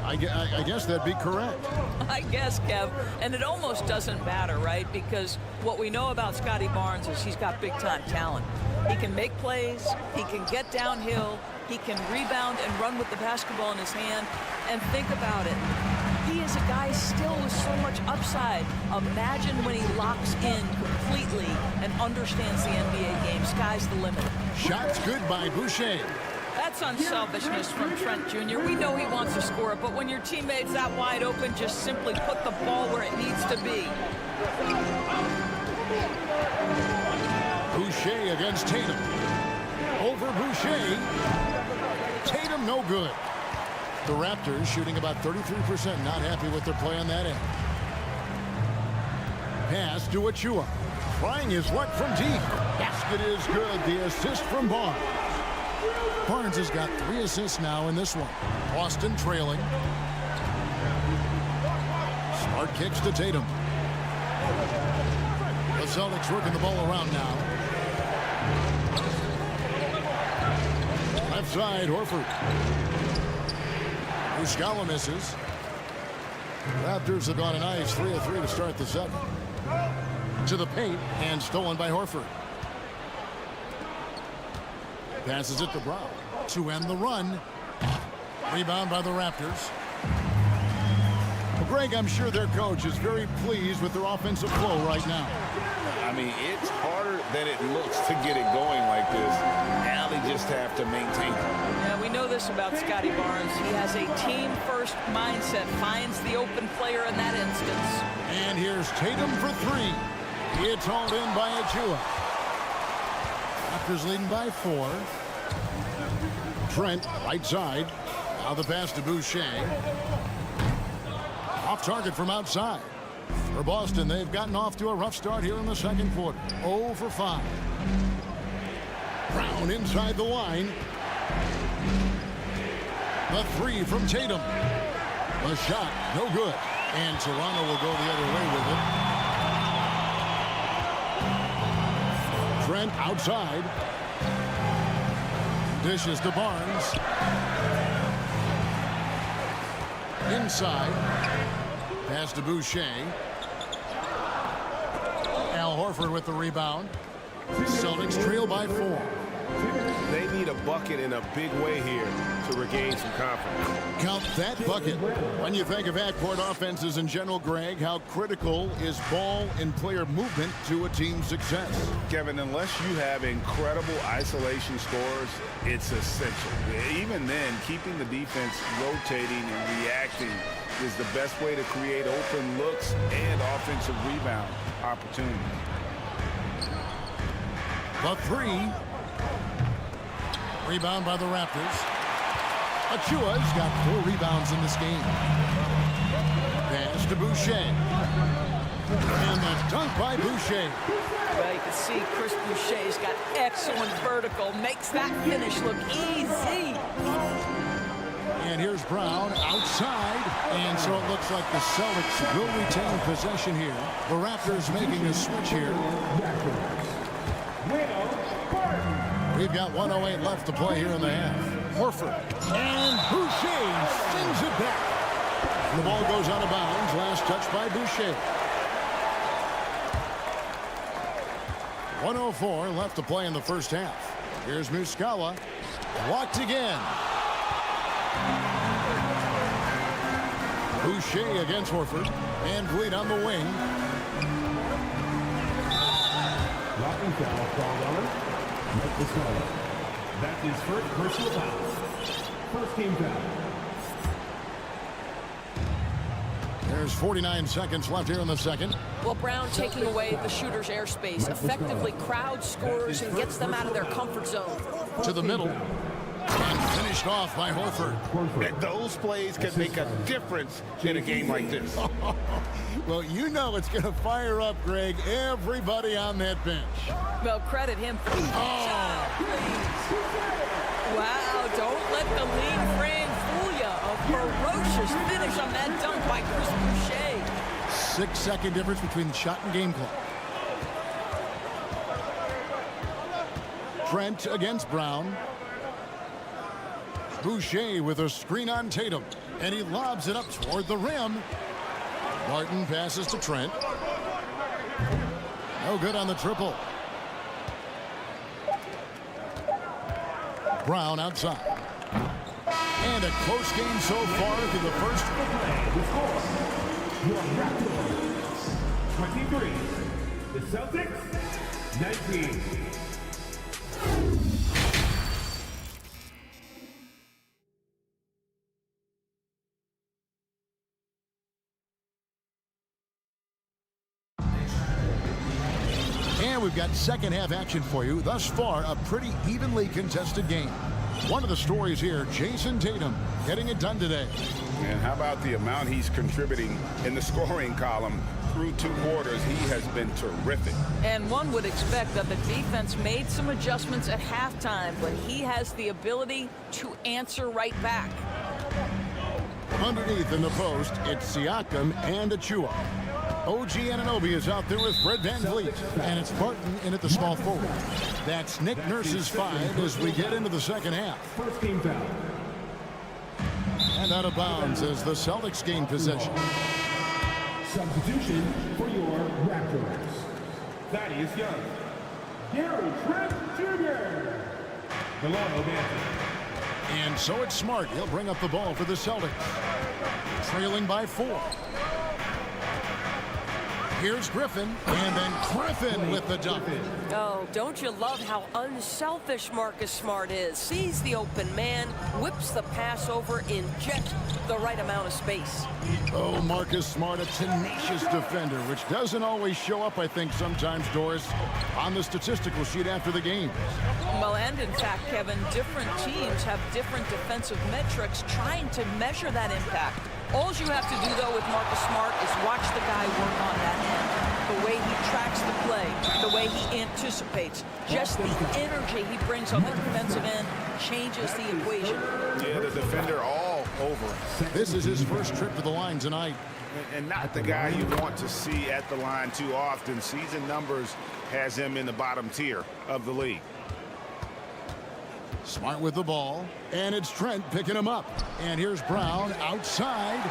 I guess that'd be correct. I guess, Kev. And it almost doesn't matter, right? Because what we know about Scotty Barnes is he's got big-time talent. He can make plays. He can get downhill. He can rebound and run with the basketball in his hand. And think about it. He is a guy still with so much upside. Imagine when he locks in completely and understands the NBA game. Sky's the limit. Shots good by Boucher. That's unselfishness from Trent Jr. We know he wants to score it, but when your teammate's that wide open, just simply put the ball where it needs to be. Boucher against Tatum. Over Boucher. Tatum no good. The Raptors shooting about 33%, not happy with their play on that end. Pass to Achua. Trying his luck from deep. Basket is good. The assist from Barnes. Barnes has got 3 assists now in this one. Boston trailing. Smart kicks to Tatum. The Celtics working the ball around now. Left side, Horford. Muscala misses. Raptors have gone a nice 3 of 3 to start the second. To the paint and stolen by Horford. Passes it to Brown to end the run. Rebound by the Raptors. Well, Greg, I'm sure their coach is very pleased with their offensive flow right now. I mean, it's harder than it looks to get it going like this. Now they just have to maintain it. Yeah, we know this about Scotty Barnes. He has a team-first mindset, finds the open player in that instance. And here's Tatum for 3. It's hauled in by Achua. Raptors leading by 4. Trent, right side. Now the pass to Boucher. Off target from outside. For Boston, they've gotten off to a rough start here in the second quarter. 0 for 5. Brown inside the line. The 3 from Tatum. The shot, no good. And Toronto will go the other way with it. Outside. Dishes to Barnes. Inside. Pass to Boucher. Al Horford with the rebound. Celtics trail by 4. They need a bucket in a big way here to regain some confidence. Count that bucket. When you think of half-court offenses in general, Greg, how critical is ball and player movement to a team's success? Kevin, unless you have incredible isolation scores, it's essential. Even then, keeping the defense rotating and reacting is the best way to create open looks and offensive rebound opportunities. The 3. Rebound by the Raptors. Achua's got 4 rebounds in this game. Pass to Boucher. And the dunk by Boucher. Well, you can see Chris Boucher's got excellent vertical. Makes that finish look easy. And here's Brown outside. And so it looks like the Celtics will retain possession here. The Raptors making a switch here. We've got 1:08 left to play here in the half. Horford. And Boucher sends it back. And the ball goes out of bounds. Last touch by Boucher. 1:04 left to play in the first half. Here's Muscala. Blocked again. Boucher against Horford. And Vliet on the wing. Blocking foul called on him. That's his first personal foul. First team foul. There's 49 seconds left here in the second. Well, Brown taking away the shooter's airspace effectively crowds scorers and gets them out of their comfort zone. To the middle. And finished off by Horford. Those plays can make a difference in a game like this. Well, you know it's going to fire up, Greg, everybody on that bench. Well, credit him for Wow, don't let the lean frame fool you. A ferocious finish on that dunk by Chris Boucher. 6-second difference between the shot and game clock. Trent against Brown. Boucher with a screen on Tatum. And he lobs it up toward the rim. Martin passes to Trent. No good on the triple. Brown outside. And a close game so far through the first. Your Raptors 23. The Celtics 19. And we've got second half action for you. Thus far, a pretty evenly contested game. One of the stories here, Jason Tatum getting it done today. And how about the amount he's contributing in the scoring column through 2 quarters? He has been terrific. And one would expect that the defense made some adjustments at halftime, but he has the ability to answer right back. Underneath in the post, it's Siakam and Achua. OG Anunoby is out there with Fred VanVleet, and it's Barton in at the small forward. That's Nick Nurse's 5 as we get into the second half. First team foul. And out of bounds as the Celtics gain possession. Substitution for your Raptors. Thaddeus Young. Gary Trent Jr. Delano Banton. And so it's Smart. He'll bring up the ball for the Celtics. Trailing by 4. Here's Griffin, and then Griffin with the dunk. Oh, don't you love how unselfish Marcus Smart is? Sees the open man, whips the pass over in just the right amount of space. Oh, Marcus Smart, a tenacious defender, which doesn't always show up, I think, sometimes, Doris, on the statistical sheet after the game. Well, and in fact, Kevin, different teams have different defensive metrics trying to measure that impact. All you have to do, though, with Marcus Smart is watch the guy work on that end. The way he tracks the play, the way he anticipates, just the energy he brings on the defensive end changes the equation. Yeah, the defender all over him. This is his first trip to the line tonight. And not the guy you want to see at the line too often. Season numbers has him in the bottom tier of the league. Smart with the ball, and it's Trent picking him up. And here's Brown outside.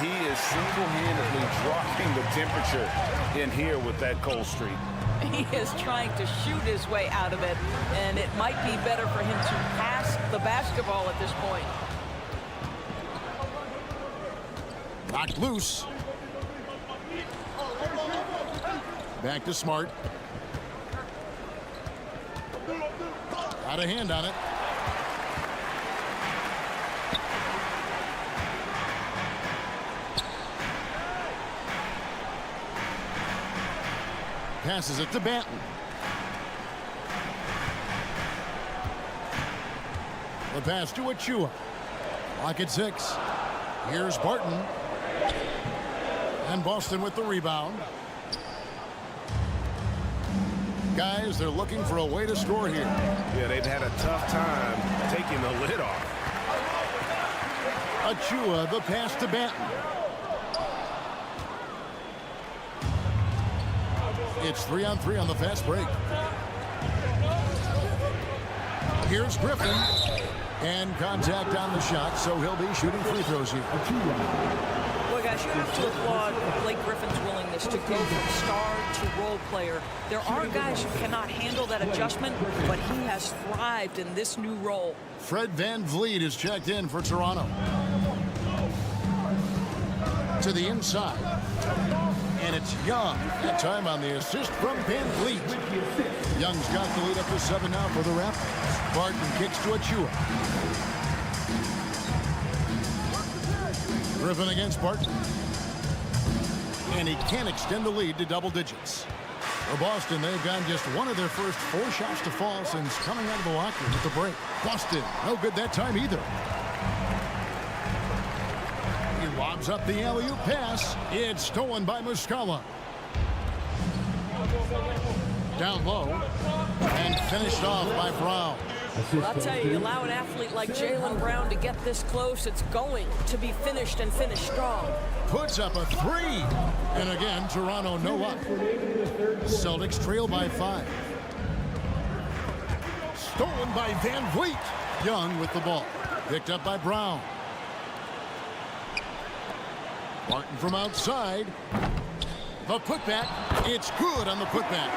He is single-handedly dropping the temperature in here with that cold streak. He is trying to shoot his way out of it, and it might be better for him to pass the basketball at this point. Knocked loose. Back to Smart. Got a hand on it. Passes it to Banton. The pass to Achua. Lock at 6. Here's Barton. And Boston with the rebound. Guys, they're looking for a way to score here. Yeah, they've had a tough time taking the lid off. Achua, the pass to Banton. It's 3-on-3 on the fast break. Here's Griffin. And contact on the shot, so he'll be shooting free throws here. Well, guys, you have to applaud Blake Griffin's willingness to go from star to role player. There are guys who cannot handle that adjustment, but he has thrived in this new role. Fred VanVleet is checked in for Toronto. To the inside. And it's Young. That time on the assist from VanVleet. Young's got the lead up to 7 now for the Raptors. Barton kicks to Achua. Griffin against Barton. And he can extend the lead to double digits. For Boston, they've gotten just one of their first 4 shots to fall since coming out of the locker room at the break. Boston, no good that time either. He lobs up the alley-oop pass. It's stolen by Muscala. Down low. And finished off by Brown. Well, I'll tell you, allow an athlete like Jaylen Brown to get this close, it's going to be finished and finished strong. Puts up a 3. And again, Toronto no up. Celtics trail by 5. Stolen by VanVleet. Young with the ball. Picked up by Brown. Barton from outside. The putback. It's good on the putback.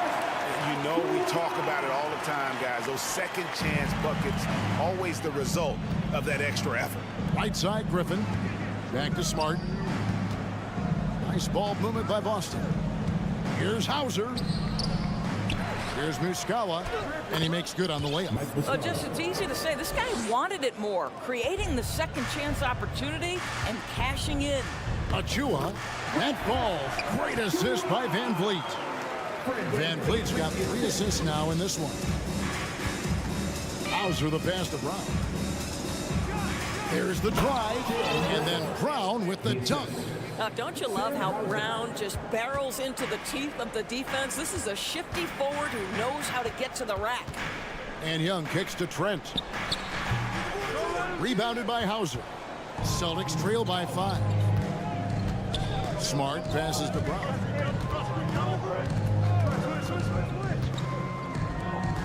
You know, we talk about it all the time, guys. Those second chance buckets, always the result of that extra effort. Right side, Griffin. Back to Smart. Nice ball movement by Boston. Here's Hauser. Here's Muscala. And he makes good on the layup. It's easy to say. This guy wanted it more. Creating the second chance opportunity and cashing in. Achua. That falls. Great assist by VanVleet. VanVleet's got 3 assists now in this one. Hauser the pass to Brown. There's the drive, and then Brown with the dunk. Now, don't you love how Brown just barrels into the teeth of the defense? This is a shifty forward who knows how to get to the rack. And Young kicks to Trent. Rebounded by Hauser. Celtics trail by 5. Smart passes to Brown.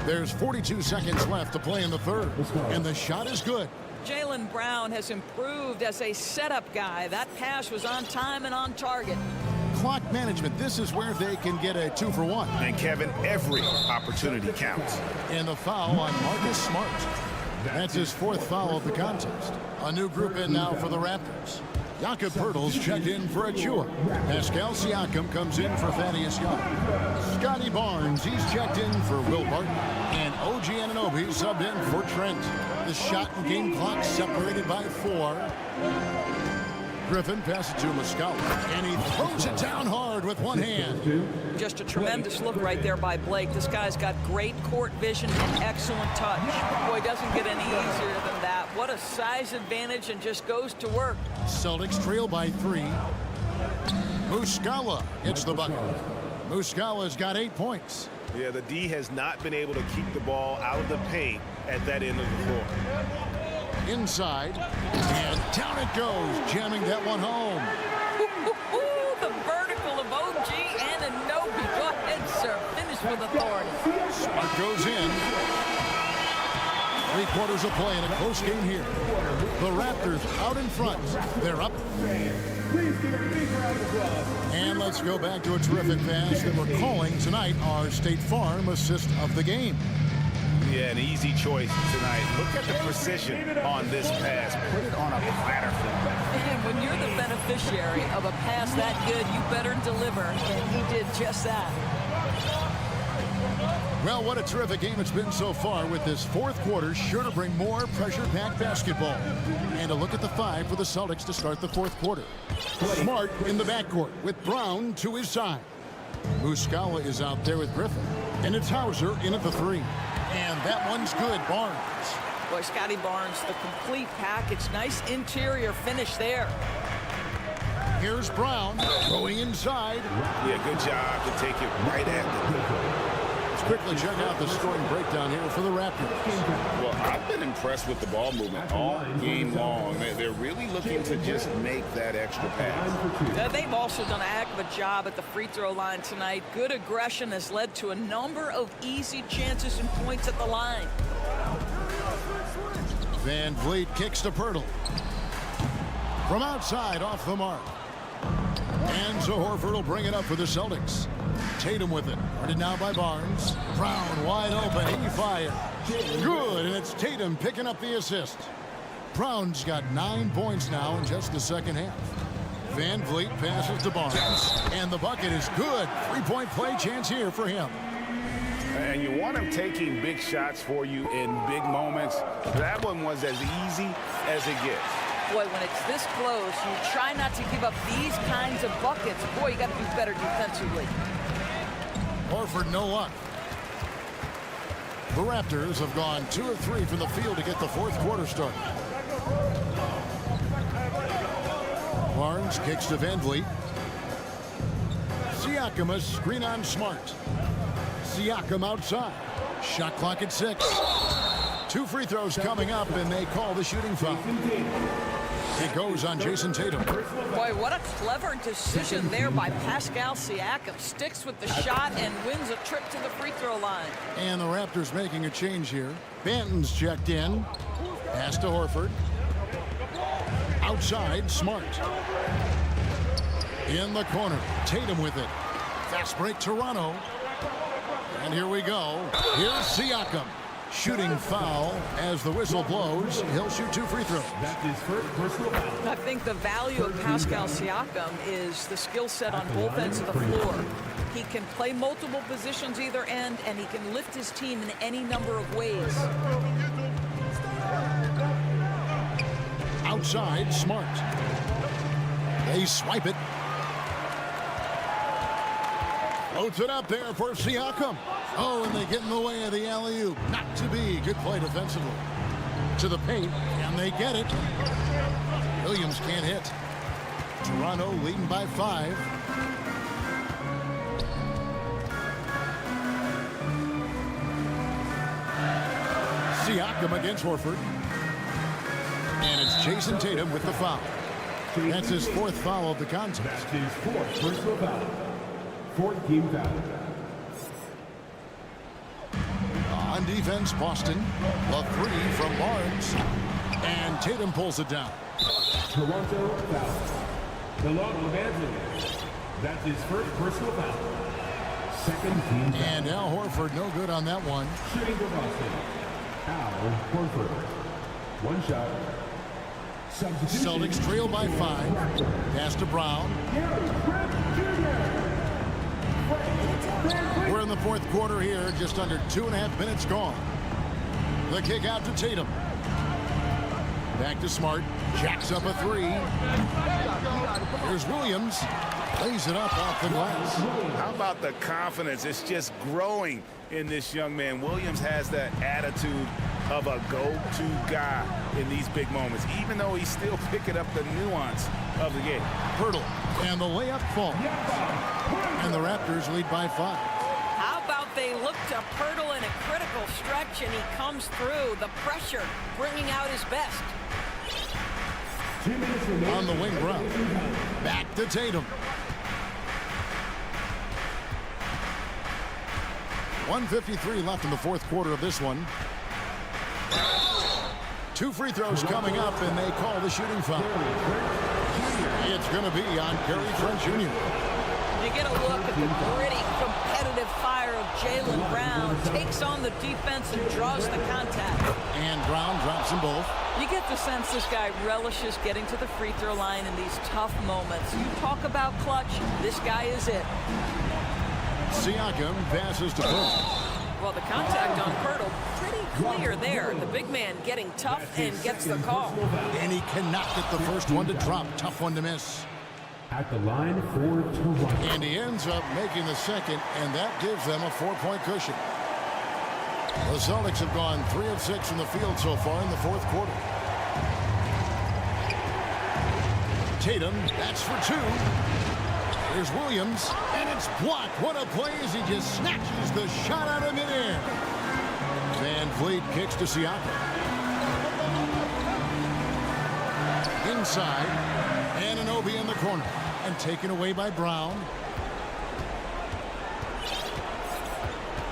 There's 42 seconds left to play in the third, and the shot is good. Jaylen Brown has improved as a setup guy. That pass was on time and on target. Clock management, this is where they can get a 2 for 1. And Kevin, every opportunity counts. And the foul on Marcus Smart. That's his 4th foul of the contest. A new group in now for the Raptors. Jakob Poeltl's checked in for Achua. Pascal Siakam comes in for Thaddeus Young. Scotty Barnes, he's checked in for Will Barton. And OG Anunoby subbed in for Trent. The shot and game clock separated by 4. Griffin passes to Muscala. And he throws it down hard with one hand. Just a tremendous look right there by Blake. This guy's got great court vision and excellent touch. Boy, it doesn't get any easier than that. What a size advantage, and just goes to work. Celtics trail by 3. Muscala gets the bucket. Muscala's got 8 points. Yeah, the D has not been able to keep the ball out of the paint at that end of the floor. Inside, and down it goes, jamming that one home. The vertical of OG Anunoby. Go ahead, sir. Finish plays with authority. Smart goes in. 3 quarters of play in a close game here. The Raptors out in front. They're up. And let's go back to a terrific pass that we're calling tonight our State Farm assist of the game. Yeah, an easy choice tonight. Look at the precision on this pass. Put it on a platter for him. And when you're the beneficiary of a pass that good, you better deliver, and he did just that. Well, what a terrific game it's been so far, with this fourth quarter sure to bring more pressure-packed basketball. And a look at the 5 for the Celtics to start the fourth quarter. Smart in the backcourt with Brown to his side. Muscala is out there with Griffin. And it's Hauser in at the 3. And that one's good. Barnes. Boy, Scotty Barnes, the complete package. Nice interior finish there. Here's Brown going inside. Yeah, good job to take it right at the. Let's quickly check out the scoring breakdown here for the Raptors. Well, I've been impressed with the ball movement all game long. They're really looking to just make that extra pass. They've also done a heck of a job at the free throw line tonight. Good aggression has led to a number of easy chances and points at the line. Van Vliet kicks to Pirtle. From outside, off the mark. And so Horford will bring it up for the Celtics. Tatum with it. Guarded now by Barnes. Brown wide open. He fires. Good, and it's Tatum picking up the assist. Brown's got 9 points now in just the second half. Van Vliet passes to Barnes. And the bucket is good. 3-point play chance here for him. And you want him taking big shots for you in big moments. That one was as easy as it gets. Boy, when it's this close, you try not to give up these kinds of buckets. Boy, you got to do better defensively. Horford, no luck. The Raptors have gone 2 of 3 from the field to get the fourth quarter started. Barnes kicks to Van Vliet. Siakam, a screen on Smart. Siakam outside. Shot clock at 6. 2 free throws coming up, and they call the shooting foul. It goes on Jason Tatum. Boy, what a clever decision there by Pascal Siakam. Sticks with the shot and wins a trip to the free throw line. And the Raptors making a change here. Banton's checked in. Pass to Horford. Outside, Smart. In the corner, Tatum with it. Fast break, Toronto. And here we go. Here's Siakam. Shooting foul as the whistle blows. He'll shoot 2 free throws. That's his first personal foul. I think the value of Pascal Siakam is the skill set on both ends of the floor. He can play multiple positions either end, and he can lift his team in any number of ways. Outside, Smart. They swipe it. Floats it up there for Siakam. Oh, and they get in the way of the alley-oop. Not to be. Good play defensively. To the paint, and they get it. Williams can't hit. Toronto leading by 5. Siakam against Horford. And it's Jason Tatum with the foul. That's his 4th foul of the contest. That's his 4th personal foul. 4th team foul. On defense, Boston. The 3 from Barnes. And Tatum pulls it down. Toronto foul. Delano Anthony. That's his 1st personal foul. 2nd team foul. And Al Horford no good on that one. Shooting for Boston. Al Horford. 1 shot. Celtics trail by 5. Pass to Brown. We're in the fourth quarter here, just under 2.5 minutes gone. The kick out to Tatum. Back to Smart. Jacks up a 3. Here's Williams. Lays it up off the glass. How about the confidence? It's just growing in this young man. Williams has that attitude of a go-to guy in these big moments, even though he's still picking up the nuance of the game. Pirtle, and the layup falls. And the Raptors lead by 5. How about they look to Pirtle in a critical stretch, and he comes through. The pressure bringing out his best. On the wing, Brown. Back to Tatum. 1:53 left in the fourth quarter of this one. 2 free throws coming up, and they call the shooting foul. It's going to be on Gary Trent Jr. You get a look at the gritty, competitive fire of Jaylen Brown. Takes on the defense and draws the contact. And Brown drops them both. You get the sense this guy relishes getting to the free throw line in these tough moments. You talk about clutch, this guy is it. Siakam passes to Poole. Well, the contact on Pirtle, pretty clear there. The big man getting tough and gets the call. And he cannot get the first one to drop. Tough one to miss. At the line for Toronto. And he ends up making the second, and that gives them a 4-point cushion. The Celtics have gone 3 of 6 from the field so far in the fourth quarter. Tatum, that's for 2. There's Williams, and it's blocked. What a play as he just snatches the shot out of midair. Van Vliet kicks to Siakam. Inside, Anunoby in the corner, and taken away by Brown.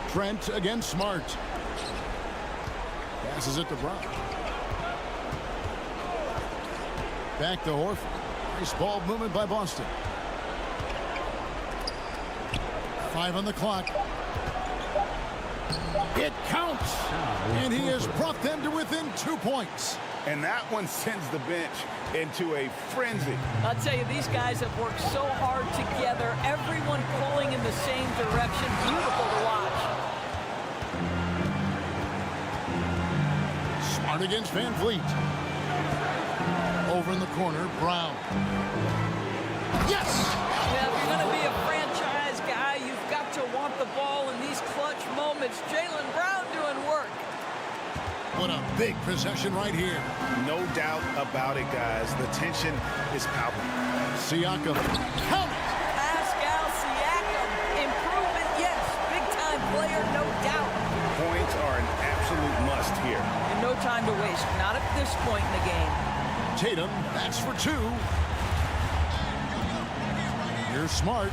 Trent against Smart. Passes it to Brown. Back to Horford. Nice ball movement by Boston. 5 on the clock. It counts. And he has brought them to within 2 points. And that one sends the bench into a frenzy. I'll tell you, these guys have worked so hard together. Everyone pulling in the same direction. Beautiful to watch. Smart against Van Vliet. Over in the corner, Brown. Yes! Yeah, if you're going to be a franchise guy, you've got to want the ball in these clutch moments. Jaylen Brown doing work. What a big possession right here. No doubt about it, guys. The tension is palpable. Siakam. Count it! Pascal Siakam. Improvement, yes. Big-time player, no doubt. Points are an absolute must here. And no time to waste. Not at this point in the game. Tatum, that's for 2. Here's Smart.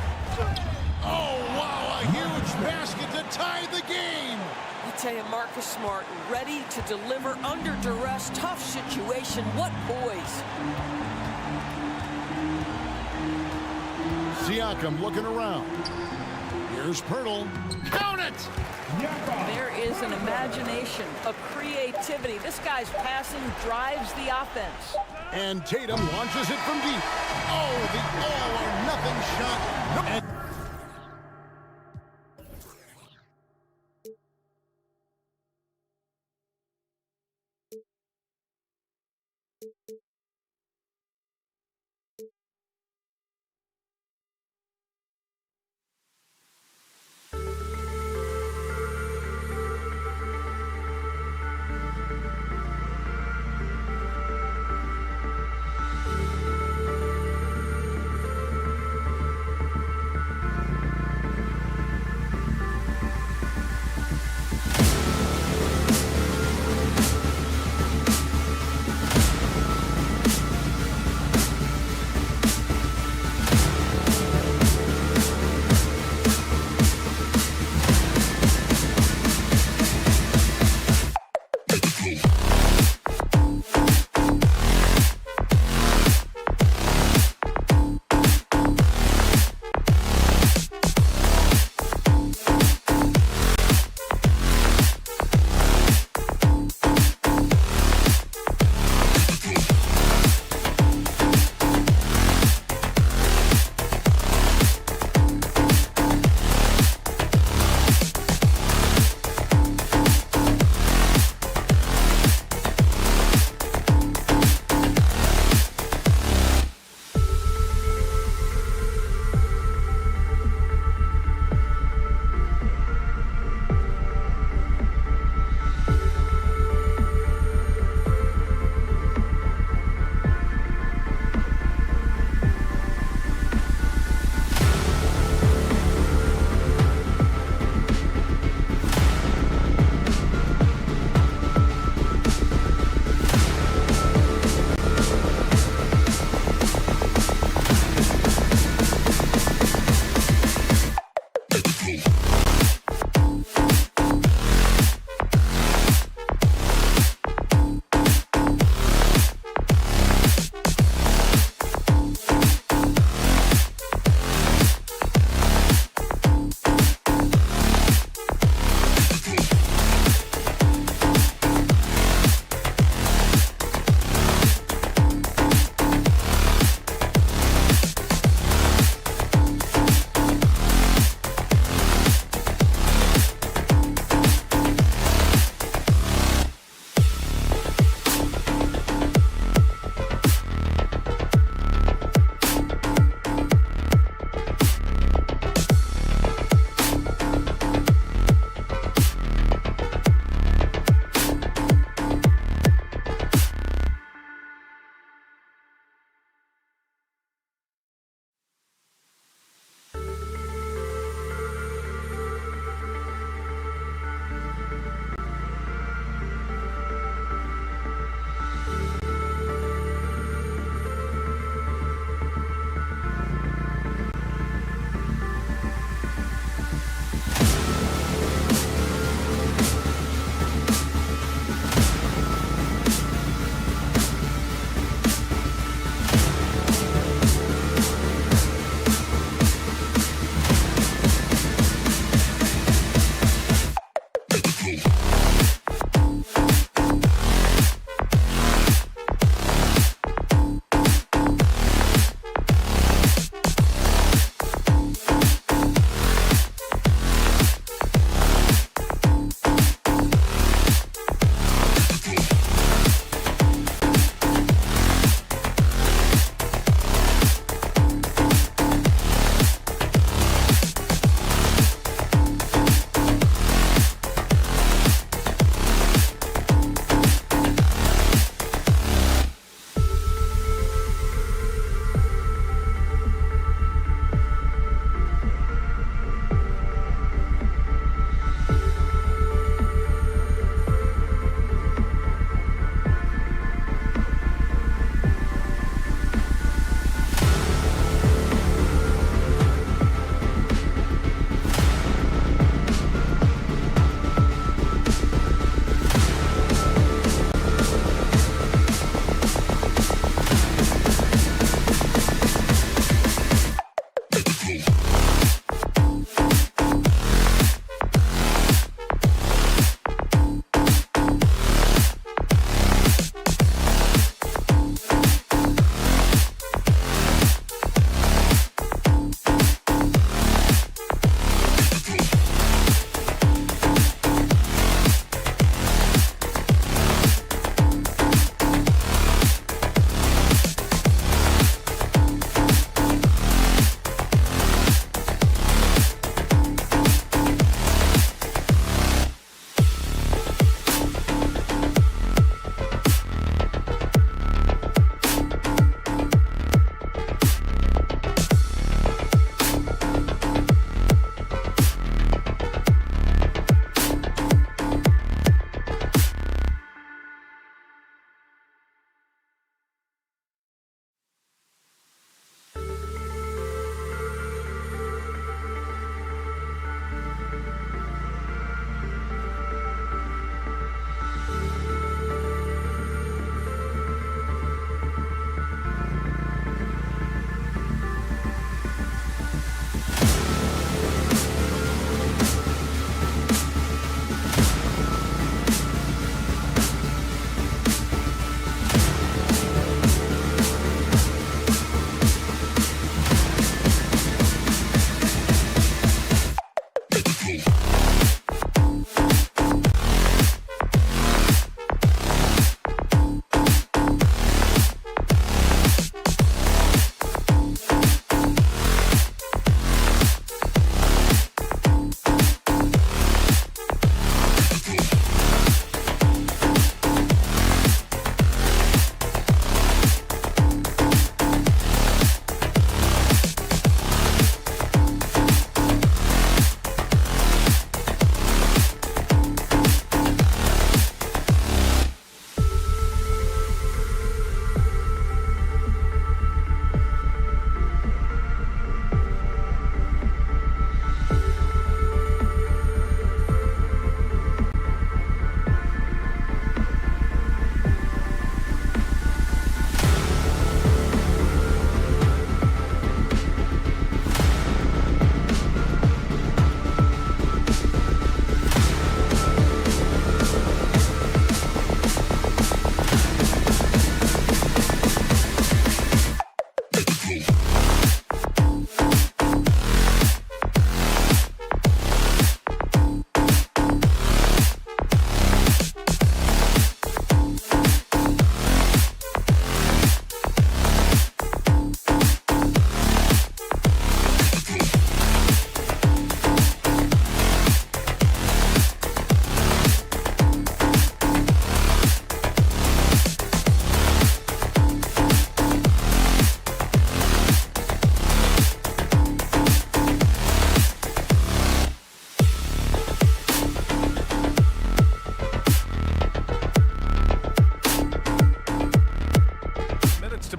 Oh, wow, a huge basket to tie the game. I tell you, Marcus Smart, ready to deliver under duress, tough situation. What poise. Siakam looking around. Here's Pirtle. Count it! There is an imagination, a creativity. This guy's passing drives the offense. And Tatum launches it from deep. Oh, the all-or-nothing shot. And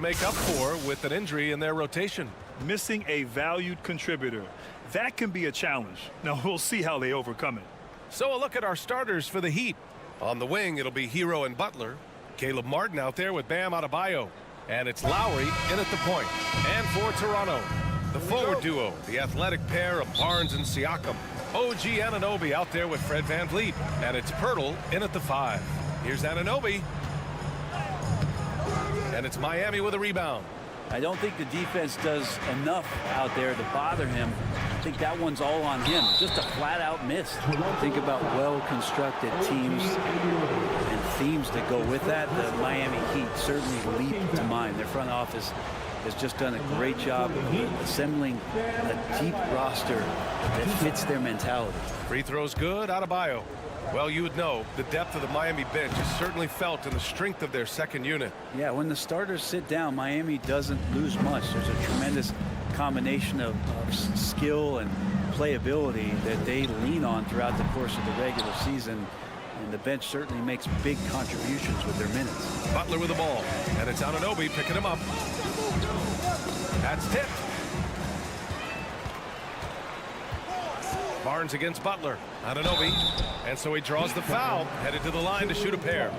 make up for with an injury in their rotation. Missing a valued contributor. That can be a challenge. Now, we'll see how they overcome it. So a look at our starters for the Heat. On the wing, it'll be Hero and Butler. Caleb Martin out there with Bam Adebayo. And it's Lowry in at the point. And for Toronto, the forward duo, the athletic pair of Barnes and Siakam. OG Anunoby out there with Fred VanVleet. And it's Pirtle in at the 5. Here's Anunoby. And it's Miami with a rebound. I don't think the defense does enough out there to bother him. I think that one's all on him. Just a flat-out miss. Think about well-constructed teams and themes that go with that. The Miami Heat certainly leap to mind. Their front office has just done a great job of assembling a deep roster that fits their mentality. Free throws good, Adebayo. Well, you would know the depth of the Miami bench is certainly felt in the strength of their second unit. Yeah, when the starters sit down, Miami doesn't lose much. There's a tremendous combination of skill and playability that they lean on throughout the course of the regular season. And the bench certainly makes big contributions with their minutes. Butler with the ball. And it's Anunoby picking him up. That's tipped. Barnes against Butler. Anunoby. And so he draws the foul, headed to the line to shoot a pair.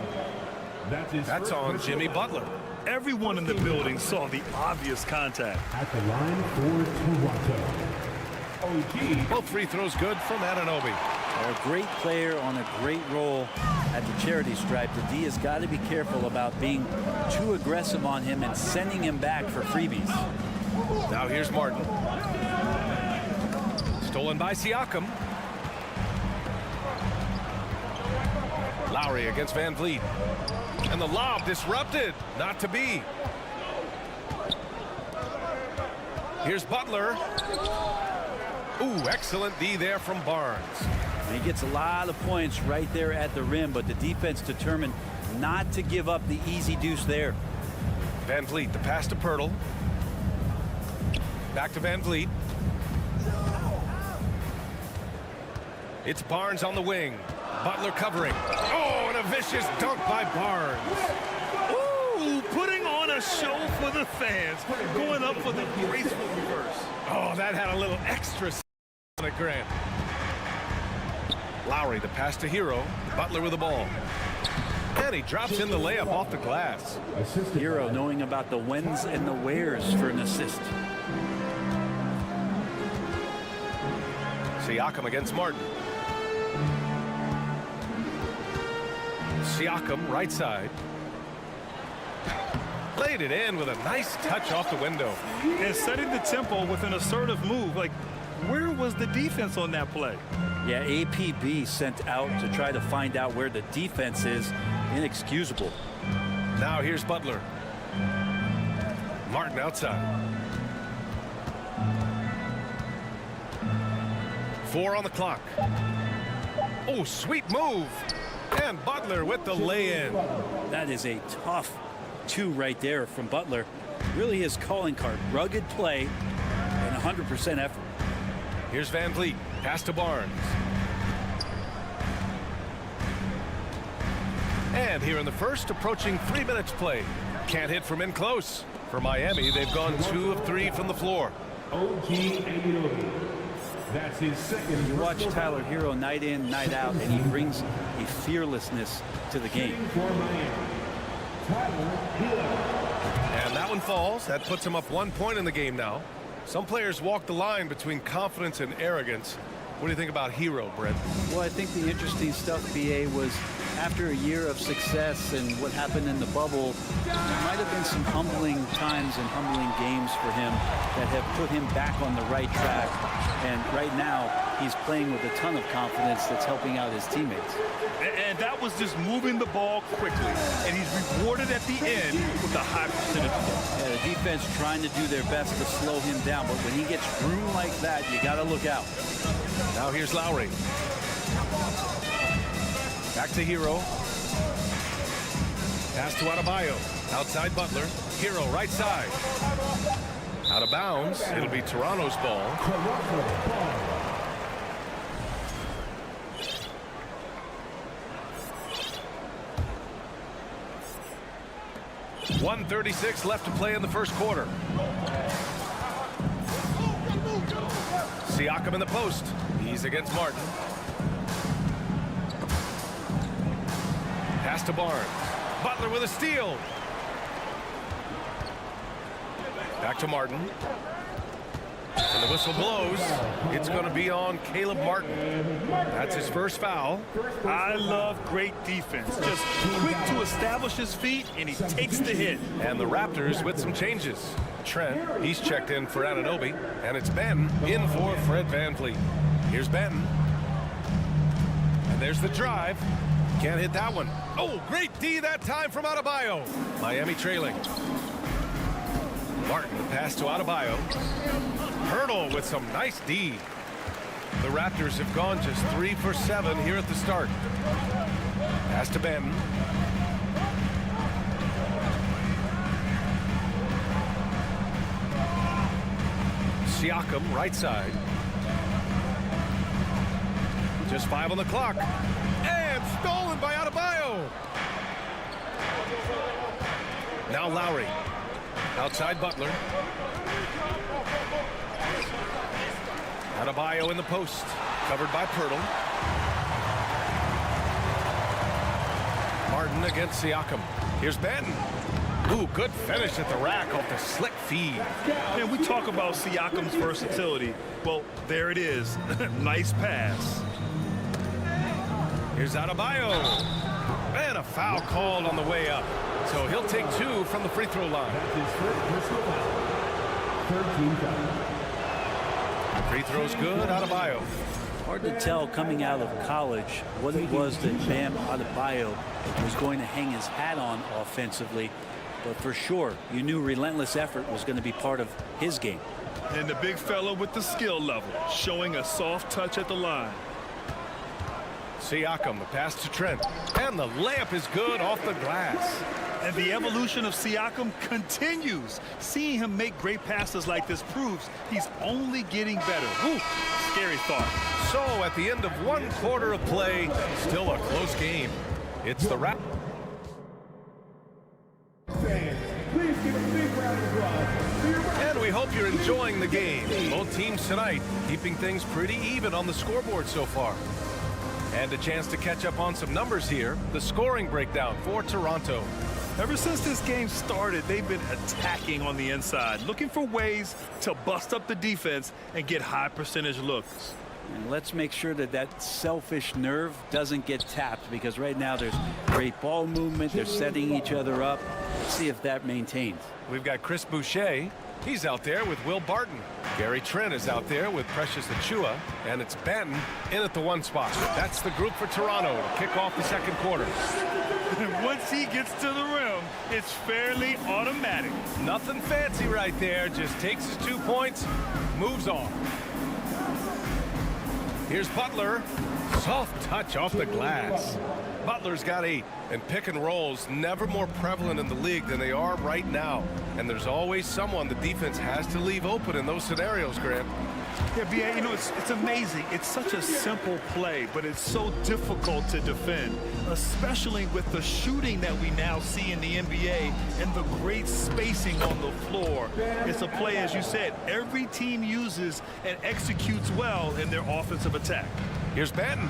That's on Jimmy Butler. Everyone in the building saw the obvious contact. At the line for Toronto, OG. Both free throws good from Anunoby. A great player on a great role at the charity stripe. The D has got to be careful about being too aggressive on him and sending him back for freebies. Now here's Martin. Stolen by Siakam. Lowry against VanVleet. And the lob disrupted. Not to be. Here's Butler. Ooh, excellent D there from Barnes. And he gets a lot of points right there at the rim, but the defense determined not to give up the easy deuce there. VanVleet, the pass to Pirtle. Back to VanVleet. It's Barnes on the wing. Butler covering. Oh, and a vicious dunk by Barnes. Ooh, putting on a show for the fans. Going up for the graceful reverse. Oh, that had a little extra on it, Grant. Lowry, the pass to Hero. Butler with the ball. And he drops in the layup off the glass. Hero knowing about the whens and the wheres for an assist. Siakam against Martin. Siakam, right side. Laid it in with a nice touch off the window. And setting the tempo with an assertive move. Like, where was the defense on that play? Yeah, APB sent out to try to find out where the defense is. Inexcusable. Now here's Butler. Martin outside. 4 on the clock. Oh, sweet move. And Butler with the lay-in. That is a tough 2 right there from Butler. Really his calling card. Rugged play and 100% effort. Here's VanVleet. Pass to Barnes. And here in the first, approaching 3 minutes play. Can't hit from in close. For Miami, they've gone 2 of 3 from the floor. OG Anunoby. That's his second. You watch Tyler Hero night in, night out, and he brings a fearlessness to the game. And that one falls. That puts him up 1 point in the game now. Some players walk the line between confidence and arrogance. What do you think about Hero, Brent? Well, I think the interesting stuff, BA, was after a year of success and what happened in the bubble, there might have been some humbling times and humbling games for him that have put him back on the right track. And right now, he's playing with a ton of confidence that's helping out his teammates. And that was just moving the ball quickly. And he's rewarded at the end with a high percentage ball. Yeah, the defense trying to do their best to slow him down. But when he gets room like that, you got to look out. Now here's Lowry. Back to Hero. Pass to Adebayo. Outside Butler. Hero right side. Out of bounds. It'll be Toronto's ball. 1:36 left to play in the first quarter. Siakam in the post. He's against Martin. Pass to Barnes. Butler with a steal. Back to Martin. And the whistle blows. It's going to be on Caleb Martin. That's his first foul. I love great defense. Just quick to establish his feet, and he takes the hit. And the Raptors with some changes. Trent, he's checked in for Anunoby. And it's Ben in for Fred VanVleet. Here's Ben. And there's the drive. Can't hit that one. Oh, great D that time from Adebayo. Miami trailing. Martin, the pass to Adebayo. Hurdle with some nice D. The Raptors have gone just 3 for 7 here at the start. Pass to Ben. Siakam, right side. Just 5 on the clock. And stolen by Adebayo. Now Lowry. Outside Butler. Adebayo in the post. Covered by Pirtle. Martin against Siakam. Here's Ben. Ooh, good finish at the rack off the slick feed. And we talk about Siakam's versatility. Well, there it is. Nice pass. Here's Adebayo. And a foul called on the way up. So he'll take 2 from the free throw line. That's his first personal foul. 13 fouls. Free throw's good. Adebayo. Hard to tell coming out of college what it was that Bam Adebayo was going to hang his hat on offensively. But for sure, you knew relentless effort was going to be part of his game. And the big fella with the skill level, showing a soft touch at the line. Siakam, the pass to Trent. And the layup is good off the glass. And the evolution of Siakam continues. Seeing him make great passes like this proves he's only getting better. Ooh, scary thought. So at the end of 1 quarter of play, still a close game. It's the Raptors. Please give a big round of applause. And we hope you're enjoying the game. Both teams tonight keeping things pretty even on the scoreboard so far. And a chance to catch up on some numbers here. The scoring breakdown for Toronto. Ever since this game started, they've been attacking on the inside, looking for ways to bust up the defense and get high percentage looks. And let's make sure that that selfish nerve doesn't get tapped, because right now there's great ball movement. They're setting each other up. Let's see if that maintains. We've got Chris Boucher. He's out there with Will Barton. Gary Trent is out there with Precious Achiuwa. And it's Ben in at the 1 spot. That's the group for Toronto to kick off the second quarter. Once he gets to the rim, it's fairly automatic. Nothing fancy right there. Just takes his 2 points, moves on. Here's Butler. Soft touch off the glass. Butler's got 8. And pick and rolls never more prevalent in the league than they are right now. And there's always someone the defense has to leave open in those scenarios, Grant. Yeah, B.A., you know, it's amazing. It's such a simple play, but it's so difficult to defend, especially with the shooting that we now see in the NBA and the great spacing on the floor. It's a play, as you said, every team uses and executes well in their offensive attack. Here's Benton.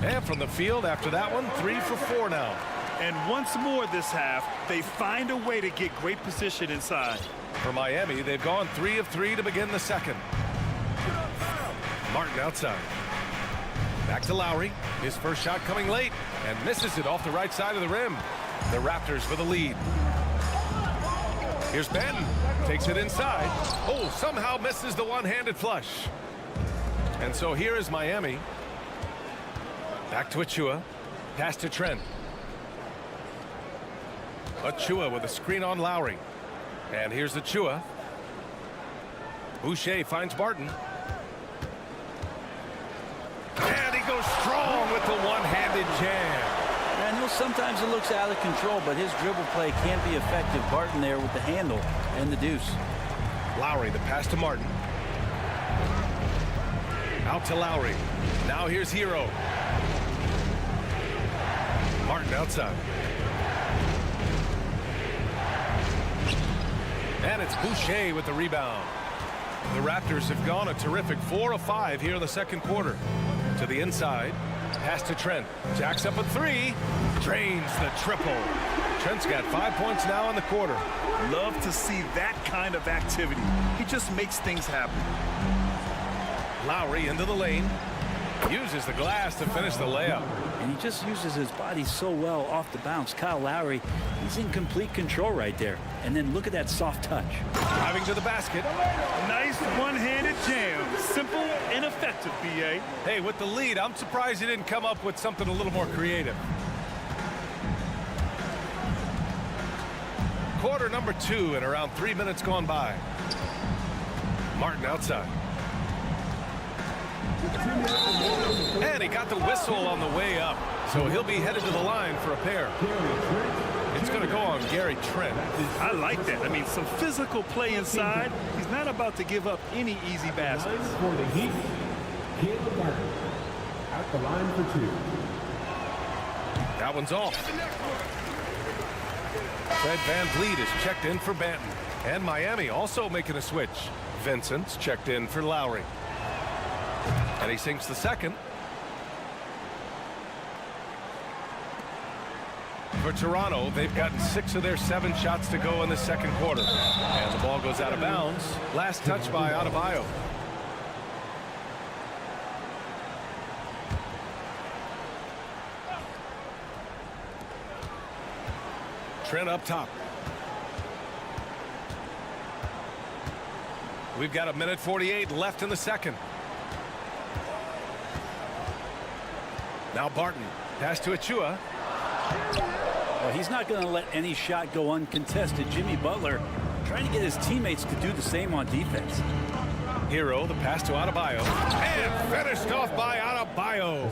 And from the field after that one, 3 for 4 now. And once more this half, they find a way to get great position inside. For Miami, they've gone 3 of 3 to begin the second. Martin outside. Back to Lowry. His first shot coming late and misses it off the right side of the rim. The Raptors with a lead. Here's Ben. Takes it inside. Oh, somehow misses the one-handed flush. And so here is Miami. Back to Achiuwa. Pass to Trent. Achiuwa with a screen on Lowry. And here's Achiuwa. Boucher finds Barton. And he goes strong with the one-handed jam. I know sometimes it looks out of control, but his dribble play can be effective. Barton there with the handle and the deuce. Lowry, the pass to Martin. Out to Lowry. Now here's Hero. Martin outside. it's Boucher with the rebound. The Raptors have gone a terrific 4 of 5 here in the second quarter. To the inside. Pass to Trent. Jacks up a 3. Drains the triple. Trent's got 5 points now in the quarter. Love to see that kind of activity. He just makes things happen. Lowry into the lane. Uses the glass to finish the layup. And he just uses his body so well off the bounce. Kyle Lowry, he's in complete control right there. And then look at that soft touch. Driving to the basket. Nice one-handed jam. Simple and effective, B.A. Hey, with the lead, I'm surprised he didn't come up with something a little more creative. Quarter number 2 and around 3 minutes gone by. Martin outside. And he got the whistle on the way up. So he'll be headed to the line for a pair. It's going to go on Gary Trent. I like that. I mean, some physical play inside. He's not about to give up any easy baskets. For the Heat, CLA-PL at the line for 2. That one's off. Fred VanVleet is checked in for Banton. And Miami also making a switch. Vincent's checked in for Lowry. And he sinks the second. For Toronto, they've gotten 6 of their 7 shots to go in the second quarter. And the ball goes out of bounds. Last touch by Adebayo. Trent up top. We've got 1:48 left in the second. Now Barton. Pass to Achua. Well, he's not going to let any shot go uncontested. Jimmy Butler trying to get his teammates to do the same on defense. Hero, the pass to Adebayo. And finished off by Adebayo.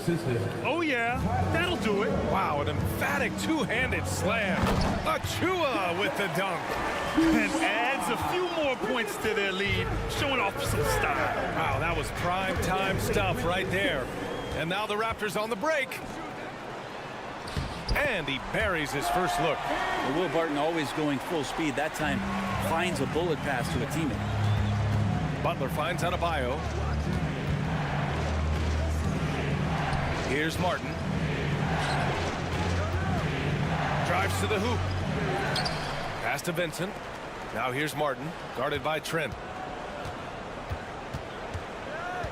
Oh, yeah. That'll do it. Wow, an emphatic two-handed slam. Achua with the dunk. And adds a few more points to their lead, showing off some style. Wow, that was prime time stuff right there. And now the Raptors on the break. And he buries his first look. Well, Will Barton always going full speed. That time finds a bullet pass to a teammate. Butler finds Adebayo. Here's Martin. Drives to the hoop. Pass to Vincent. Now here's Martin, guarded by Trent.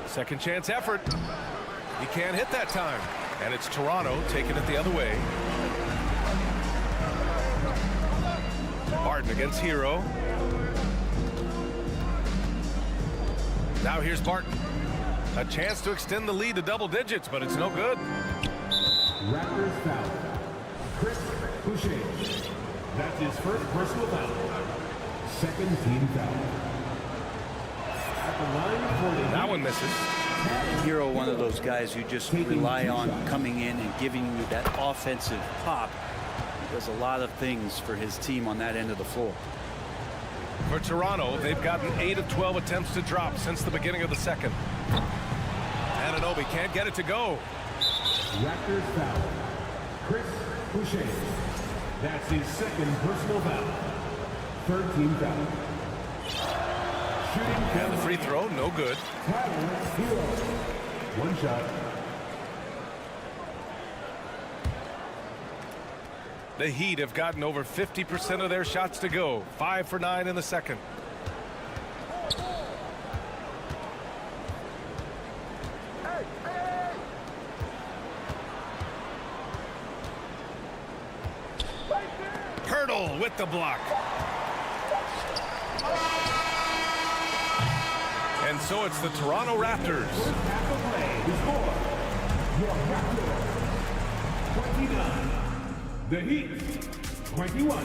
Second chance effort. He can't hit that time. And it's Toronto taking it the other way. Martin against Hero. Now here's Barton. A chance to extend the lead to double digits, but it's no good. Raptors foul. Chris Boucher. That's his first personal foul. Second team foul. At the line for the That one misses. Hero, one of those guys you just rely on coming in and giving you that offensive pop. He does a lot of things for his team on that end of the floor. For Toronto, they've gotten 8 of 12 attempts to drop since the beginning of the second. Anunoby can't get it to go. Raptors foul. Chris Boucher. That's his second personal foul. Third team foul. Shooting And the free throw, no good. Hero. One shot. The Heat have gotten over 50% of their shots to go. 5 for 9 in the second. Hurdle with the block. And so it's the Toronto Raptors. The Heat, 21.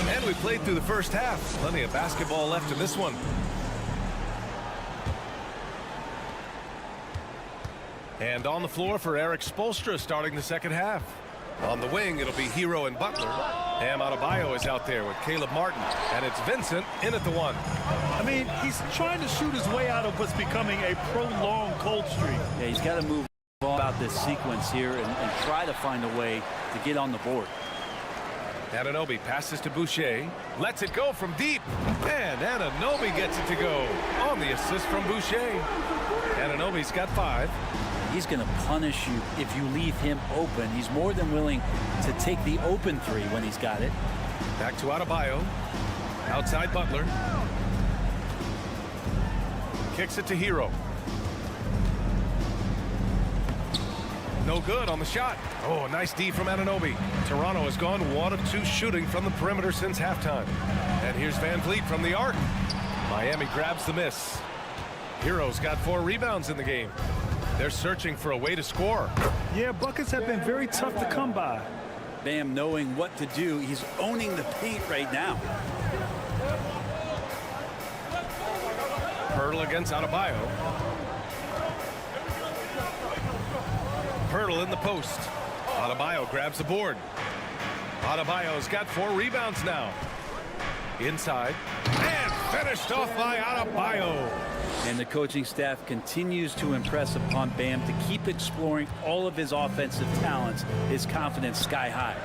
And we played through the first half. Plenty of basketball left in this one. And on the floor for Eric Spoelstra starting the second half. On the wing, it'll be Hero and Butler. Bam Adebayo is out there with Caleb Martin, and it's Vincent in at the 1. I mean, he's trying to shoot his way out of what's becoming a prolonged cold streak. Yeah, he's got to move about this sequence here and try to find a way to get on the board. Anunoby passes to Boucher, lets it go from deep, and Anunoby gets it to go on the assist from Boucher. Anunoby's got 5. He's going to punish you if you leave him open. He's more than willing to take the open 3 when he's got it. Back to Adebayo, outside Butler. Kicks it to Hero. No good on the shot. Oh, nice D from Anunoby. Toronto has gone 1 of 2 shooting from the perimeter since halftime. And here's Van Vliet from the arc. Miami grabs the miss. Hero's got 4 rebounds in the game. They're searching for a way to score. Yeah, buckets have been very tough to come by. Bam knowing what to do. He's owning the paint right now. Pirtle against Adebayo. Pirtle in the post. Adebayo grabs the board. Adebayo's got 4 rebounds now. Inside. And finished off by Adebayo. And the coaching staff continues to impress upon Bam to keep exploring all of his offensive talents. His confidence sky high.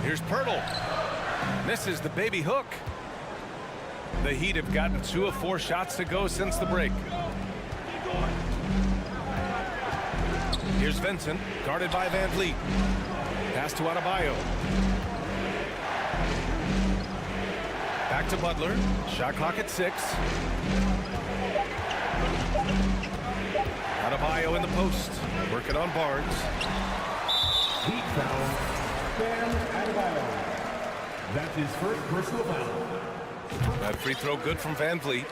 Here's Pirtle. Misses the baby hook. The Heat have gotten 2 of 4 shots to go since the break. Here's Vincent, guarded by Van Vliet. Pass to Adebayo. Back to Butler. Shot clock at 6. Adebayo in the post. Working on Barnes. Heat foul. Bam Adebayo. That's his first personal foul. That free throw good from Van Vliet.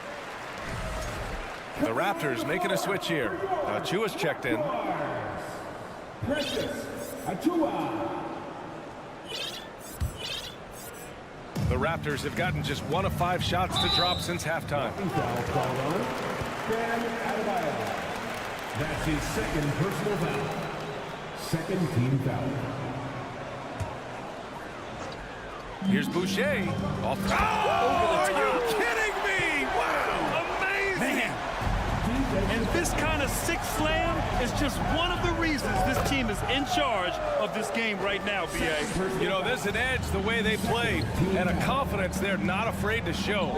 The Raptors making a switch here. Achua's checked in. Precious Achua. The Raptors have gotten just 1 of 5 shots to drop since halftime. Foul called on Bam Adebayo. That's his second personal foul. Second team foul. Here's Boucher. Off the top. Are you kidding me? Wow. Amazing. Man. And this kind of sick slam is just one of the reasons this team is in charge of this game right now, B.A. You know, there's an edge the way they played and a confidence they're not afraid to show.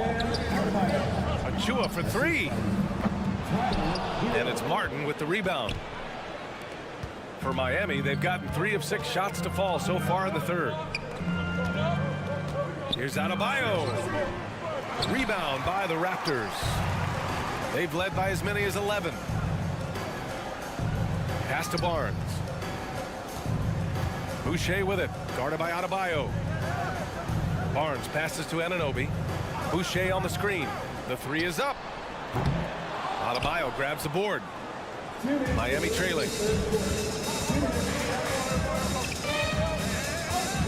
Achua for 3. And it's Martin with the rebound. For Miami, they've gotten 3 of 6 shots to fall so far in the third. Here's Adebayo. Rebound by the Raptors. They've led by as many as 11. Pass to Barnes. Boucher with it, guarded by Adebayo. Barnes passes to Anunoby. Boucher on the screen. The 3 is up. Adebayo grabs the board. Miami trailing.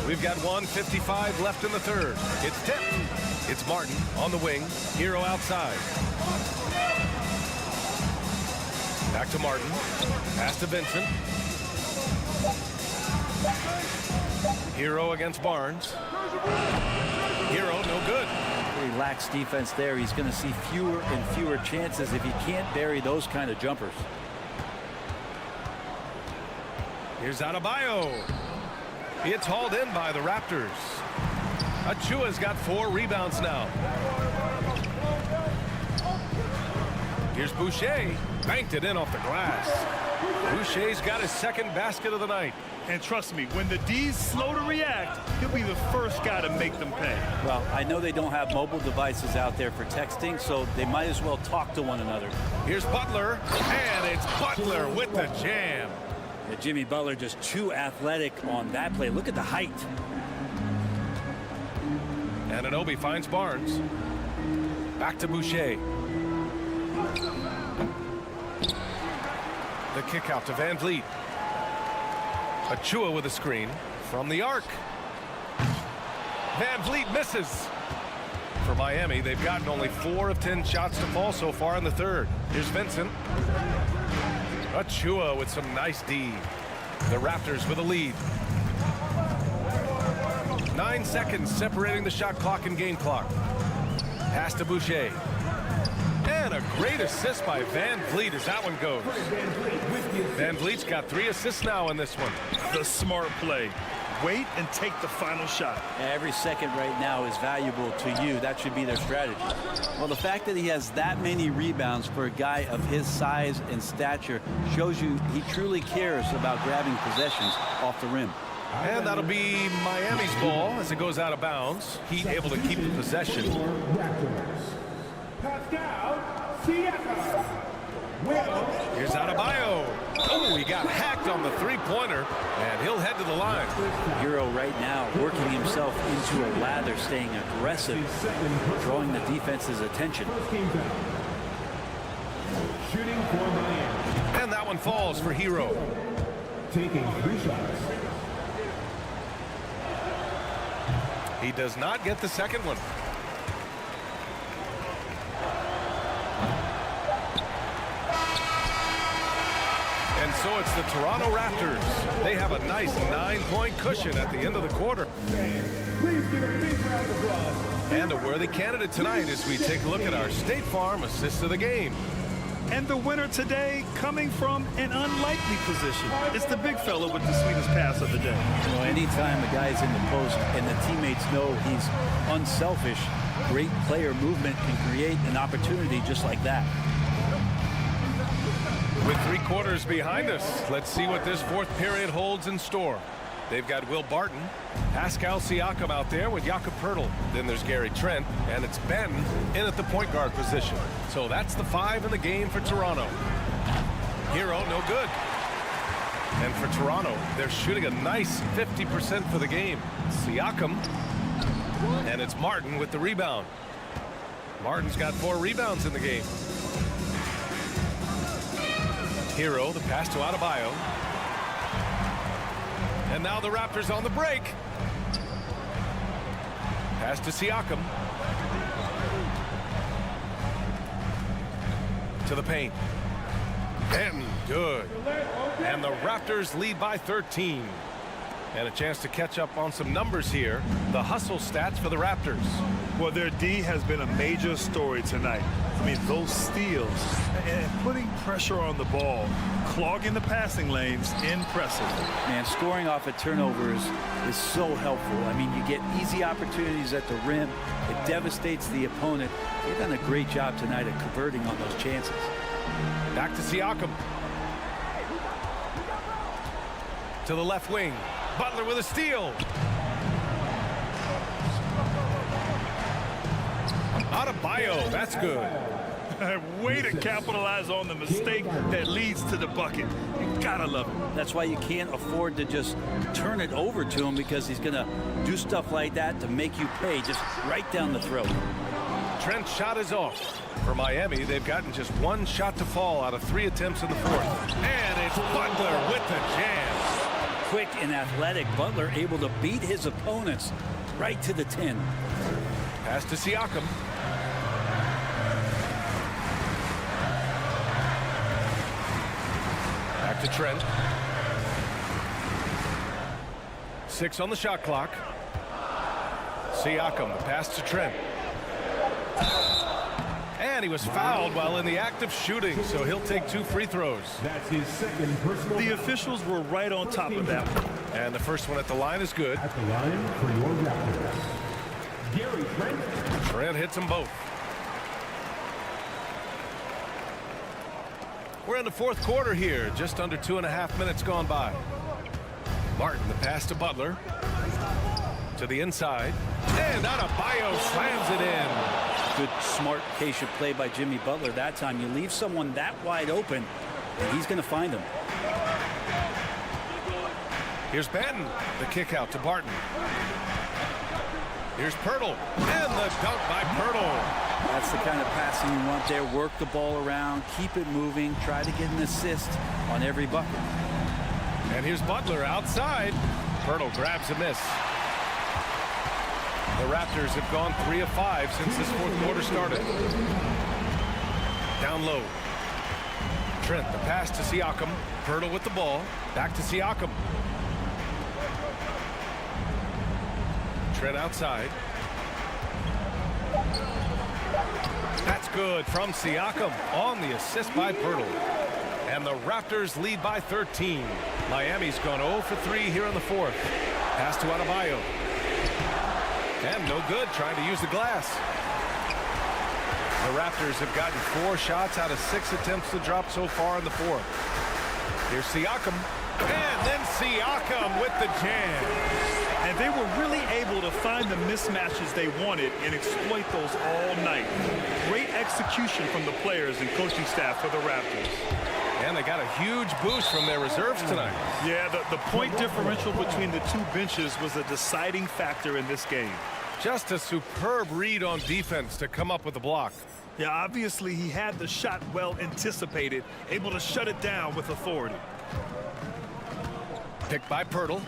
We've got 1:55 left in the third. It's Denton. It's Martin on the wing. Hero outside. Back to Martin. Pass to Vincent. Hero against Barnes. Hero, no good. He lacks defense there. He's going to see fewer and fewer chances if he can't bury those kind of jumpers. Here's Adebayo. It's hauled in by the Raptors. Achua's got 4 rebounds now. Here's Boucher. Banked it in off the glass. Boucher's got his second basket of the night. And trust me, when the D's slow to react, he'll be the first guy to make them pay. Well, I know they don't have mobile devices out there for texting, so they might as well talk to one another. Here's Butler, and it's Butler with the jam. Yeah, Jimmy Butler just too athletic on that play. Look at the height. Anunoby finds Barnes. Back to Boucher. The kick out to Van Vliet. Achua with a screen from the arc. Van Vliet misses. For Miami, they've gotten only 4 of 10 shots to fall so far in the third. Here's Vincent. Achua with some nice D. The Raptors with a lead. 9 seconds separating the shot clock and game clock. Pass to Boucher. And a great assist by Van Vliet as that one goes. Van Vliet's got 3 assists now in this one. The smart play. Wait and take the final shot. Every second right now is valuable to you. That should be their strategy. Well, the fact that he has that many rebounds for a guy of his size and stature shows you he truly cares about grabbing possessions off the rim. And that'll be Miami's ball as it goes out of bounds. Heat able to keep the possession. Here's Adebayo. Oh, he got hacked on the three-pointer, and he'll head to the line. Hero right now working himself into a lather, staying aggressive, drawing the defense's attention. Shooting for Miami. And that one falls for Hero. Taking 3 shots. He does not get the second one. And so it's the Toronto Raptors. They have a nice 9-point cushion at the end of the quarter. Please give a big round of applause. And a worthy candidate tonight as we take a look at our State Farm assist of the game. And the winner today coming from an unlikely position. It's the big fella with the sweetest pass of the day. You know, anytime a guy's in the post and the teammates know he's unselfish, great player movement can create an opportunity just like that. With 3 quarters behind us, let's see what this 4th period holds in store. They've got Will Barton, Pascal Siakam out there with Jakob Poeltl. Then there's Gary Trent, and it's Ben in at the point guard position. So that's the 5 in the game for Toronto. Hero, no good. And for Toronto, they're shooting a nice 50% for the game. Siakam, and it's Martin with the rebound. Martin's got 4 rebounds in the game. Hero, the pass to Adebayo. And now the Raptors on the break. Pass to Siakam. To the paint. And good. And the Raptors lead by 13. And a chance to catch up on some numbers here. The hustle stats for the Raptors. Well, their D has been a major story tonight. I mean, those steals and putting pressure on the ball, clogging the passing lanes, impressive. Man, scoring off of turnovers is so helpful. I mean, you get easy opportunities at the rim. It devastates the opponent. They've done a great job tonight of converting on those chances. Back to Siakam. To the left wing. Butler with a steal. Adebayo, that's good. Way to capitalize on the mistake that leads to the bucket. You gotta love it. That's why you can't afford to just turn it over to him, because he's going to do stuff like that to make you pay just right down the throat. Trent's shot is off. For Miami, they've gotten just 1 shot to fall out of 3 attempts in the 4th. And it's Butler with the jam. Quick and athletic, Butler able to beat his opponents right to the 10. Pass to Siakam. Back to Trent. 6 on the shot clock. Siakam, the pass to Trent. And he was fouled while in the act of shooting, so he'll take 2 free throws. That's his 2nd personal. The officials were right on top of that one. And the first one at the line is good. At the line for your Raptors, Gary Trent. Trent hits them both. We're in the 4th quarter here, just under 2.5 minutes gone by. Martin, the pass to Butler. To the inside. And Adebayo slams it in. Good, smart, patient play by Jimmy Butler that time. You leave someone that wide open, and he's going to find him. Here's Benton, the kick out to Barton. Here's Poeltl, and the dunk by Poeltl. That's the kind of passing you want there. Work the ball around, keep it moving, try to get an assist on every bucket. And here's Butler outside. Poeltl grabs a miss. The Raptors have gone 3 of 5 since this 4th quarter started. Down low. Trent, the pass to Siakam. Poeltl with the ball. Back to Siakam. Trent outside. That's good from Siakam on the assist by Pirtle. And the Raptors lead by 13. Miami's gone 0 for 3 here in the fourth. Pass to Adebayo. And no good, trying to use the glass. The Raptors have gotten 4 shots out of 6 attempts to drop so far in the fourth. Here's Siakam. And then Siakam with the jam. And they were really able to find the mismatches they wanted and exploit those all night. Great execution from the players and coaching staff for the Raptors. And they got a huge boost from their reserves tonight. Yeah, the point differential between the two benches was a deciding factor in this game. Just a superb read on defense to come up with the block. Yeah, obviously he had the shot well anticipated, able to shut it down with authority. Picked by Pirtle.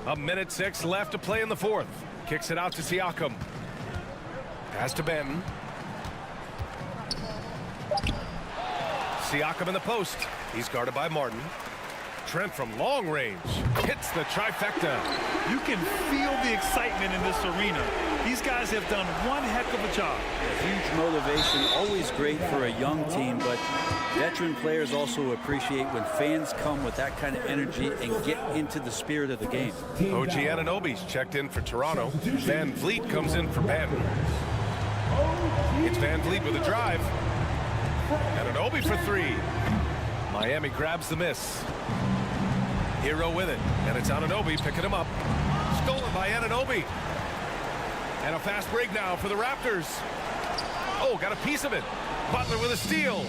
A minute 6 left to play in the fourth. Kicks it out to Siakam. Pass to Benton. Siakam in the post. He's guarded by Martin. Trent from long range hits the trifecta. You can feel the excitement in this arena. These guys have done one heck of a job. Huge motivation, always great for a young team, but veteran players also appreciate when fans come with that kind of energy and get into the spirit of the game. OG Anunoby's checked in for Toronto. Van Vliet comes in for Benton. It's Van Vliet with a drive. Anunoby for 3. Miami grabs the miss. Hero with it, and it's Anunoby picking him up. Stolen by Anunoby. And a fast break now for the Raptors. Oh, got a piece of it. Butler with a steal.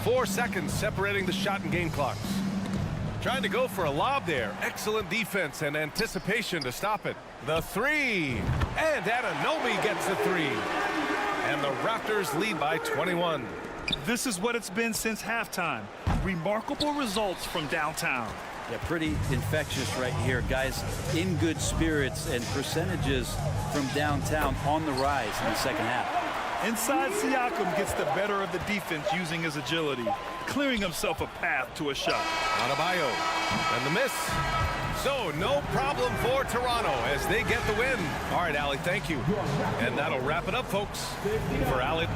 4 seconds separating the shot and game clocks. Trying to go for a lob there. Excellent defense and anticipation to stop it. The 3. And Anunoby gets the 3. And the Raptors lead by 21. This is what it's been since halftime. Remarkable results from downtown. Yeah, pretty infectious right here. Guys in good spirits and percentages from downtown on the rise in the second half. Inside, Siakam gets the better of the defense using his agility, clearing himself a path to a shot. Adebayo, and the miss. So no problem for Toronto as they get the win. All right, Allie, thank you. And that'll wrap it up, folks. For Allie.